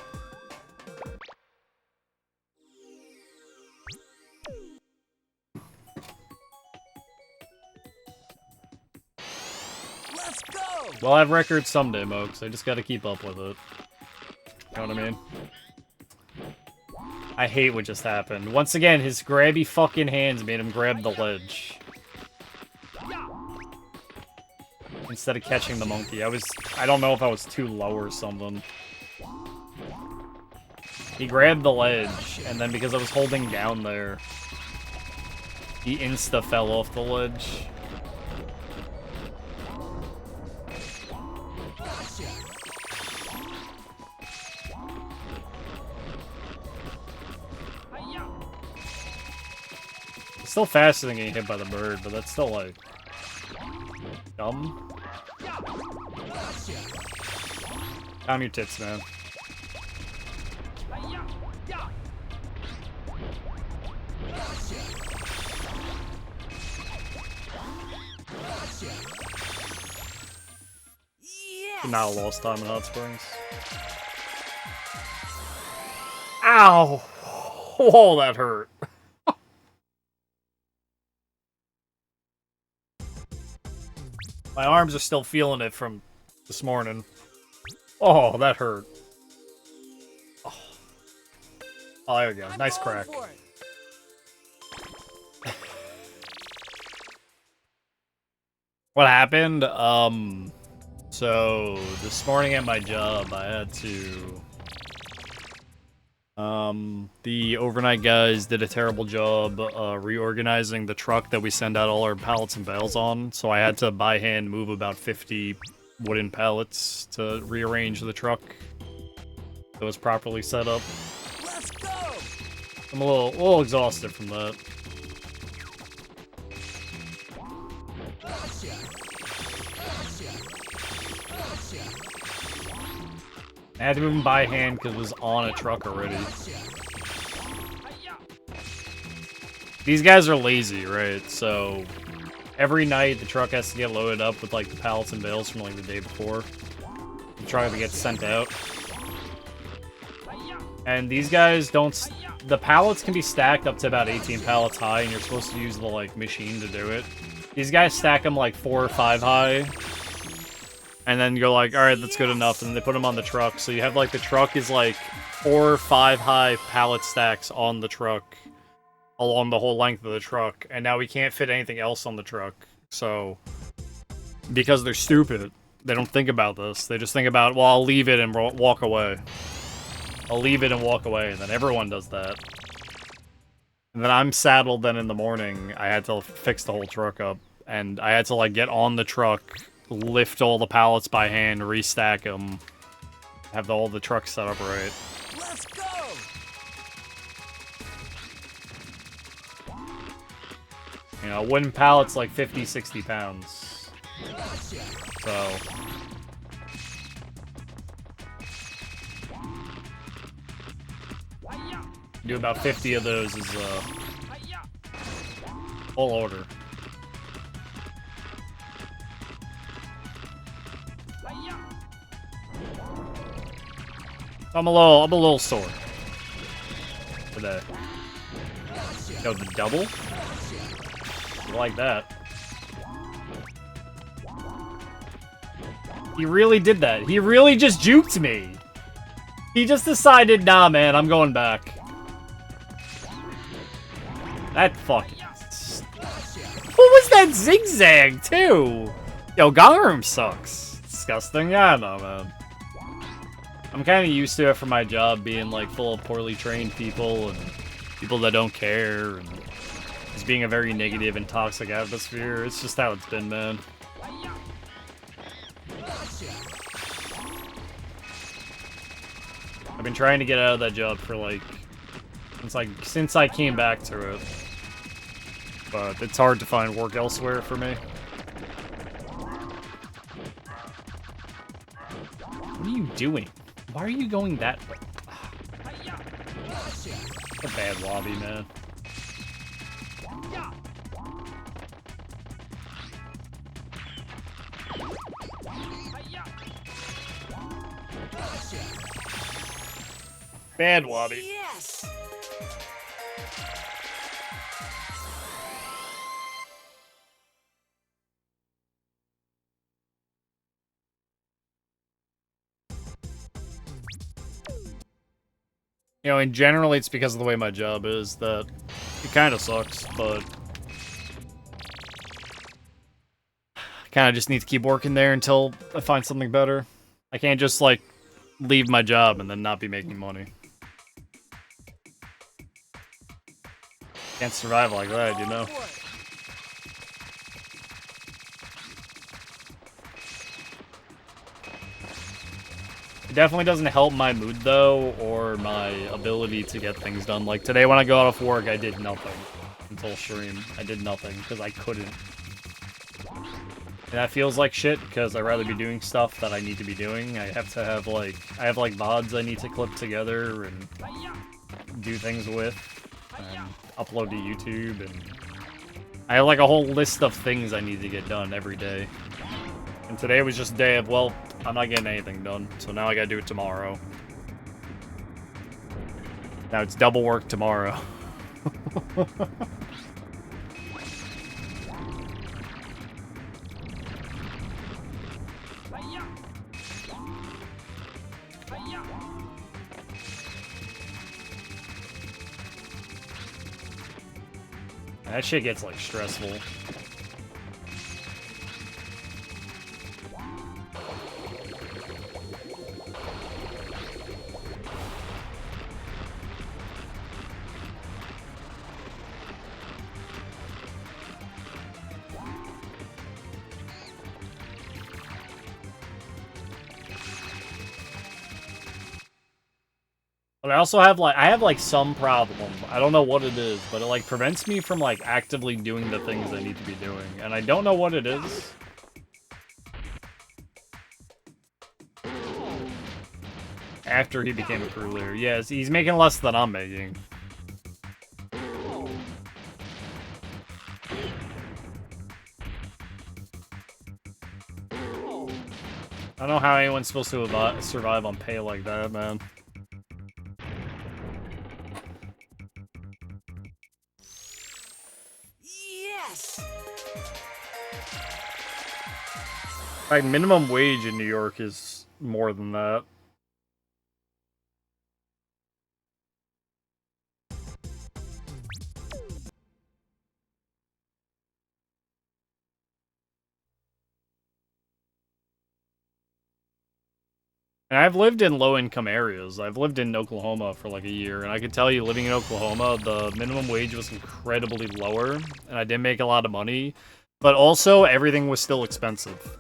Let's go. We'll have records someday, Mokes. I just gotta keep up with it. You know what I mean? I hate what just happened. Once again, his grabby fucking hands made him grab the ledge. Instead of catching the monkey. I don't know if I was too low or something. He grabbed the ledge, and then because I was holding down there, he insta fell off the ledge. It's still faster than getting hit by the bird, but that's still like dumb. Calm your tits, man. Yes. Not a lost time in Hot Springs. Ow! Oh, that hurt. My arms are still feeling it from this morning. Oh, that hurt. Oh, there we go. Nice crack. What happened? So this morning at my job, I had to. The overnight guys did a terrible job reorganizing the truck that we send out all our pallets and bales on. So I had to by hand move about 50 wooden pallets to rearrange the truck that was properly set up. Let's go. I'm a little exhausted from that. I had to move them by hand because it was on a truck already. These guys are lazy, right? So every night the truck has to get loaded up with like the pallets and bales from like the day before. The truck gets sent out. And these guys don't... The pallets can be stacked up to about 18 pallets high, and you're supposed to use the like machine to do it. These guys stack them like 4 or 5 high. And then you're like, alright, that's good enough. And then they put them on the truck. So you have like the truck is like 4 or 5 high pallet stacks on the truck. Along the whole length of the truck. And now we can't fit anything else on the truck. So, because they're stupid, they don't think about this. They just think about, well, I'll leave it and walk away. I'll leave it and walk away. And then everyone does that. And then I'm saddled then in the morning. I had to fix the whole truck up. And I had to like get on the truck, lift all the pallets by hand, restack them, have all the trucks set up right. Let's go. You know, wooden pallets like 50, 60 pounds. So do about 50 of those is full order. I'm a little sore today. Yo, the double? I like that. He really did that. He really just juked me. He just decided, nah, man, I'm going back. That fucking... What was that zigzag, too? Yo, Gangnam sucks. Disgusting. Yeah, I know, man. I'm kind of used to it from my job being, like, full of poorly trained people and people that don't care and just being a very negative and toxic atmosphere. It's just how it's been, man. I've been trying to get out of that job for, like, since I came back to it. But it's hard to find work elsewhere for me. What are you doing? Why are you going that way? A bad lobby, man. Bad lobby. Yes. You know, and generally it's because of the way my job is that it kind of sucks, but I kind of just need to keep working there until I find something better. I can't just, like, leave my job and then not be making money. Can't survive like that, you know? It definitely doesn't help my mood, though, or my ability to get things done. Like, today when I got off work, I did nothing until stream. I did nothing, because I couldn't. And that feels like shit, because I'd rather be doing stuff that I need to be doing. I have VODs I need to clip together and do things with, and upload to YouTube, and I have, like, a whole list of things I need to get done every day. And today was just a day of, well, I'm not getting anything done, so now I gotta do it tomorrow. Now it's double work tomorrow. That shit gets, like, stressful. But I also have, like, some problem. I don't know what it is, but it, like, prevents me from, like, actively doing the things I need to be doing. And I don't know what it is. After he became a crew leader. Yes, he's making less than I'm making. I don't know how anyone's supposed to survive on pay like that, man. Yes. Like, minimum wage in New York is more than that. And I've lived in low-income areas. I've lived in Oklahoma for like a year, and I can tell you, living in Oklahoma, the minimum wage was incredibly lower, and I didn't make a lot of money, but also everything was still expensive.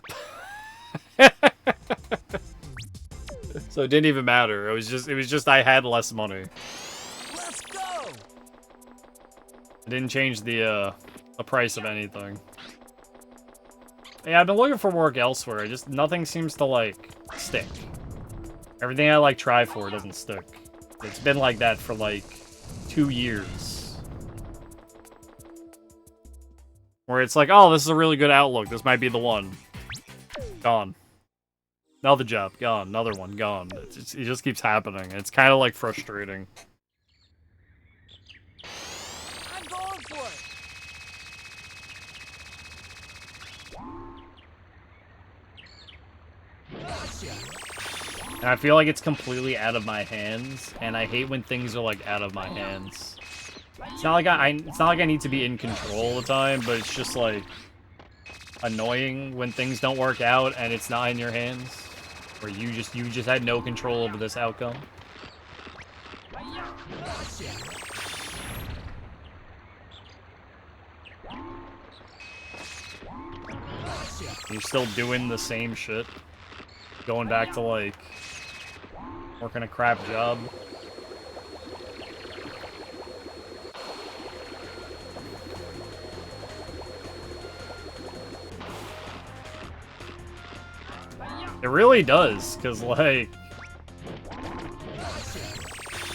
So it didn't even matter. It was just I had less money. Let's go. It didn't change the price of anything. Yeah, I've been looking for work elsewhere. Nothing seems to, like, stick. Everything I, like, try for doesn't stick. It's been like that for, like, 2 years. Where it's like, oh, this is a really good outlook. This might be the one. Gone. Another job, gone. Another one, gone. It just keeps happening. It's kind of like frustrating. I'm going for it. Gotcha. And I feel like it's completely out of my hands, and I hate when things are like out of my hands. It's not like it's not like I need to be in control all the time, but it's just like annoying when things don't work out and it's not in your hands, where you just had no control over this outcome. You're still doing the same shit, going back to like working a crap job. It really does, because, like,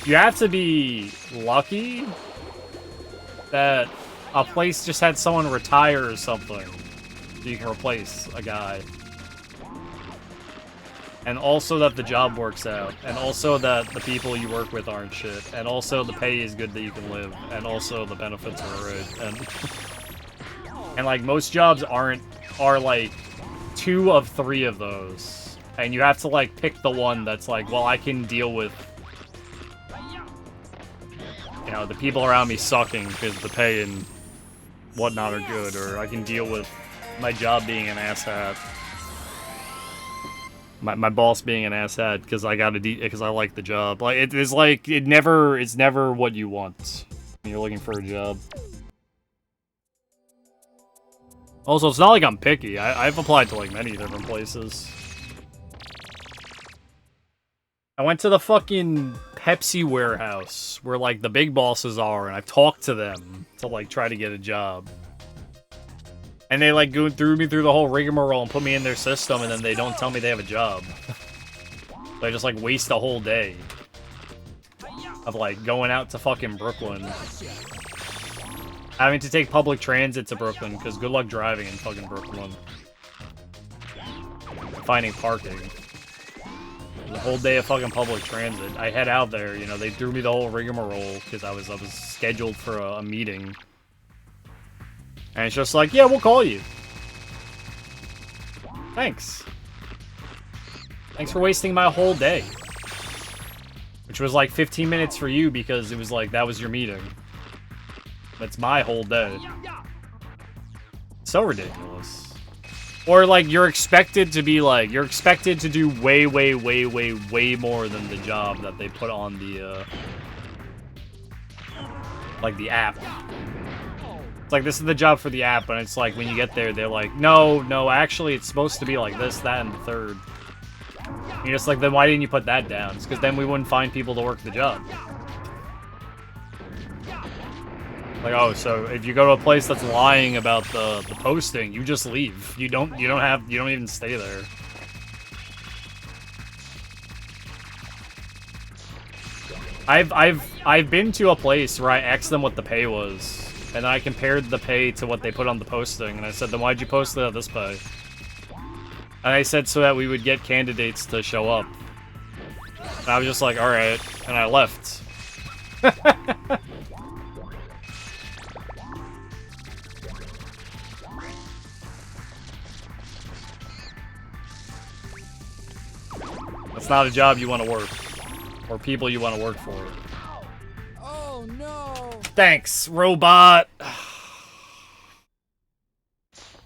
you have to be lucky that a place just had someone retire or something so you can replace a guy. And also that the job works out. And also that the people you work with aren't shit. And also the pay is good that you can live. And also the benefits are alright. And like, most jobs are, like, 2 of 3 of those. And you have to, like, pick the one that's like, well, I can deal with, you know, the people around me sucking because the pay and whatnot are good. Or I can deal with my job being an asshat. My boss being an asshat because I gotta because I like the job. Like it's never what you want when you're looking for a job. Also, it's not like I'm picky. I've applied to like many different places. I went to the fucking Pepsi warehouse where like the big bosses are, and I've talked to them to like try to get a job. And they, like, threw me through the whole rigmarole and put me in their system, and then they don't tell me they have a job. So I just, like, waste a whole day of, like, going out to fucking Brooklyn. Having to take public transit to Brooklyn, because good luck driving in fucking Brooklyn. Finding parking. The whole day of fucking public transit. I head out there, you know, they threw me the whole rigmarole, because I was scheduled for a meeting. And it's just like, yeah, we'll call you. Thanks. Thanks for wasting my whole day. Which was like 15 minutes for you because it was like, that was your meeting. That's my whole day. So ridiculous. Or like, you're expected to be like, you're expected to do way, way, way, way, way more than the job that they put on the, like the app. Like, this is the job for the app, and it's like, when you get there, they're like, no, actually, it's supposed to be like this, that, and the third. And you're just like, then why didn't you put that down? It's because then we wouldn't find people to work the job. Like, oh, so if you go to a place that's lying about the posting, you just leave. You don't even stay there. I've been to a place where I asked them what the pay was. And I compared the pay to what they put on the posting, and I said, then why'd you post it at this pay? And I said so that we would get candidates to show up. And I was just like, alright, and I left. That's not a job you want to work. Or people you want to work for. Oh no! Thanks, robot!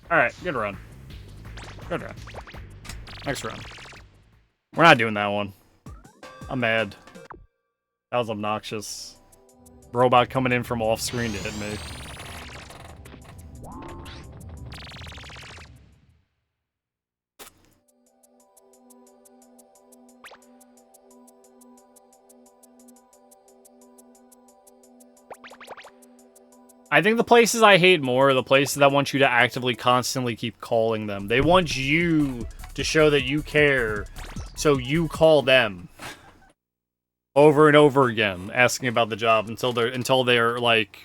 Alright, good run. Good run. Next run. We're not doing that one. I'm mad. That was obnoxious. Robot coming in from off screen to hit me. I think the places I hate more are the places that want you to actively, constantly keep calling them. They want you to show that you care, so you call them over and over again, asking about the job until they're like,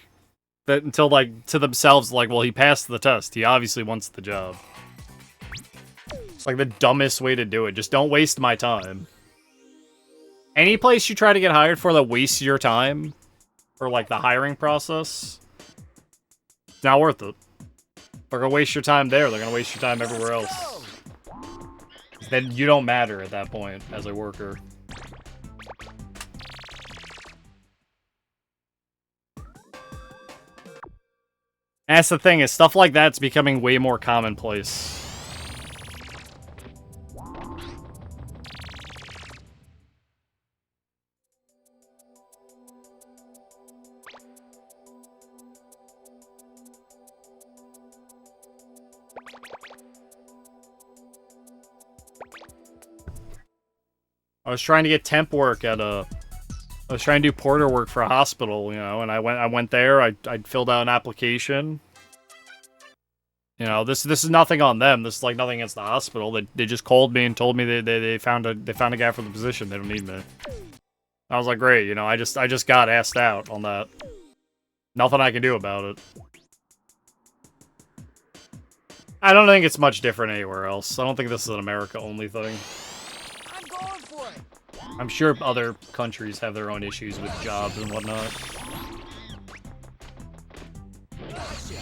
to themselves like, well, he passed the test. He obviously wants the job. It's like the dumbest way to do it. Just don't waste my time. Any place you try to get hired for that wastes your time, for like the hiring process, it's not worth it. They're gonna waste your time there. They're gonna waste your time everywhere else. Then you don't matter at that point as a worker. And that's the thing, is stuff like that's becoming way more commonplace. I was trying to get temp work at a... I was trying to do porter work for a hospital, you know, and I went there, I filled out an application. You know, this is nothing on them. This is like nothing against the hospital. They just called me and told me they found a guy for the position. They don't need me. I was like, great, you know, I just got asked out on that. Nothing I can do about it. I don't think it's much different anywhere else. I don't think this is an America only thing. I'm going for it. I'm sure other countries have their own issues with jobs and whatnot. Gotcha.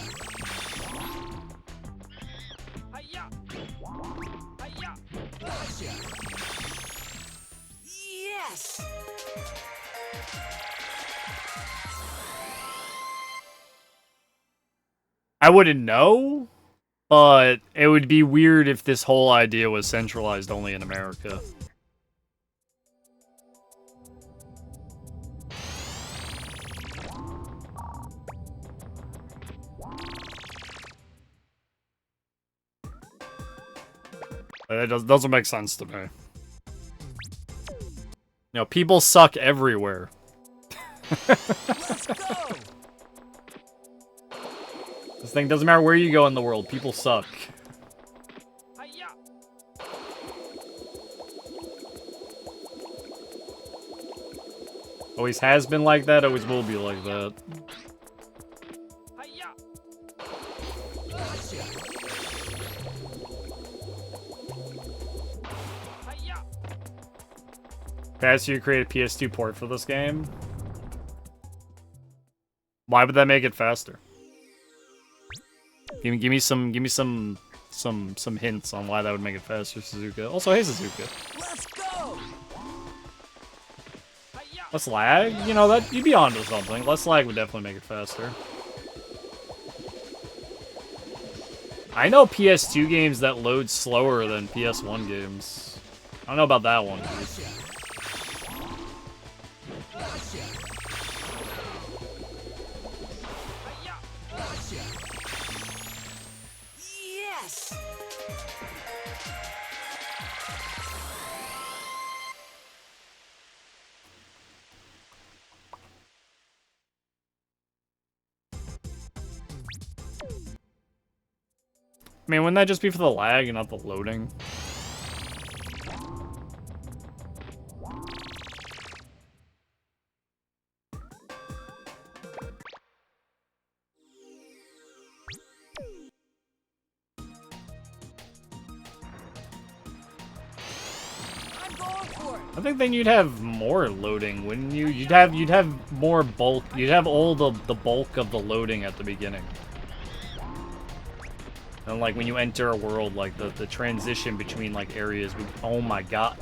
Hiya. Hiya. Gotcha. Yes. I wouldn't know, but it would be weird if this whole idea was centralized only in America. That doesn't make sense to me. You know, people suck everywhere. Let's go. This thing doesn't matter where you go in the world, people suck. Hiya. Always has been like that, always will be like that. Hiya. Gotcha. Hiya. Faster you create a PS2 port for this game? Why would that make it faster? Give me some hints on why that would make it faster, Suzuka. Also, hey Suzuka. Let's go. Hiya. Less lag? You know, that you'd be onto something. Less lag would definitely make it faster. I know PS2 games that load slower than PS1 games. I don't know about that one. Gotcha. Gotcha. Hiya. Gotcha. Yes. I mean, wouldn't that just be for the lag and not the loading? I'm going for it. I think then you'd have more loading, wouldn't you? You'd have more bulk. You'd have all the bulk of the loading at the beginning. And like when you enter a world, like the transition between like areas would, oh my god.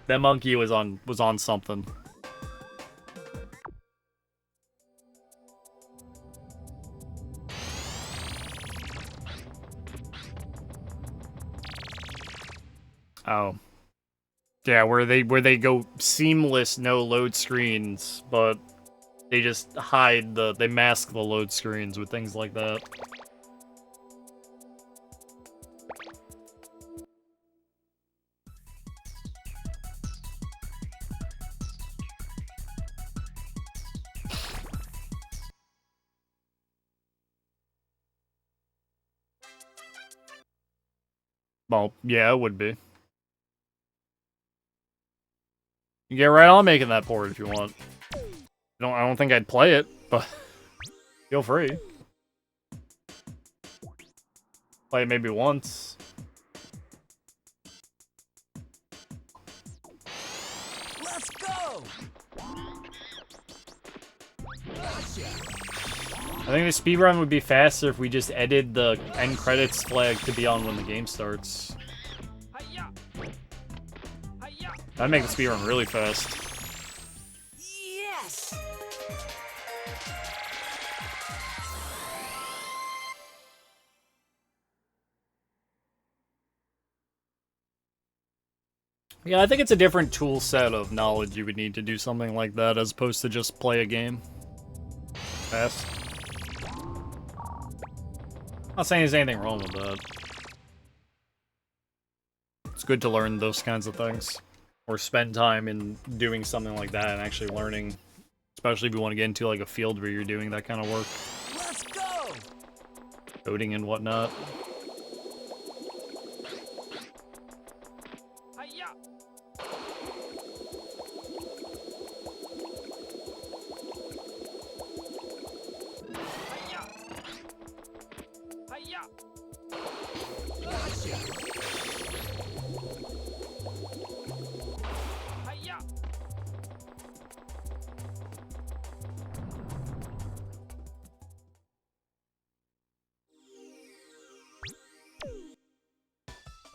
That monkey was on something. Oh. Yeah, where they go seamless, no load screens, but they just hide they mask the load screens with things like that. Well, yeah, it would be. You get right on making that port if you want. I don't think I'd play it, but feel free. Play it maybe once. Let's go! Gotcha! I think the speedrun would be faster if we just edited the end credits flag to be on when the game starts. That'd make the speedrun really fast. Yes! Yeah, I think it's a different tool set of knowledge you would need to do something like that as opposed to just play a game. Fast. Not saying there's anything wrong with that. It's good to learn those kinds of things. Or spend time in doing something like that and actually learning. Especially if you want to get into like a field where you're doing that kind of work. Let's go! Coding and whatnot.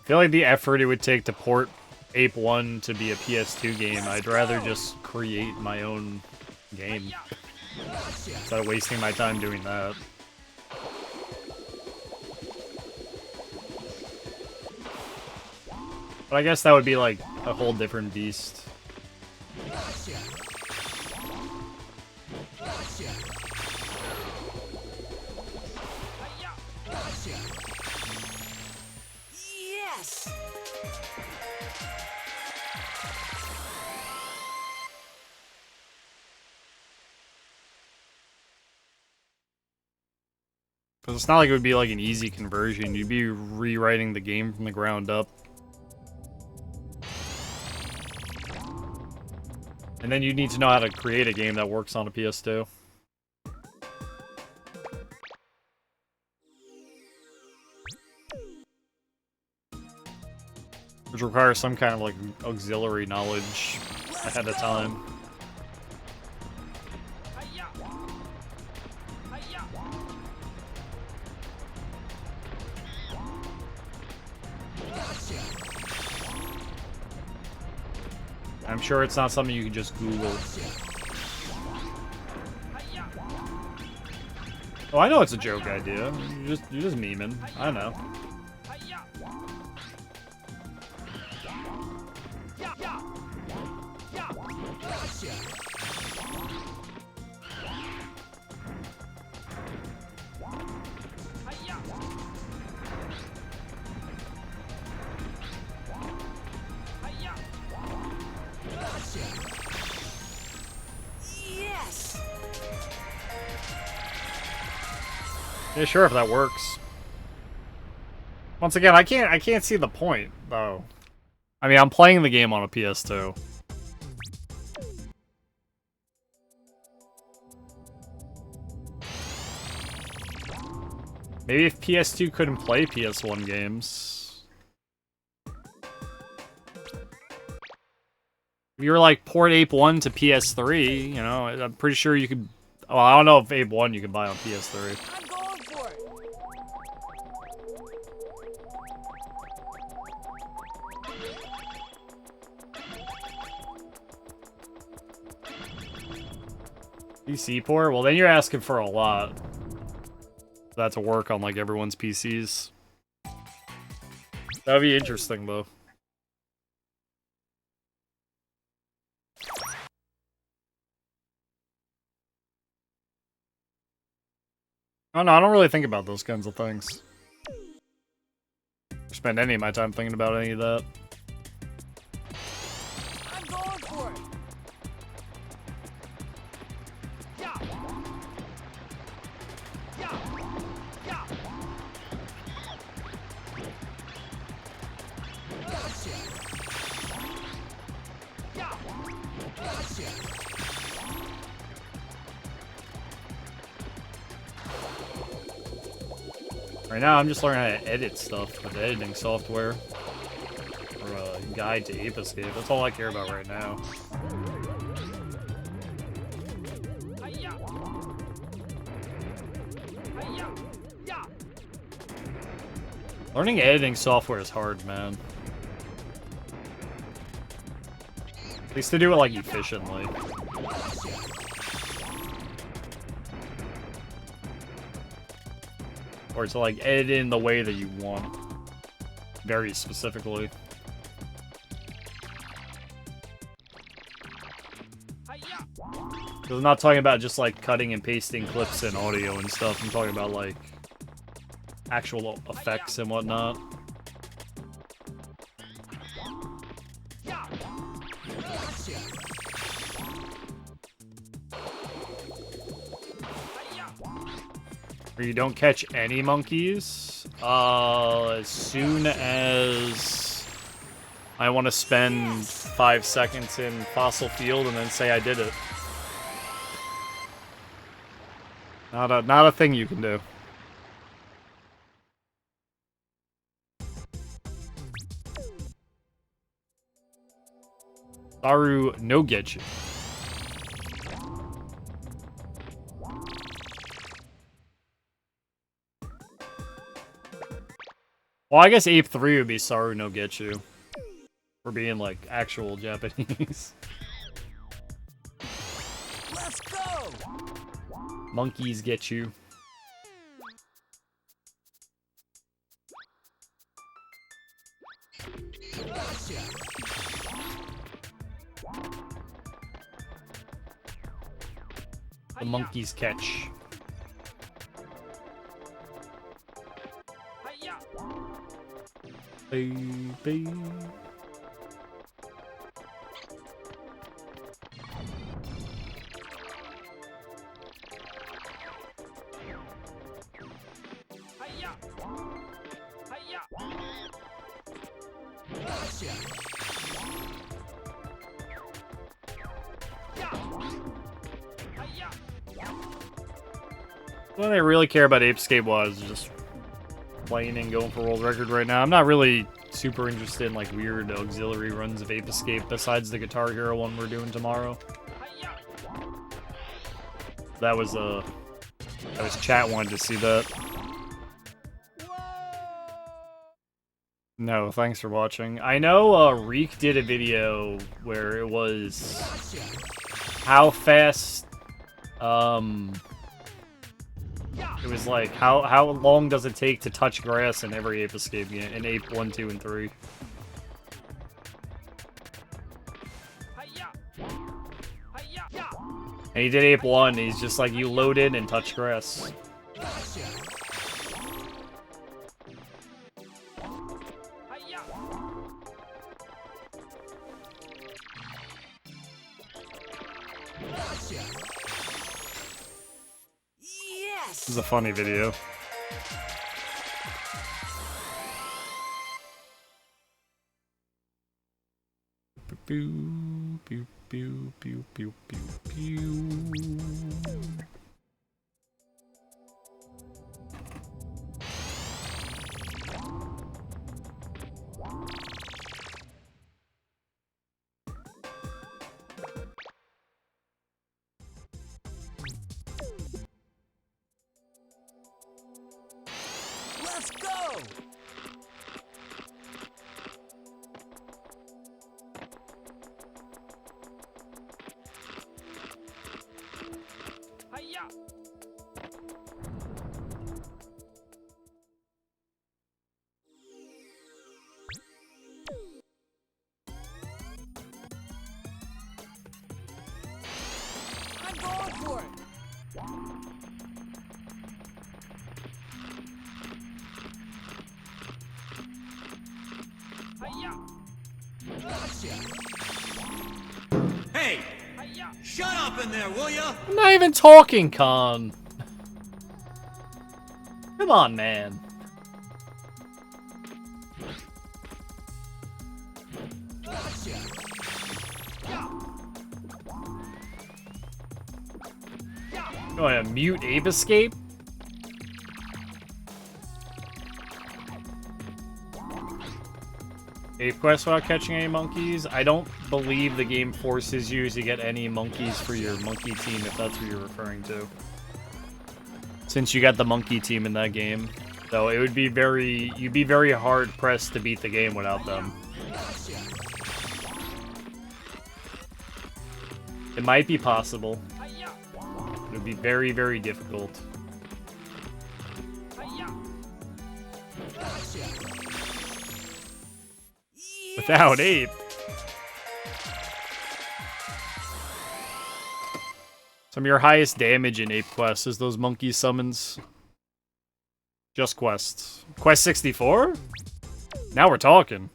I feel like the effort it would take to port Ape 1 to be a PS2 game, I'd rather just create my own game. Instead of wasting my time doing that. But I guess that would be like a whole different beast. Yes! Because it's not like it would be like an easy conversion. You'd be rewriting the game from the ground up. And then you need to know how to create a game that works on a PS2. Which requires some kind of like auxiliary knowledge ahead of time. I'm sure it's not something you can just Google. Oh, I know it's a joke idea. You're just memeing. I know. Yes! Yeah, sure, if that works. Once again, I can't see the point, though. I mean, I'm playing the game on a PS2. Maybe if PS2 couldn't play PS1 games. If you were like port Ape 1 to PS3, you know, I'm pretty sure you could. Well, I don't know if Ape 1 you can buy on PS3. I'm going for it! PC port? Well, then you're asking for a lot. For that to work on like everyone's PCs. That'd be interesting though. Oh no, I don't really think about those kinds of things. Or spend any of my time thinking about any of that. I'm going for it! Yeah! Yeah! Yeah! Gotcha! Yeah! Gotcha! Right now, I'm just learning how to edit stuff with editing software. Or a guide to Ape Escape. That's all I care about right now. Learning editing software is hard, man. At least to do it, like, efficiently. Or to, like, edit in the way that you want. Very specifically. Because I'm not talking about just, like, cutting and pasting clips and audio and stuff. I'm talking about, like, actual effects and whatnot. Or you don't catch any monkeys, as soon as I want to spend 5 seconds in Fossil Field and then say I did it. Not a thing you can do. Saru no Getchu. Well, I guess Ape 3 would be Saru no Getchu. For being, like, actual Japanese. Let's go! Monkeys get you. The monkeys catch. Baby. What I really care about Ape Escape was just playing and going for world record right now. I'm not really super interested in like weird auxiliary runs of Ape Escape besides the Guitar Hero one we're doing tomorrow. That was chat wanted to see that. No, thanks for watching. I know Reek did a video where it was how fast it was like how long does it take to touch grass in every Ape Escape game in Ape 1, 2, and 3. And he did Ape 1, he's just like you load in and touch grass. This is a funny video. Pew, pew, pew, pew, pew, pew, pew. Let's go! Hiya! I'm going for it! Hey! Shut up in there, will ya? I'm not even talking, Con. Come on, man. You want to mute Ape Escape? Ape Quest without catching any monkeys? I don't believe the game forces you to get any monkeys for your monkey team, if that's what you're referring to. Since you got the monkey team in that game. So it would be you'd be very hard pressed to beat the game without them. It might be possible. It would be very, very difficult. Without Ape. Some of your highest damage in Ape Quest is those monkey summons. Just quests. Quest 64? Now we're talking.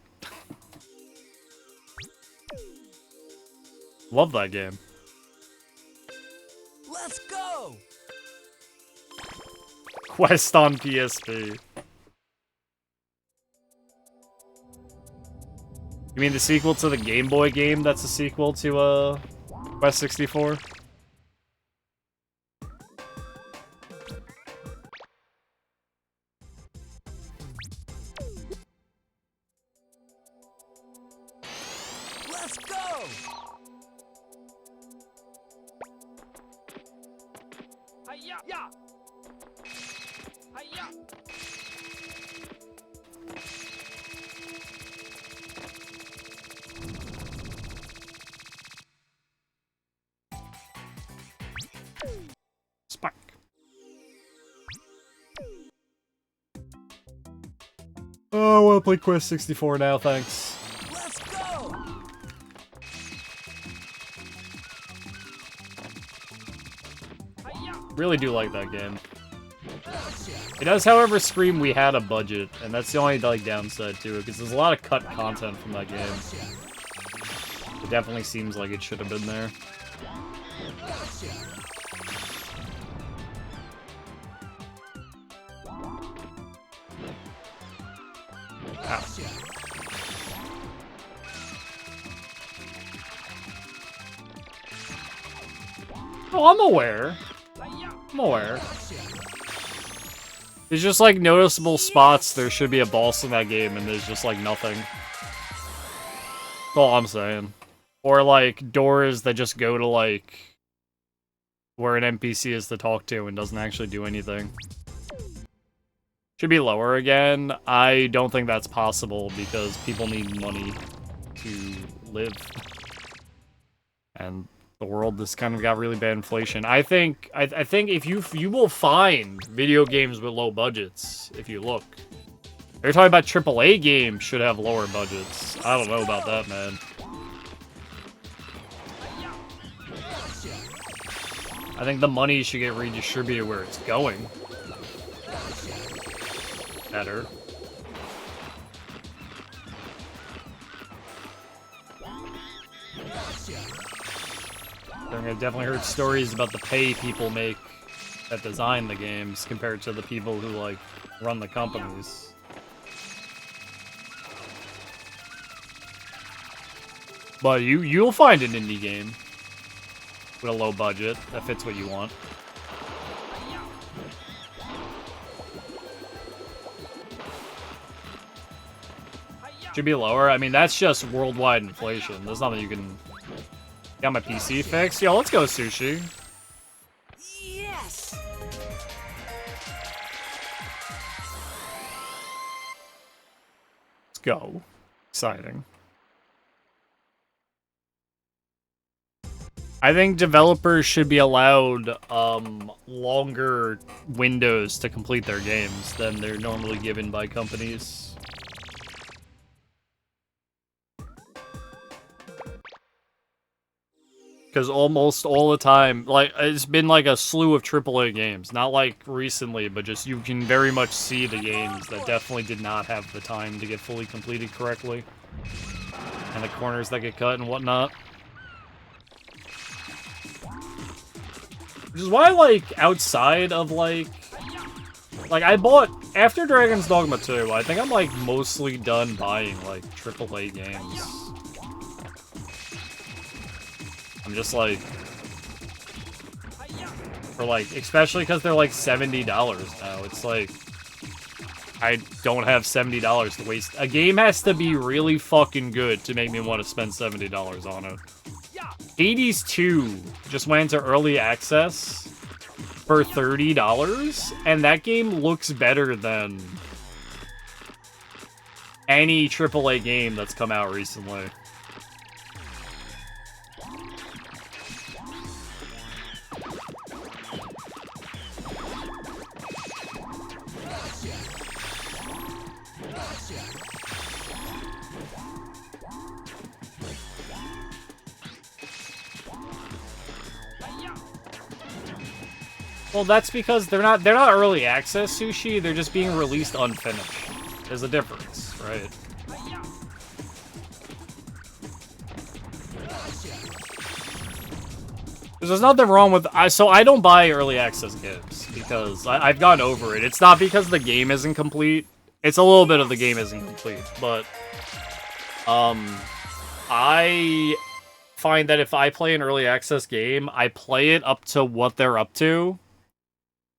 Love that game. Let's go! Quest on PSP. You mean the sequel to the Game Boy game that's a sequel to, Quest 64? Let's go! Hi-ya! Yeah. Hi-ya! Spark. Oh, I want to play Quest 64 now, thanks. Let's go! Hi-ya! Really do like that game. It does, however, scream we had a budget, and that's the only like downside to it, because there's a lot of cut content from that game. It definitely seems like it should have been there. Ow. Oh, I'm aware. I'm aware. There's just like noticeable spots there should be a boss in that game, and there's just like nothing. That's all I'm saying. Or like doors that just go to like where an NPC is to talk to and doesn't actually do anything. Should be lower again. I don't think that's possible because people need money to live. And the world just kind of got really bad inflation. I think if you will find video games with low budgets if you look. They're talking about AAA games should have lower budgets. I don't know about that, man. I think the money should get redistributed where it's going. Better. I've definitely heard stories about the pay people make that design the games compared to the people who, like, run the companies. But you'll find an indie game with a low budget that fits what you want. Should be lower. I mean, that's just worldwide inflation. There's nothing you can... Got my PC fixed? Yo, let's go, Sushi. Yes! Let's go. Exciting. I think developers should be allowed longer windows to complete their games than they're normally given by companies. Because almost all the time, like, it's been like a slew of AAA games. Not like recently, but just you can very much see the games that definitely did not have the time to get fully completed correctly. And the corners that get cut and whatnot. Which is why, like, outside of, like, I bought, after Dragon's Dogma 2, I think I'm, like, mostly done buying, like, AAA games. I'm just like, for like, especially because they're like $70 now. It's like, I don't have $70 to waste. A game has to be really fucking good to make me want to spend $70 on it. Hades 2 just went into early access for $30, and that game looks better than any AAA game that's come out recently. Well, that's because they're not early access sushi, they're just being released unfinished. There's a difference, right? There's nothing wrong with so I don't buy early access games because I've gone over it. It's not because the game isn't complete. It's a little bit of the game isn't complete, but I find that if I play an early access game, I play it up to what they're up to.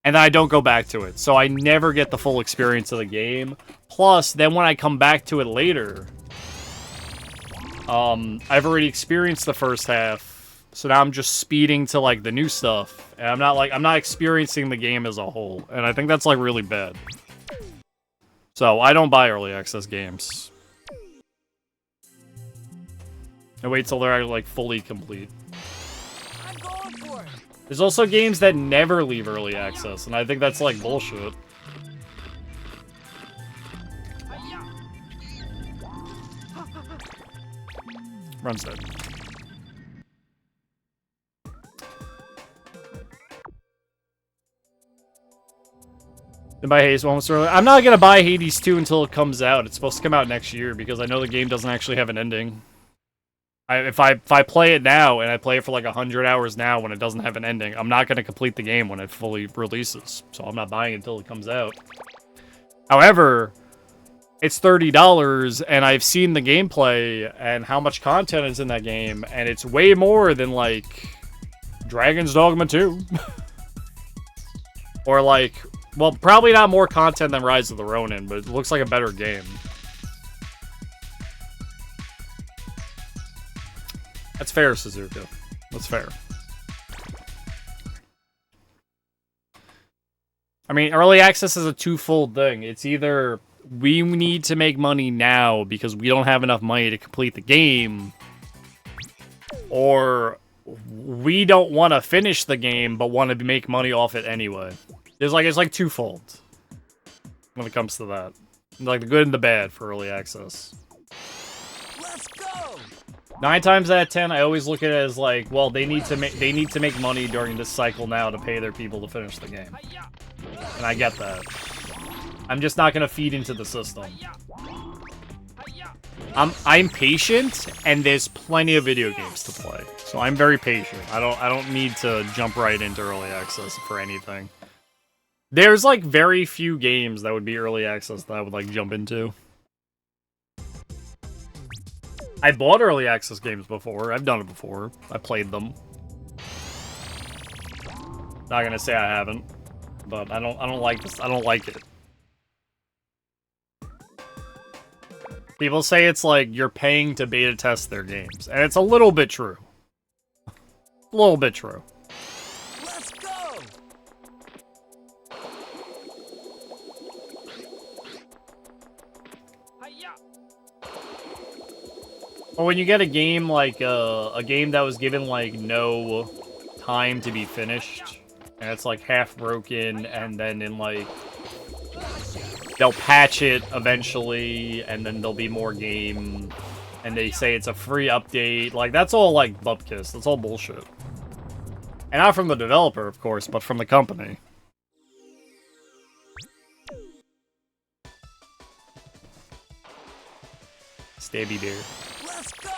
And then I don't go back to it. So I never get the full experience of the game. Plus, then when I come back to it later, I've already experienced the first half. So now I'm just speeding to, like, the new stuff. And I'm not experiencing the game as a whole. And I think that's, like, really bad. So I don't buy early access games. I wait till they're, like, fully complete. I'm going for it. There's also games that never leave early access, and I think that's, like, bullshit. Runs dead. Then buy Hades 1 early. I'm not gonna buy Hades 2 until it comes out. It's supposed to come out next year, because I know the game doesn't actually have an ending. If I play it now, and I play it for like 100 hours now when it doesn't have an ending, I'm not going to complete the game when it fully releases. So I'm not buying it until it comes out. However, it's $30, and I've seen the gameplay and how much content is in that game, and it's way more than, like, Dragon's Dogma 2. Or, like, well, probably not more content than Rise of the Ronin, but it looks like a better game. That's fair, Suzuka. That's fair. I mean, early access is a twofold thing. It's either we need to make money now because we don't have enough money to complete the game, or we don't want to finish the game but want to make money off it anyway. It's like twofold when it comes to that. Like the good and the bad for early access. Let's go. 9 times out of 10, I always look at it as like, well, they need to make money during this cycle now to pay their people to finish the game, and I get that. I'm just not gonna feed into the system. I'm patient, and there's plenty of video games to play, so I'm very patient. I don't need to jump right into early access for anything. There's like very few games that would be early access that I would like jump into. I bought early access games before. I've done it before. I played them. Not gonna say I haven't, but I don't like this. I don't like it. People say it's like you're paying to beta test their games, and it's a little bit true. A little bit true. Let's go. Or when you get a game like a game that was given like no time to be finished, and it's like half broken, and then in like they'll patch it eventually, and then there'll be more game, and they say it's a free update. Like that's all like bupkis. That's all bullshit. And not from the developer, of course, but from the company. Stabby beer. Let's go.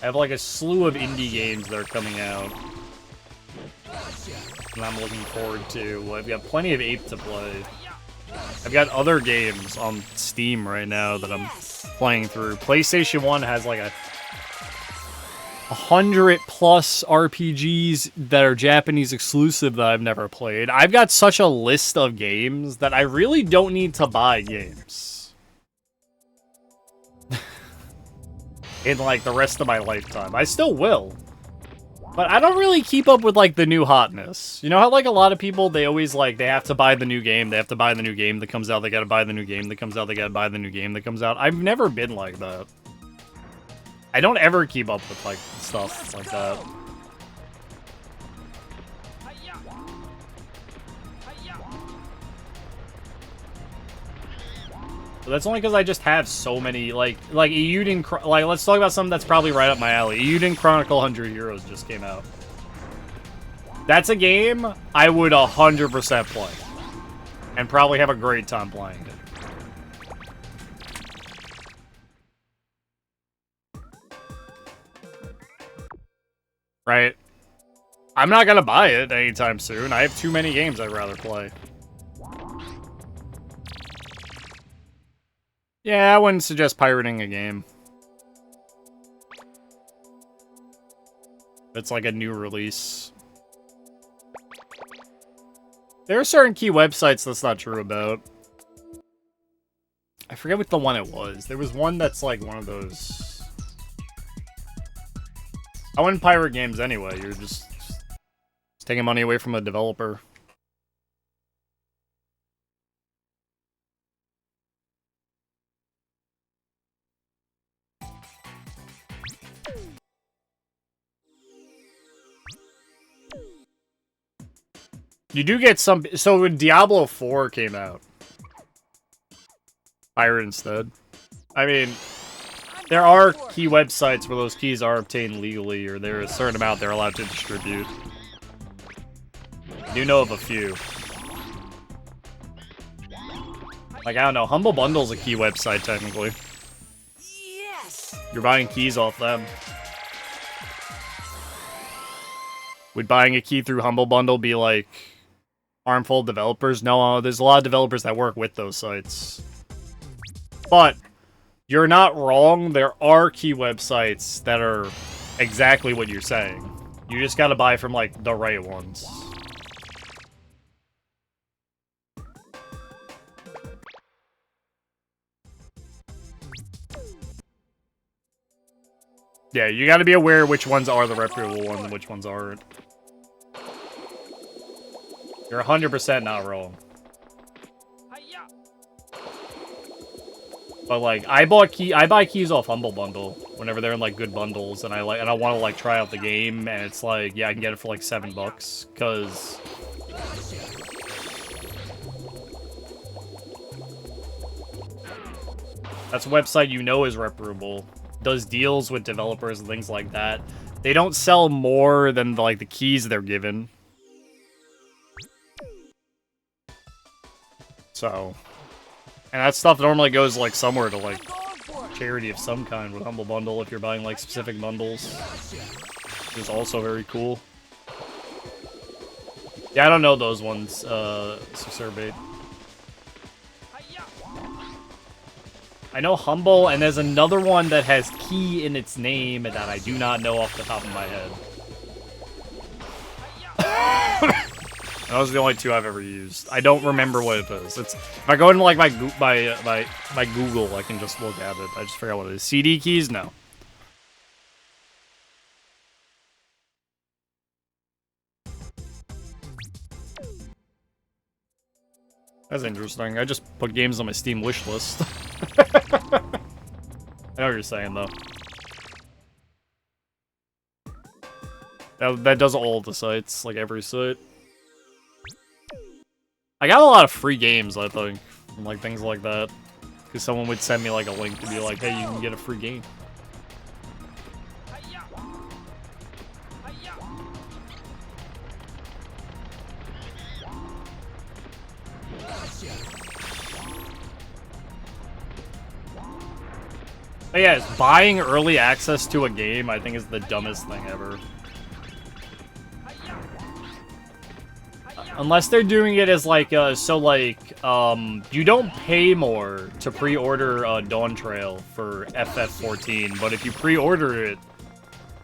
I have like a slew of indie games that are coming out, and I'm looking forward to. I've got plenty of Ape to play. I've got other games on Steam right now that I'm playing through. PlayStation 1 has like 100 plus RPGs that are Japanese exclusive that I've never played. I've got such a list of games that I really don't need to buy games in like the rest of my lifetime. I still will. But I don't really keep up with, like, the new hotness. You know how, like, a lot of people, they always, like, they have to buy the new game, they have to buy the new game that comes out, they gotta buy the new game that comes out, they gotta buy the new game that comes out. I've never been like that. I don't ever keep up with, like, stuff like that. But that's only because I just have so many, like Euden, like, let's talk about something that's probably right up my alley. Euden Chronicle 100 Heroes just came out. That's a game I would 100% play. And probably have a great time playing it. Right? I'm not gonna buy it anytime soon. I have too many games I'd rather play. Yeah, I wouldn't suggest pirating a game. It's like a new release. There are certain key websites that's not true about. I forget what the one it was. There was one that's like one of those... I wouldn't pirate games anyway. You're just taking money away from a developer. You do get some... So when Diablo 4 came out, pirate instead. I mean, there are key websites where those keys are obtained legally, or there's a certain amount they're allowed to distribute. I do know of a few. Like, I don't know, Humble Bundle's a key website, technically. Yes! You're buying keys off them. Would buying a key through Humble Bundle be, like, harmful developers? No, there's a lot of developers that work with those sites. But you're not wrong. There are key websites that are exactly what you're saying. You just gotta buy from, like, the right ones. Yeah, you gotta be aware which ones are the reputable ones and which ones aren't. You're 100% not wrong. But like, I buy keys off Humble Bundle whenever they're in like good bundles, and I want to like try out the game, and it's like, yeah, I can get it for like $7, cause that's a website you know is reputable, does deals with developers and things like that. They don't sell more than like the keys they're given. So, and that stuff normally goes like somewhere to like charity of some kind with Humble Bundle if you're buying like specific bundles, which is also very cool. Yeah, I don't know those ones, Susurbate. I know Humble, and there's another one that has key in its name that I do not know off the top of my head. Those are the only two I've ever used. I don't remember what it is. It's if I go into like my Google, I can just look at it. I just forgot what it is. CD keys? No. That's interesting. I just put games on my Steam wish list. I know what you're saying though. That does all the sites, like every site. I got a lot of free games, I think, and like things like that. Because someone would send me like a link to be like, hey, you can get a free game. But yeah, buying early access to a game, I think, is the dumbest thing ever. Unless they're doing it as like, you don't pay more to pre-order Dawn Trail for FF14, but if you pre-order it,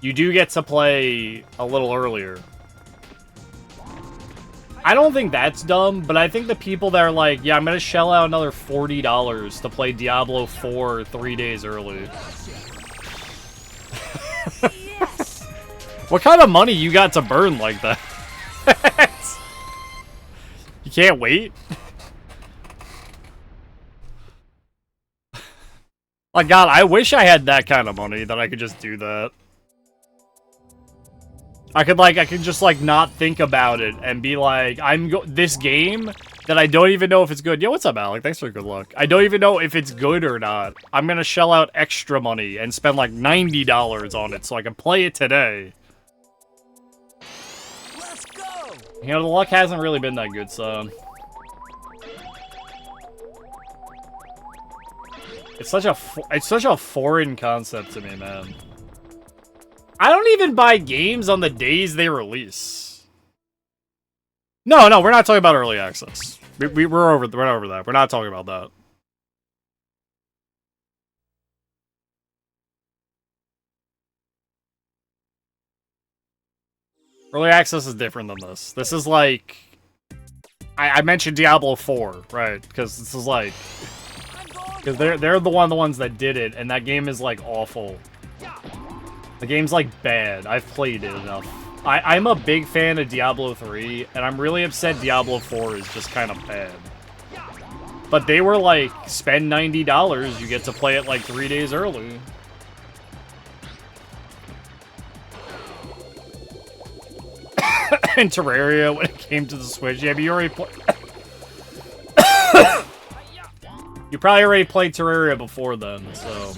you do get to play a little earlier. I don't think that's dumb, but I think the people that are like, yeah, I'm gonna shell out another $40 to play Diablo 4 3 days early. What kind of money you got to burn like that? You can't wait? My god, I wish I had that kind of money that I could just do that. I could just, like, not think about it and be like, this game that I don't even know if it's good. Yo, what's up, Alec? Thanks for good luck. I don't even know if it's good or not. I'm gonna shell out extra money and spend, like, $90 on it so I can play it today. Let's go. You know, the luck hasn't really been that good, so... It's such a foreign concept to me, man. I don't even buy games on the days they release. No, we're not talking about early access. We're over that. We're not talking about that. Early access is different than this. This is like... I mentioned Diablo 4, right? Because this is like... Because they're the ones that did it, and that game is, like, awful. The game's, like, bad. I've played it enough. I'm a big fan of Diablo 3, and I'm really upset Diablo 4 is just kind of bad. But they were like, spend $90, you get to play it, like, 3 days early. And Terraria, when it came to the Switch, yeah, but you already played... You probably already played Terraria before then, so...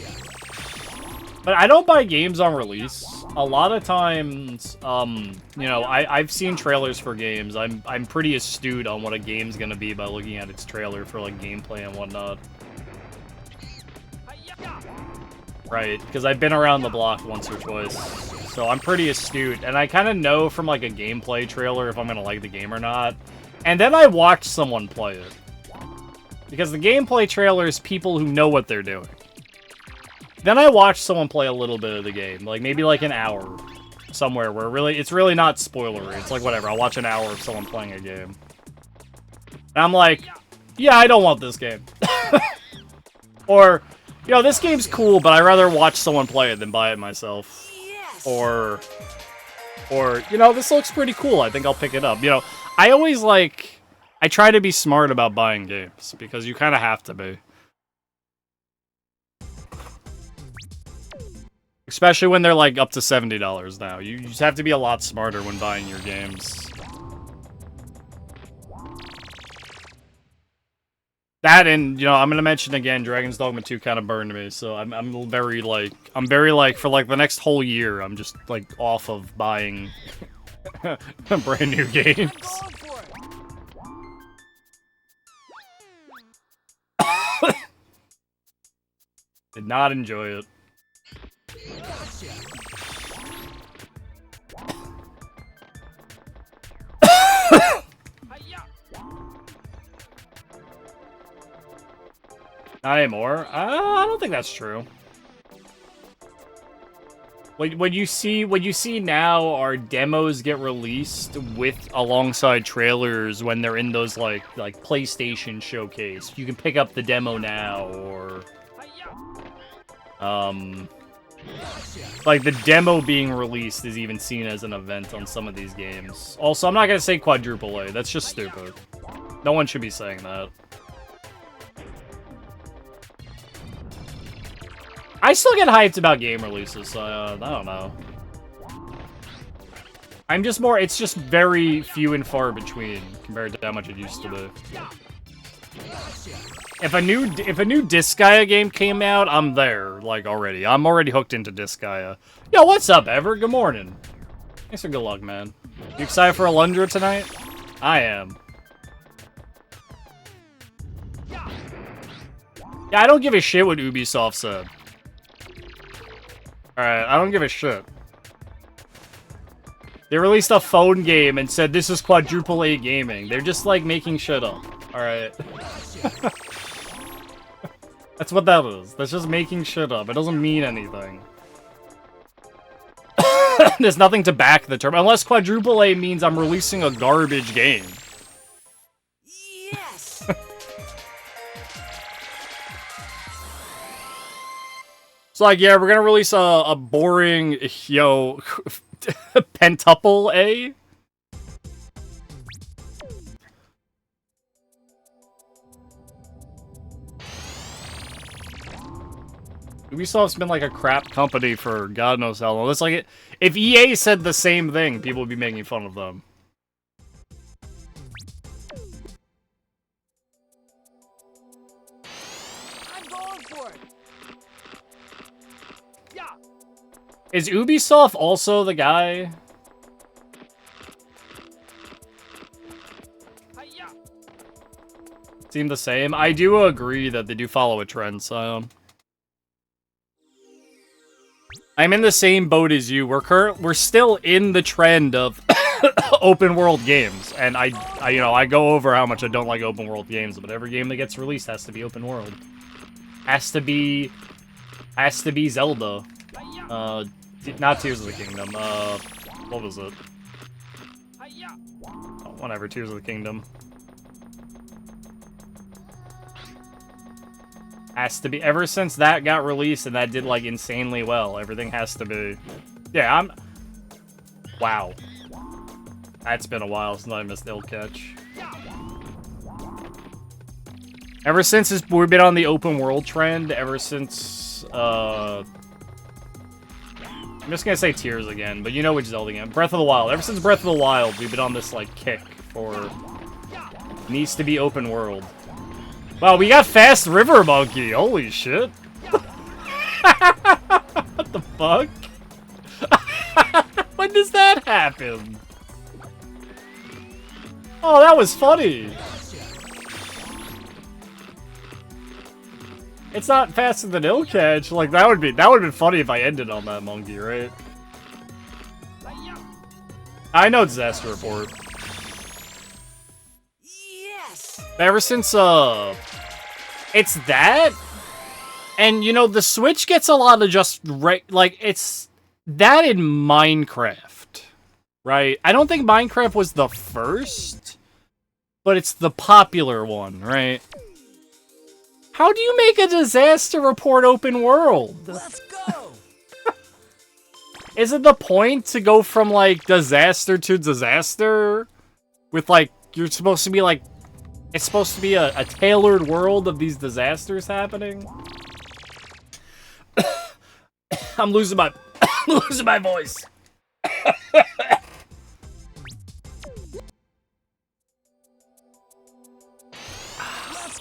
But I don't buy games on release. A lot of times, you know, I've seen trailers for games. I'm pretty astute on what a game's gonna be by looking at its trailer for, like, gameplay and whatnot. Right, because I've been around the block once or twice. So I'm pretty astute, and I kind of know from, like, a gameplay trailer if I'm gonna like the game or not. And then I watch someone play it. Because the gameplay trailer is people who know what they're doing. Then I watch someone play a little bit of the game, like maybe like an hour somewhere where it's really not spoilery. It's like whatever, I'll watch an hour of someone playing a game. And I'm like, yeah, I don't want this game. Or, you know, this game's cool, but I'd rather watch someone play it than buy it myself. Or, you know, this looks pretty cool, I think I'll pick it up. You know, I try to be smart about buying games, because you kind of have to be. Especially when they're, like, up to $70 now. You just have to be a lot smarter when buying your games. That and, you know, I'm gonna mention again, Dragon's Dogma 2 kind of burned me, so I'm very, like, for, like, the next whole year, I'm just, like, off of buying brand new games. Did not enjoy it. Not anymore? I don't think that's true. What you see now are demos get released alongside trailers when they're in those like PlayStation showcase. You can pick up the demo now, or like the demo being released is even seen as an event on some of these games. Also, I'm not gonna say quadruple A. That's just stupid. No one should be saying that. I still get hyped about game releases, so I don't know. It's just very few and far between compared to how much it used to be. If a new Disgaea game came out, I'm there, like, already. I'm already hooked into Disgaea. Yo, what's up, Ever? Good morning. Thanks for good luck, man. You excited for Alundra tonight? I am. Yeah, I don't give a shit what Ubisoft said. Alright, I don't give a shit. They released a phone game and said this is quadruple A gaming. They're just like making shit up. Alright. That's what that is. That's just making shit up. It doesn't mean anything. There's nothing to back the term. Unless quadruple A means I'm releasing a garbage game. Yes. It's like, yeah, we're gonna release a boring, pentuple A. Ubisoft's been like a crap company for God knows how long. It's like, if EA said the same thing, people would be making fun of them. I'm going for it. Yeah. Is Ubisoft also the guy? Hi-ya. Seem the same? I do agree that they do follow a trend, so... I'm in the same boat as you. We're still in the trend of open world games, and I go over how much I don't like open world games, but every game that gets released has to be open world. Has to be Zelda. Not Tears of the Kingdom. What was it? Oh, whatever, Tears of the Kingdom. Has to be. Ever since that got released and that did, like, insanely well, everything has to be... Yeah, Wow. That's been a while since I missed Ill Catch. Ever since we've been on the open world trend, ever since, I'm just gonna say Tears again, but you know which Zelda game. Breath of the Wild. Ever since Breath of the Wild, we've been on this, like, kick for... Needs to be open world. Wow, we got Fast River Monkey. Holy shit. What the fuck? When does that happen? Oh, that was funny. It's not faster than Ill Catch. Like, that would have been funny if I ended on that monkey, right? I know Disaster Report. Yes. Ever since, it's that, and, you know, the Switch gets a lot of just, like, it's that in Minecraft, right? I don't think Minecraft was the first, but it's the popular one, right? How do you make a Disaster Report open world? Let's go. Isn't the point to go from, like, disaster to disaster? With, like, you're supposed to be, like, it's supposed to be a tailored world of these disasters happening. I'm losing my voice. Let's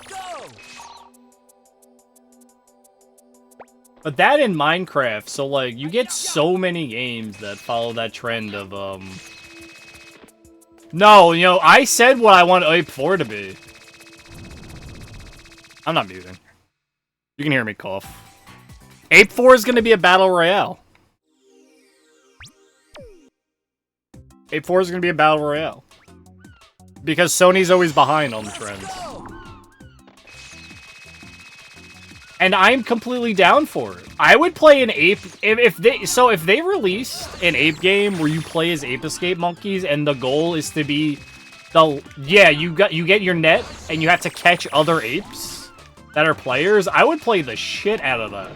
go. But that in Minecraft, so like you get so many games that follow that trend of No, you know, I said what I want Ape 4 to be. I'm not muting. You can hear me cough. Ape 4 is going to be a battle royale. Ape 4 is going to be a battle royale. Because Sony's always behind on the trends. And I'm completely down for it. I would play an Ape if they released an Ape game where you play as Ape Escape monkeys and the goal is to be you get your net and you have to catch other apes that are players, I would play the shit out of that.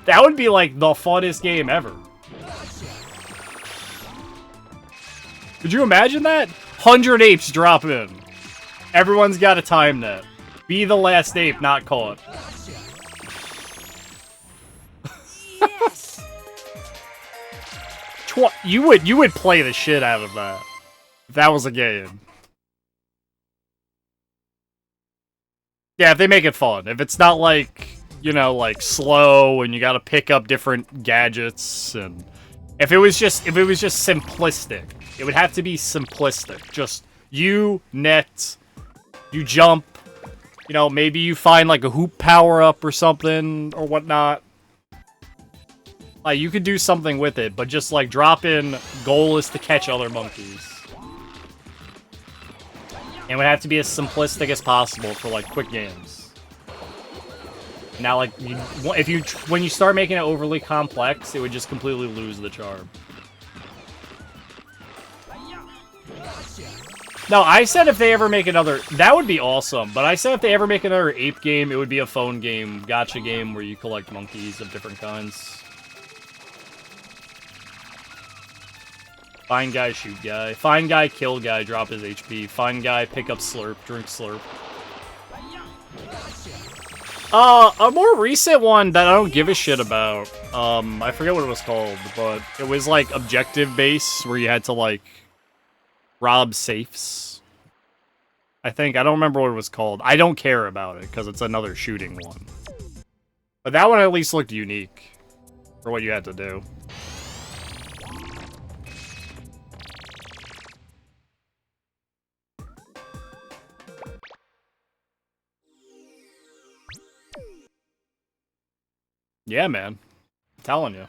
That would be like the funnest game ever. Could you imagine that? 100 apes drop in. Everyone's got a time net. Be the last ape not caught. Yes. You would play the shit out of that. If that was a game. Yeah, if they make it fun. If it's not like, you know, like slow and you gotta pick up different gadgets and if it was just simplistic. It would have to be simplistic. Just you net. You jump, you know, maybe you find like a hoop power-up or something or whatnot. Like, you could do something with it, but just, like, drop in, goal is to catch other monkeys. And it would have to be as simplistic as possible for, like, quick games. Now, like, when you start making it overly complex, it would just completely lose the charm. No, I said if they ever make another... That would be awesome, but I said if they ever make another ape game, it would be a phone game, gacha game, where you collect monkeys of different kinds. Find guy, shoot guy. Find guy, kill guy, drop his HP. Find guy, pick up slurp, drink slurp. A more recent one that I don't give a shit about. I forget what it was called, but it was like objective based where you had to like rob safes. I think. I don't remember what it was called. I don't care about it because it's another shooting one. But that one at least looked unique for what you had to do. Yeah, man. I'm telling you.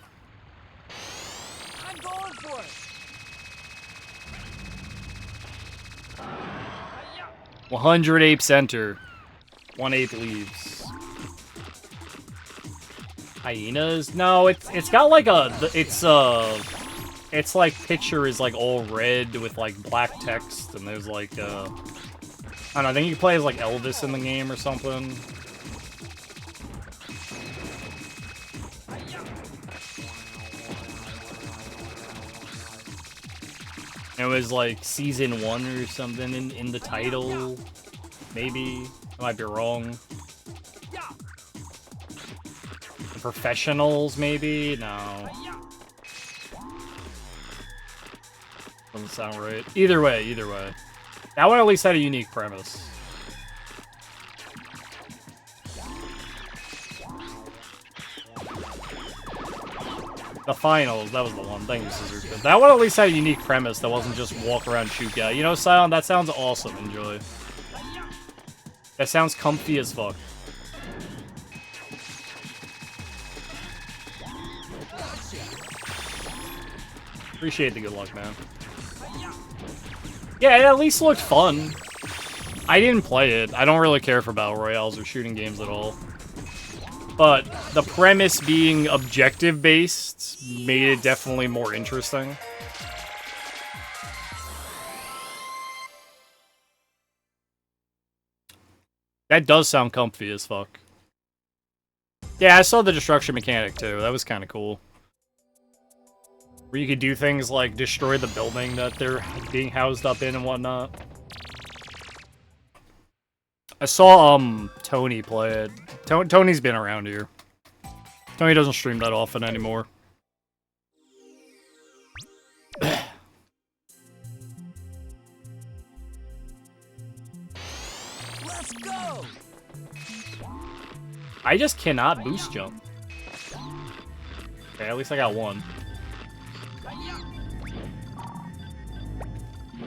I'm going for it. 100 apes enter. 1 ape leaves. Hyenas? No, it's got like a it's like picture is like all red with like black text and there's like I don't know, I think you can play as like Elvis in the game or something. It was like season 1 or something in the title. Maybe. I might be wrong. The Professionals, maybe? No. Doesn't sound right. Either way, either way. That one at least had a unique premise. The Finals, that was the one. Thank you, Scissor. That one at least had a unique premise that wasn't just walk around shoot guy. You know, Silent, that sounds awesome. Enjoy. That sounds comfy as fuck. Appreciate the good luck, man. Yeah, it at least looked fun. I didn't play it. I don't really care for battle royales or shooting games at all. But the premise being objective-based made it definitely more interesting. That does sound comfy as fuck. Yeah, I saw the destruction mechanic too. That was kind of cool. Where you could do things like destroy the building that they're being housed up in and whatnot. I saw Tony play it. Tony's been around here. Tony doesn't stream that often anymore. Let's go. I just cannot boost jump. Okay, at least I got one.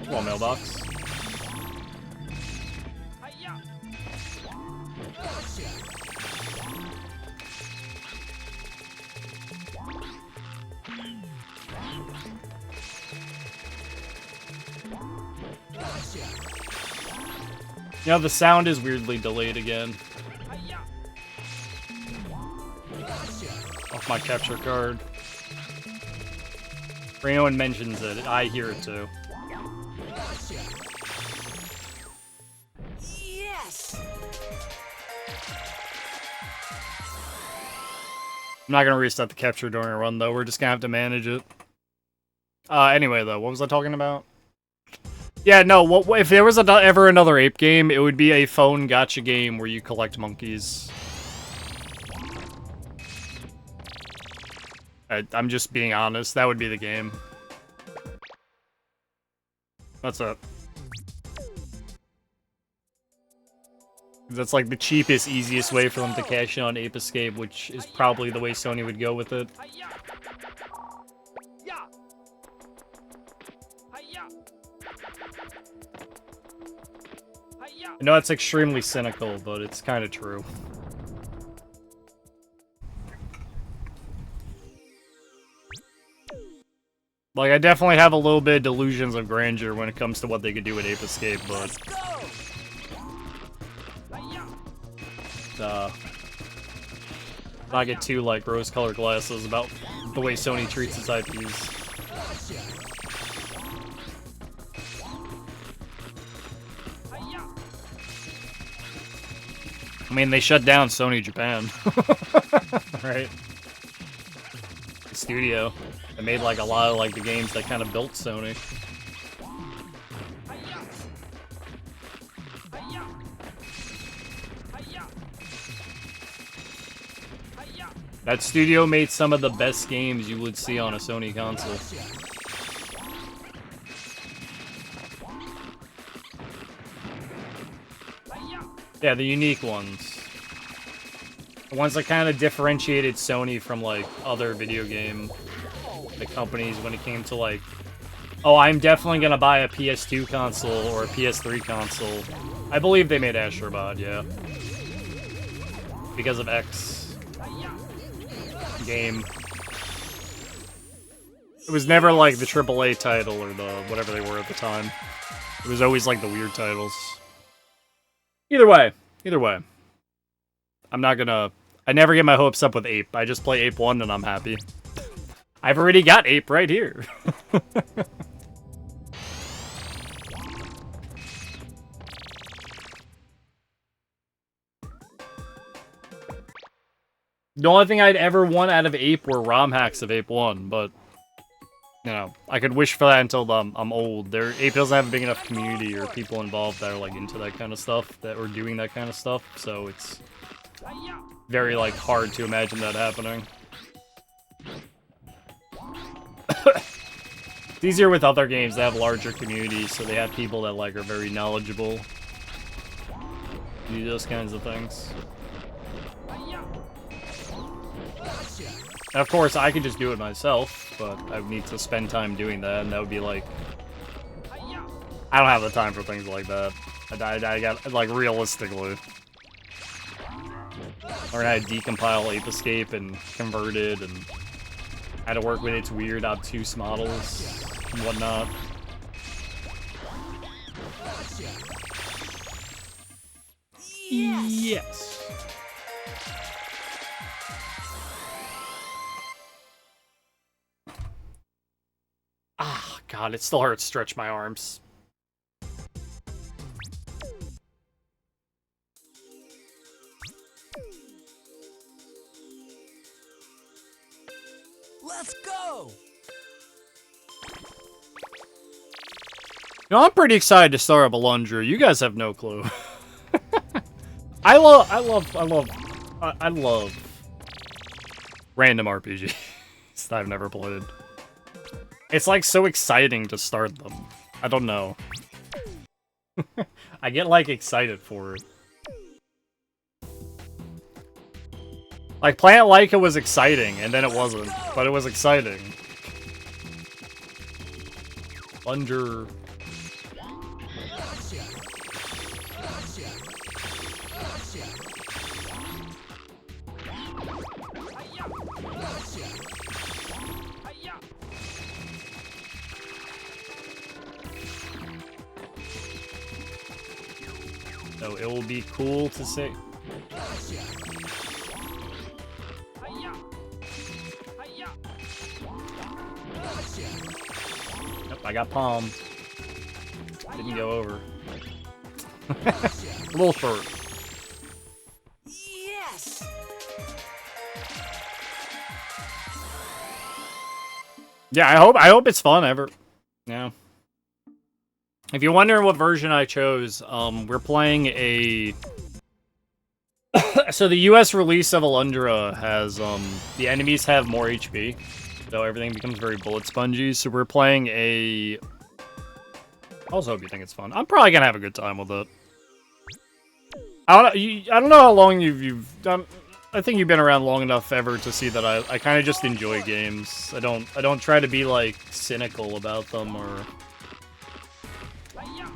Come on, mailbox. You know, the sound is weirdly delayed again. Off my capture card. For anyone mentions it, I hear it too. Yes. I'm not gonna reset the capture during a run though, we're just gonna have to manage it. Anyway though, what was I talking about? Yeah, no, if there was ever another ape game, it would be a phone gacha game where you collect monkeys. I'm just being honest, that would be the game. That's it. That's like the cheapest, easiest way for them to cash in on Ape Escape, which is probably the way Sony would go with it. I know it's extremely cynical, but it's kind of true. Like, I definitely have a little bit of delusions of grandeur when it comes to what they could do with Ape Escape, but... not get too, like, rose-colored glasses about the way Sony treats its IPs. I mean, they shut down Sony Japan. Right? The studio. They made, like, a lot of, like, the games that kind of built Sony. That studio made some of the best games you would see on a Sony console. Yeah, the unique ones. The ones that kind of differentiated Sony from, like, other video game companies when it came to, like, oh, I'm definitely gonna buy a PS2 console or a PS3 console. I believe they made Astrobot, yeah. Because of X. Game. It was never like the AAA title or the whatever they were at the time. It was always like the weird titles. Either way. I'm not gonna... I never get my hopes up with Ape. I just play Ape 1 and I'm happy. I've already got Ape right here. The only thing I'd ever want out of Ape were ROM hacks of Ape 1, but, you know, I could wish for that until I'm old. Ape doesn't have a big enough community or people involved that are, like, into that kind of stuff, that are doing that kind of stuff, so it's very, like, hard to imagine that happening. It's easier with other games that have larger communities, so they have people that, like, are very knowledgeable. Do those kinds of things. And of course, I could just do it myself, but I would need to spend time doing that, and that would be like... I don't have the time for things like that. I got, like, realistically. Learn how to decompile Ape Escape and convert it, and how to work with its weird, obtuse models and whatnot. Yes! Ah, God, it still hurts to stretch my arms. Let's go! You know, I'm pretty excited to start up Alundra. You guys have no clue. I love random RPGs that I've never played. It's like so exciting to start them. I don't know. I get like excited for it. Like Planet Laika was exciting and then it wasn't, but it was exciting. Under So it will be cool to see. Yep, I got palm. Didn't go over. A little short. Yes! Yeah, I hope it's fun ever. Yeah. If you're wondering what version I chose, we're playing a... So the US release of Alundra has, the enemies have more HP, so everything becomes very bullet spongy, so we're playing a... I also hope you think it's fun. I'm probably gonna have a good time with it. I don't know how long you've done... I think you've been around long enough ever to see that I kind of just enjoy games. I don't try to be, like, cynical about them, or...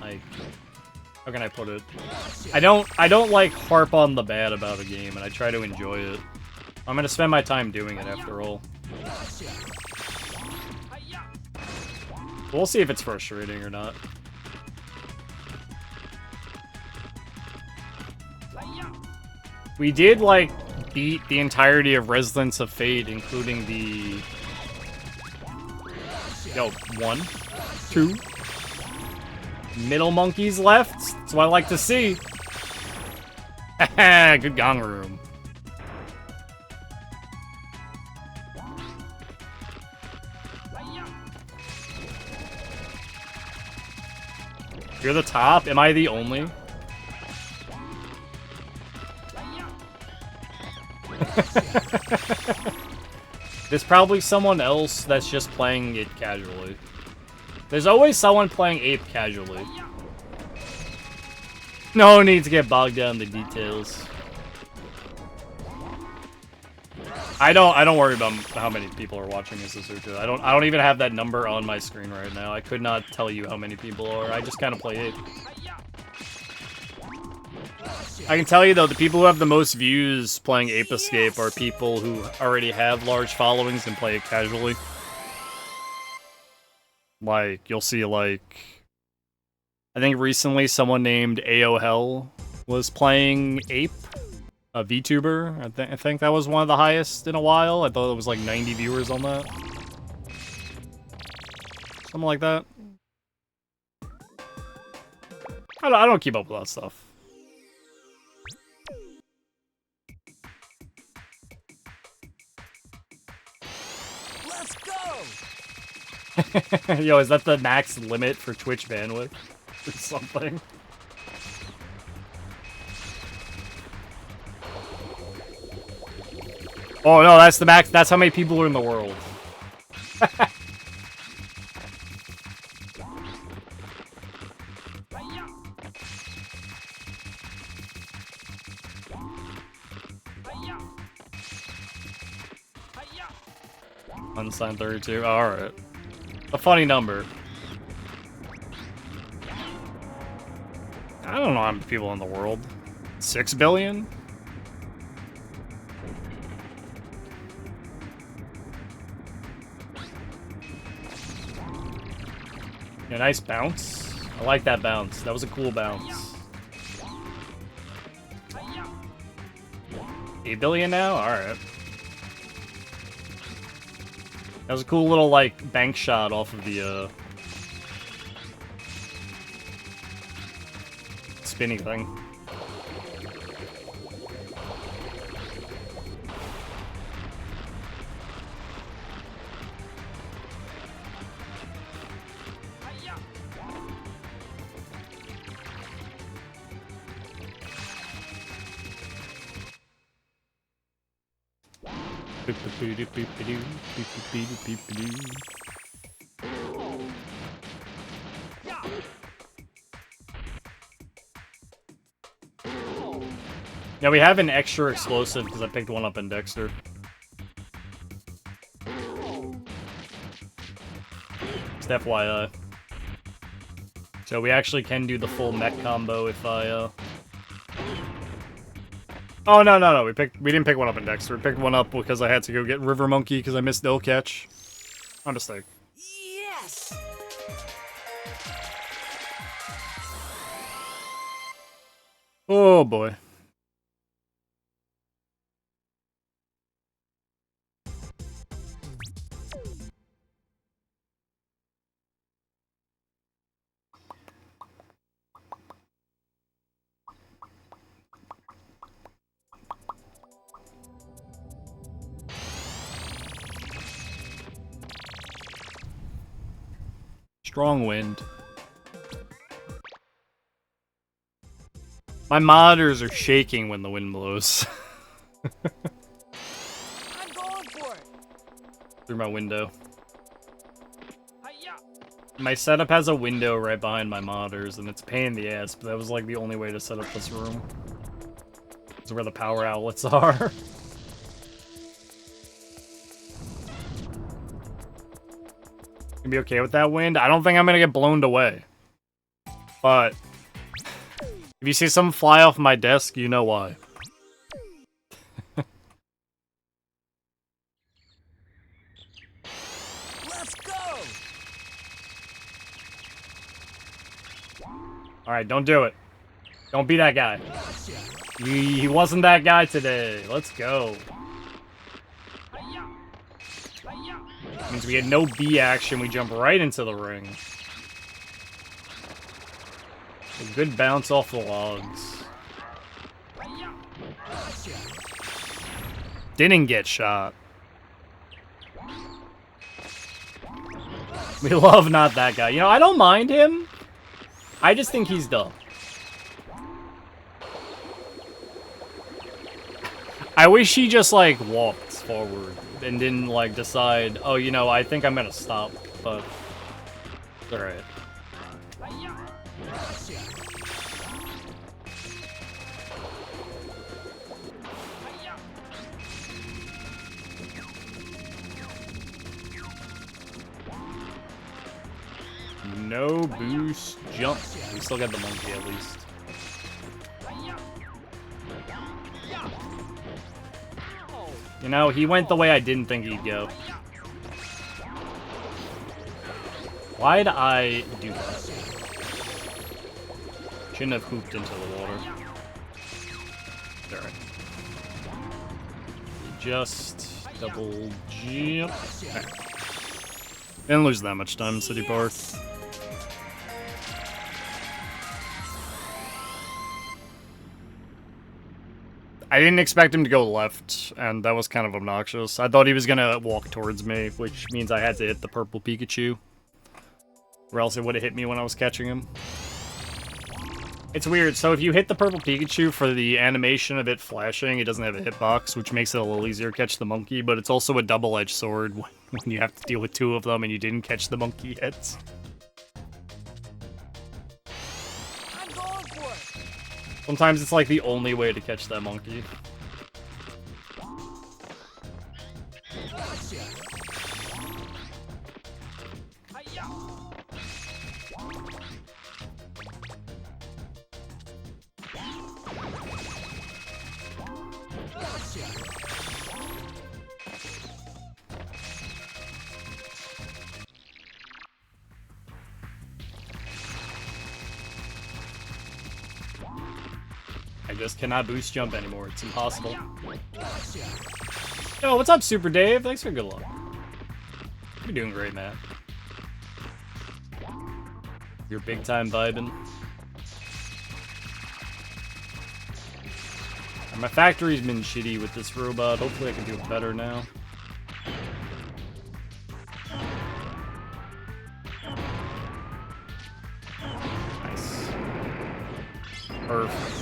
Like, how can I put it? I don't like harp on the bad about a game, and I try to enjoy it. I'm gonna spend my time doing it after all. We'll see if it's frustrating or not. We did, like, beat the entirety of Residents of Fate, including the... Yo, 1, 2. Middle monkeys left. That's what I like to see. Haha, good gong room. You're the top? Am I the only? There's probably someone else that's just playing it casually. There's always someone playing Ape casually. No need to get bogged down in the details. I don't worry about how many people are watching this Asuka. I don't even have that number on my screen right now. I could not tell you how many people are. I just kind of play Ape. I can tell you though, the people who have the most views playing Ape Escape are people who already have large followings and play it casually. Like, you'll see, like... I think recently someone named AOL was playing Ape, a VTuber. I think that was one of the highest in a while. I thought it was like 90 viewers on that. Something like that. I don't keep up with that stuff. Let's go! Yo, is that the max limit for Twitch bandwidth? Or something? Oh no, that's the max. That's how many people are in the world. Unsigned 32. Alright. A funny number. I don't know how many people in the world. 6 billion? Yeah, nice bounce. I like that bounce. That was a cool bounce. 8 billion now? Alright. That was a cool little, like, bank shot off of the, spinny thing. Yeah, we have an extra explosive because I picked one up in Dexter. Just FYI. So we actually can do the full mech combo if I, Oh, no. We didn't pick one up in Dexter. We picked one up because I had to go get River Monkey because I missed no catch. On mistake. Yes! Oh, boy. Strong wind. My monitors are shaking when the wind blows. I'm going for it! Through my window. My setup has a window right behind my monitors, and it's a pain in the ass, but that was like the only way to set up this room. It's where the power outlets are. Gonna be okay with that wind? I don't think I'm gonna get blown away. But if you see something fly off my desk, you know why. Let's go! Alright, don't do it. Don't be that guy. He wasn't that guy today. Let's go. Means we get no B action, we jump right into the ring. A good bounce off the logs. Didn't get shot. We love not that guy. You know, I don't mind him. I just think he's dumb. I wish he just, like, walked forward and didn't, like, decide, oh, you know, I think I'm gonna stop, but it's alright. No boost jump. We still got the monkey at least. You know, he went the way I didn't think he'd go. Why'd I do that? Shouldn't have hooped into the water. Alright. Just double jump. Right. Didn't lose that much time in City Park. I didn't expect him to go left, and that was kind of obnoxious. I thought he was gonna walk towards me, which means I had to hit the purple Pikachu. Or else it would have hit me when I was catching him. It's weird, so if you hit the purple Pikachu for the animation of it flashing, it doesn't have a hitbox, which makes it a little easier to catch the monkey, but it's also a double-edged sword when you have to deal with two of them and you didn't catch the monkey yet. Sometimes it's like the only way to catch that monkey. I just cannot boost jump anymore. It's impossible. Yo, what's up, Super Dave? Thanks for good luck. You're doing great, man. You're big time vibing. My factory's been shitty with this robot. Hopefully I can do it better now. Nice. Perfect.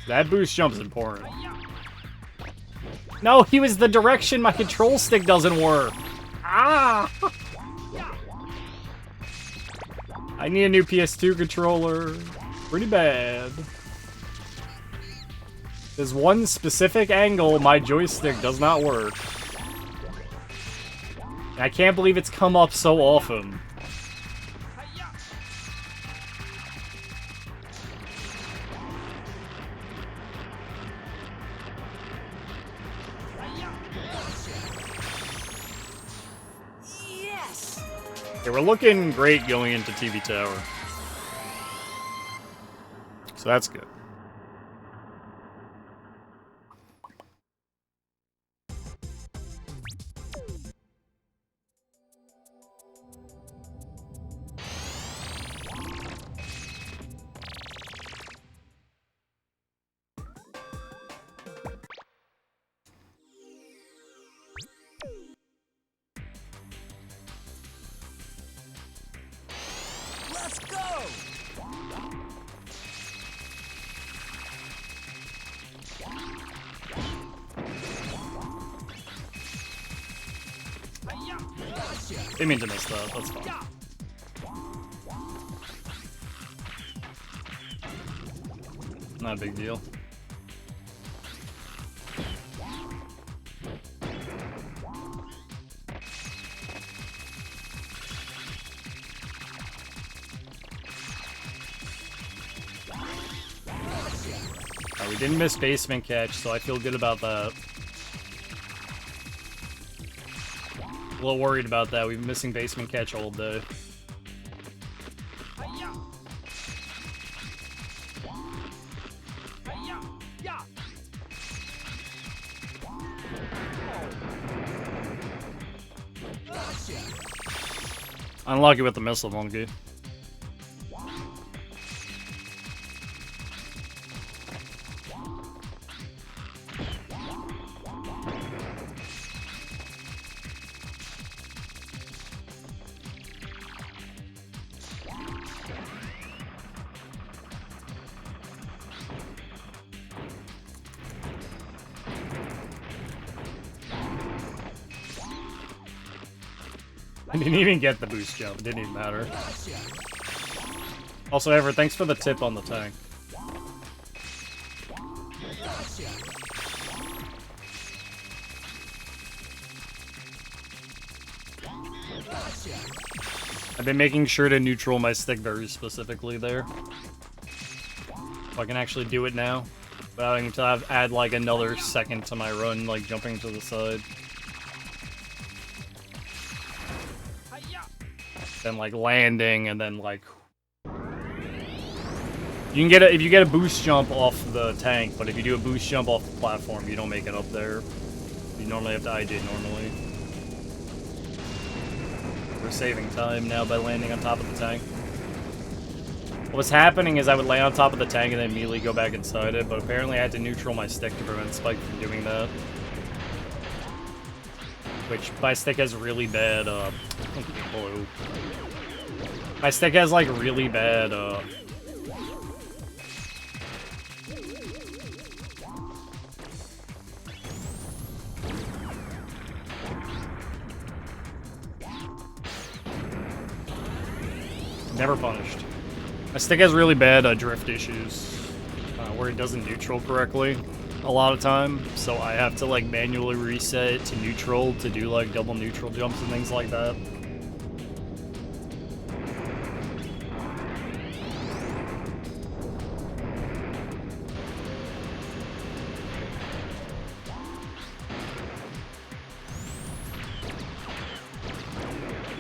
That boost jump is important. No, he was the direction my control stick doesn't work. Ah! I need a new PS2 controller. Pretty bad. There's one specific angle my joystick does not work. I can't believe it's come up so often. Okay, we're looking great going into TV Tower. So that's good. Let's go! Didn't mean to miss that. That's fine. Not a big deal. we didn't miss basement catch, so I feel good about that. A little worried about that. We've been missing basement catch all day. Unlucky with the missile monkey. I didn't even get the boost jump. It didn't even matter. Also, Ever, thanks for the tip on the tank. I've been making sure to neutral my stick very specifically there. So I can actually do it now. Without having to add like another second to my run, like jumping to the side. Then like landing and then like you can get if you get a boost jump off the tank, but if you do a boost jump off the platform, you don't make it up there. You normally have to IJ normally. We're saving time now by landing on top of the tank. What's happening is I would land on top of the tank and then immediately go back inside it, but apparently I had to neutral my stick to prevent Spike from doing that. Which my stick has really bad blue. My stick has like really bad never punished. My stick has really bad drift issues where it doesn't neutral correctly a lot of time, so I have to like manually reset it to neutral to do like double neutral jumps and things like that.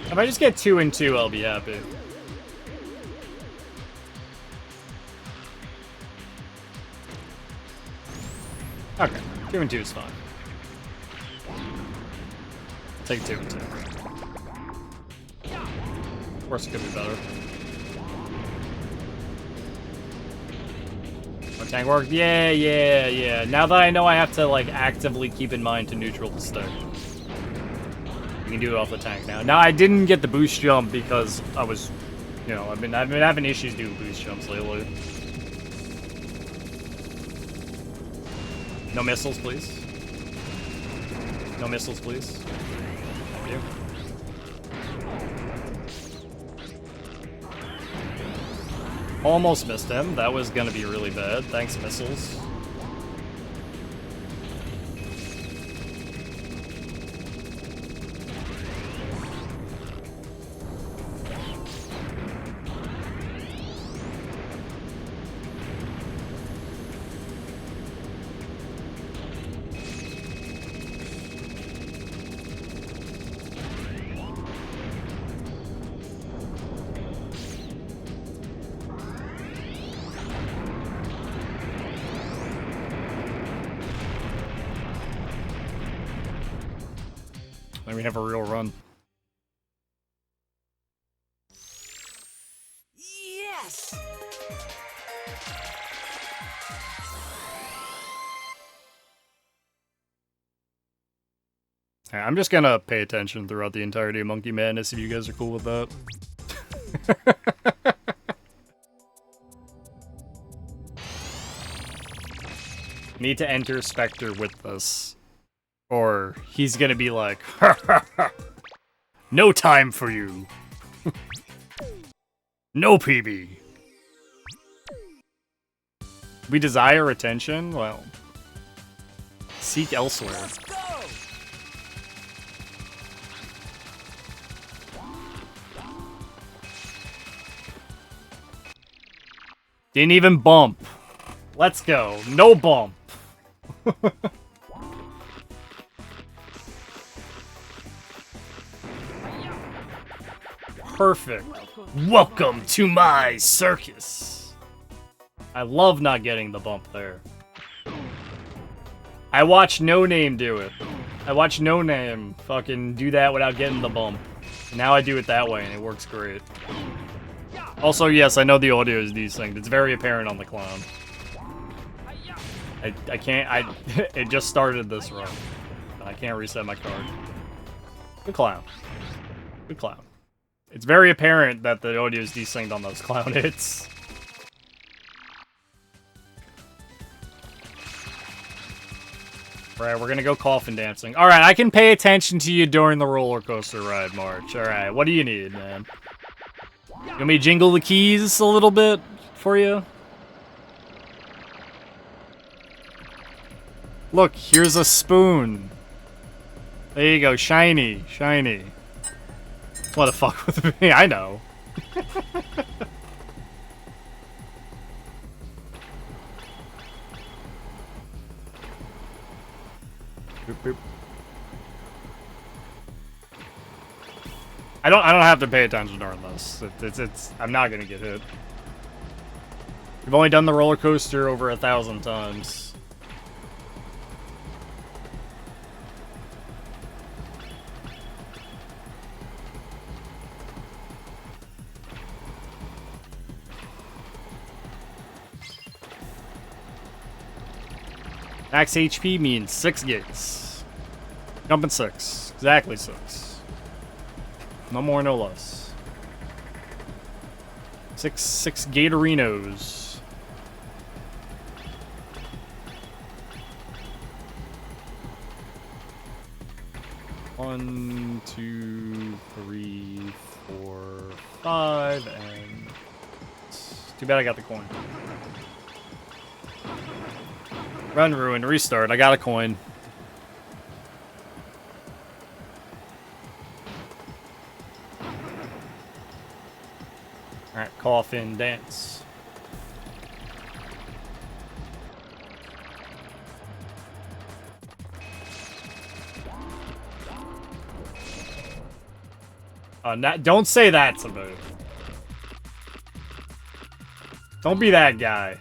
If I just get 2 and 2, I'll be happy. Okay, 2 and 2 is fine. I'll take 2 and 2. Of course, it could be better. Our tank worked? Yeah. Now that I know I have to like actively keep in mind to neutral the stick. You can do it off the tank now. Now I didn't get the boost jump because I was, you know, I've been having issues doing boost jumps lately. No missiles, please. No missiles, please. Thank you. Almost missed him. That was gonna be really bad. Thanks, missiles. Then we have a real run. Yes! Hey, I'm just gonna pay attention throughout the entirety of Monkey Madness if you guys are cool with that. Need to enter Spectre with this. Or he's gonna be like, ha ha ha! No time for you! No PB! We desire attention? Well, seek elsewhere. Let's go! Didn't even bump. Let's go. No bump. Perfect. Welcome to my circus. I love not getting the bump there. I watched No Name do it. I watched No Name fucking do that without getting the bump. And now I do it that way and it works great. Also, yes, I know the audio is desynced. It's very apparent on the clown. I can't, it just started this run. I can't reset my card. Good clown. Good clown. It's very apparent that the audio is desynced on those clown hits. Alright, we're gonna go coffin dancing. Alright, I can pay attention to you during the roller coaster ride, March. Alright, what do you need, man? You want me to jingle the keys a little bit for you? Look, here's a spoon. There you go, shiny, shiny. What the fuck with me? I know. Boop, boop. I don't have to pay attention during this. I'm not gonna get hit. We've only done the roller coaster over 1,000 times. Max HP means 6 gates. Jumping 6. Exactly 6. No more, no less. 6 Gatorinos. One, 2, 3, 4, 5, and... Too bad I got the coin. Run, ruin, restart. I got a coin. Alright, coffin, dance. Don't say that to me. Don't be that guy.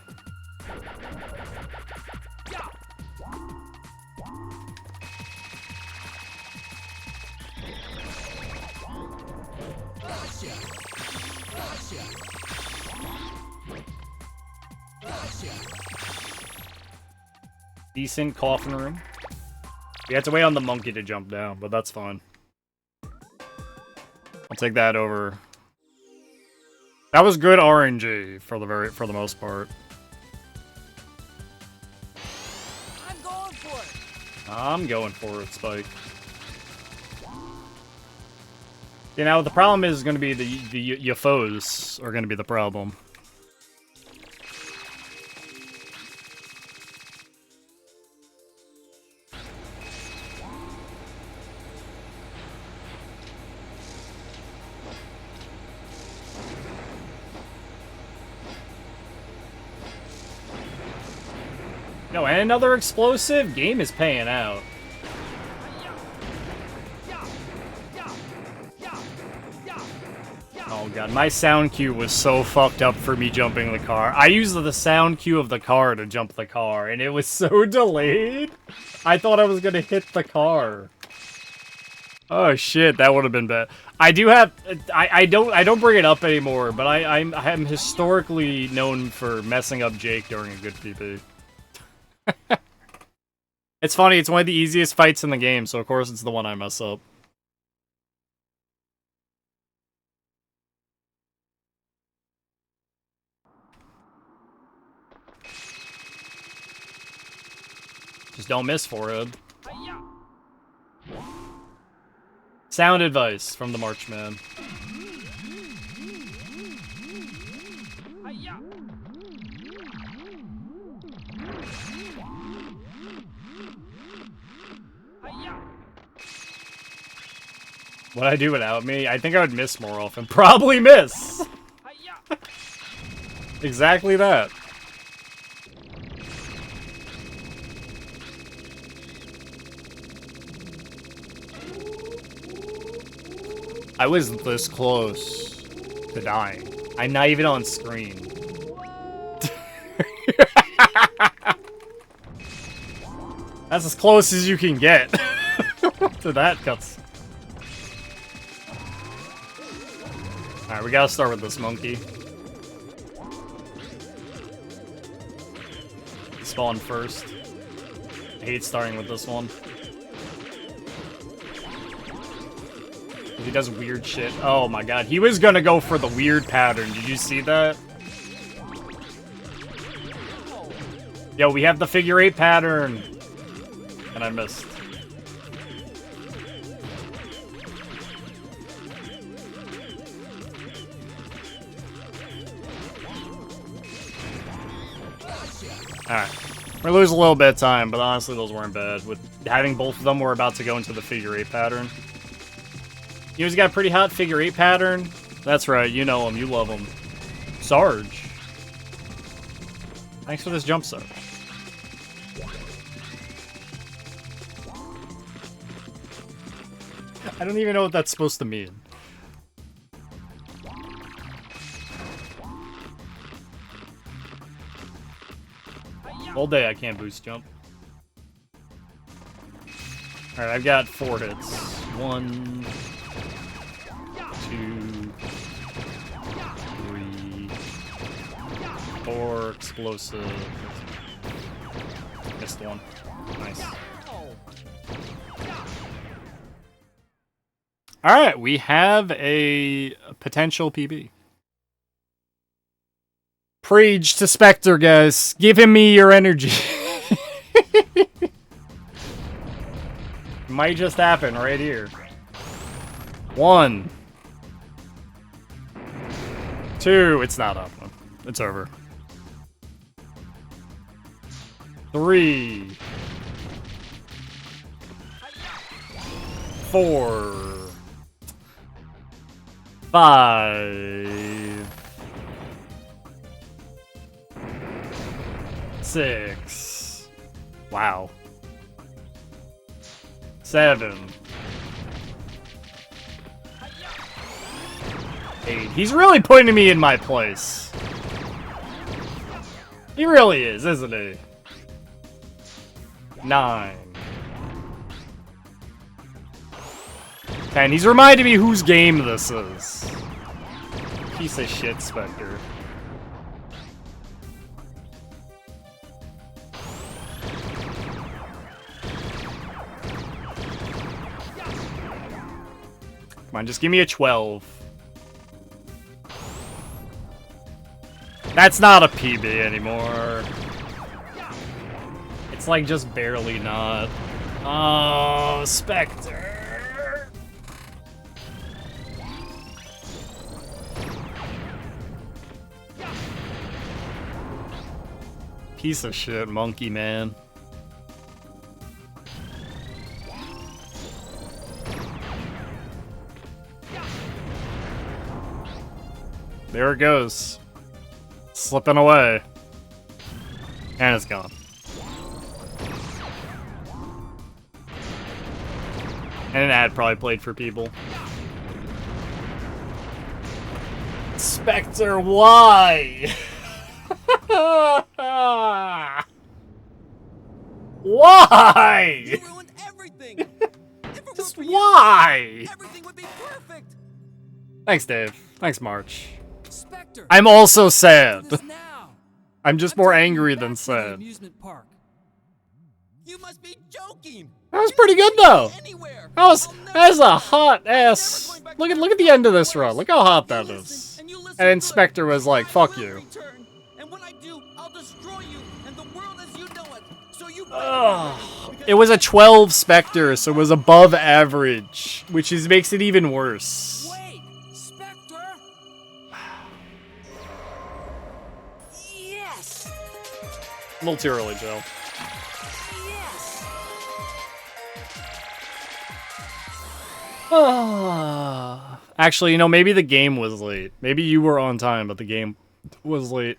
Decent coffin room. You have to wait on the monkey to jump down, but that's fine. I'll take that over. That was good RNG for the most part. I'm going for it, Spike. You know, the problem is going to be the foes are going to be the problem. No, and another explosive? Game is paying out. Oh god, my sound cue was so fucked up for me jumping the car. I used the sound cue of the car to jump the car, and it was so delayed. I thought I was gonna hit the car. Oh shit, that would have been bad. I do have, I don't bring it up anymore, but I'm historically known for messing up Jake during a good PP. It's funny, it's one of the easiest fights in the game, so of course it's the one I mess up. Just don't miss for it. Sound advice from the Marchman. What I do without me? I think I would miss more often. Probably miss! Exactly that. I was this close to dying. I'm not even on screen. That's as close as you can get to that cuts. Alright, we gotta start with this monkey. Spawn first. I hate starting with this one. He does weird shit. Oh my god, he was gonna go for the weird pattern. Did you see that? Yo, we have the figure 8 pattern. And I missed. Alright. We're gonna lose a little bit of time, but honestly those weren't bad. With having both of them, we're about to go into the figure 8 pattern. You guys got a pretty hot figure 8 pattern? That's right, you know him, you love him. Sarge. Thanks for this jump, Sarge. I don't even know what that's supposed to mean. All day I can't boost jump. Alright, I've got 4 hits. 1, 2, 3, 4, explosive. Missed one. Nice. Alright, we have a potential PB. Preach to Spectre, guys. Give him me your energy. Might just happen right here. 1. 2. It's not up. It's over. 3. 4. 5. 6. Wow. 7. 8. He's really putting me in my place. He really is, isn't he? 9. 10. He's reminding me whose game this is. Piece of shit, Spectre. Come on, just give me a 12. That's not a PB anymore. It's like just barely not. Oh, Spectre. Piece of shit, monkey man. There it goes. Slipping away. And it's gone. And an ad probably played for people. Spectre, why? Why? You ruined everything. If it weren't Just for you, why? everything would be perfect. Thanks, Dave. Thanks, March. Spectre, I'm also sad. do this now. I'm just I'm more taking you angry back than to the sad. amusement park. You must be joking. That was You pretty don't good take me though. anywhere. That I'll is never a go. hot I'm ass. never going back Look to at that the place end of or this run. worse. Look how hot You that listen, is. and you listen And good. Spectre was like, I "Fuck will you." return, and when I do, I'll destroy you and the world as you know it. So you Ugh. It was a 12 Spectre, so it was above average, which makes it even worse. Wait, Spectre. Yes. A little too early, Joe. Yes. Actually, you know, maybe the game was late. Maybe you were on time, but the game was late.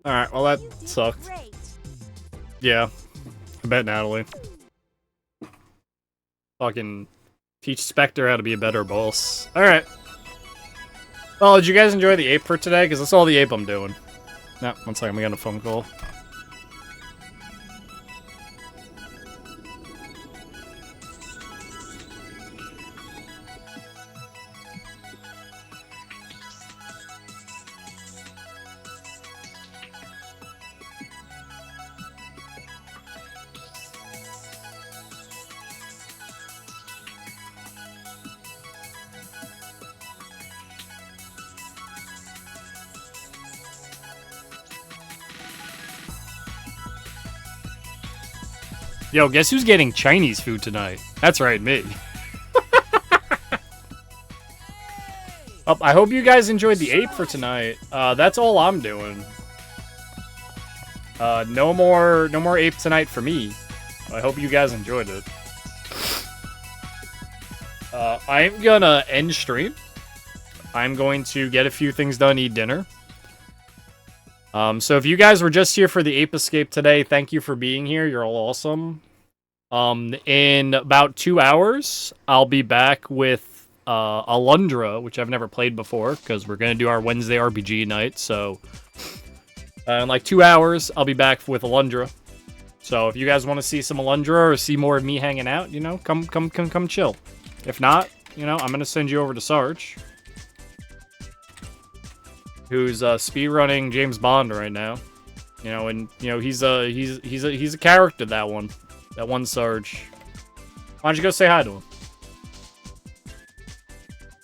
Alright, well that sucked. Yeah. I bet, Natalie. Fucking teach Spectre how to be a better boss. Alright. Well, did you guys enjoy the ape for today? Because that's all the ape I'm doing. No, one second, we got a phone call. Yo, guess who's getting Chinese food tonight? That's right, me. Oh, I hope you guys enjoyed the ape for tonight. That's all I'm doing. No more ape tonight for me. I hope you guys enjoyed it. I'm gonna end stream. I'm going to get a few things done, eat dinner. So if you guys were just here for the Ape Escape today, thank you for being here. You're all awesome. In about 2 hours, I'll be back with Alundra, which I've never played before, because we're going to do our Wednesday RPG night. So in like 2 hours, I'll be back with Alundra. So if you guys want to see some Alundra or see more of me hanging out, you know, come chill. If not, you know, I'm going to send you over to Sarge, who's speedrunning James Bond right now. You know, and you know he's a character, that one Sarge. Why don't you go say hi to him?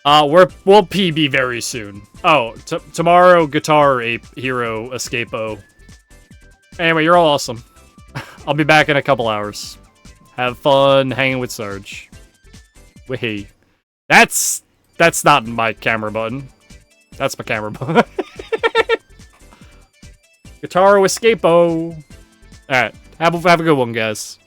We'll PB very soon. Oh, tomorrow Guitar Ape Hero Escape-O. Anyway, you're all awesome. I'll be back in a couple hours. Have fun hanging with Sarge. Wait, that's not my camera button. That's my camera button. Guitar Escape-O. Alright, have a good one, guys.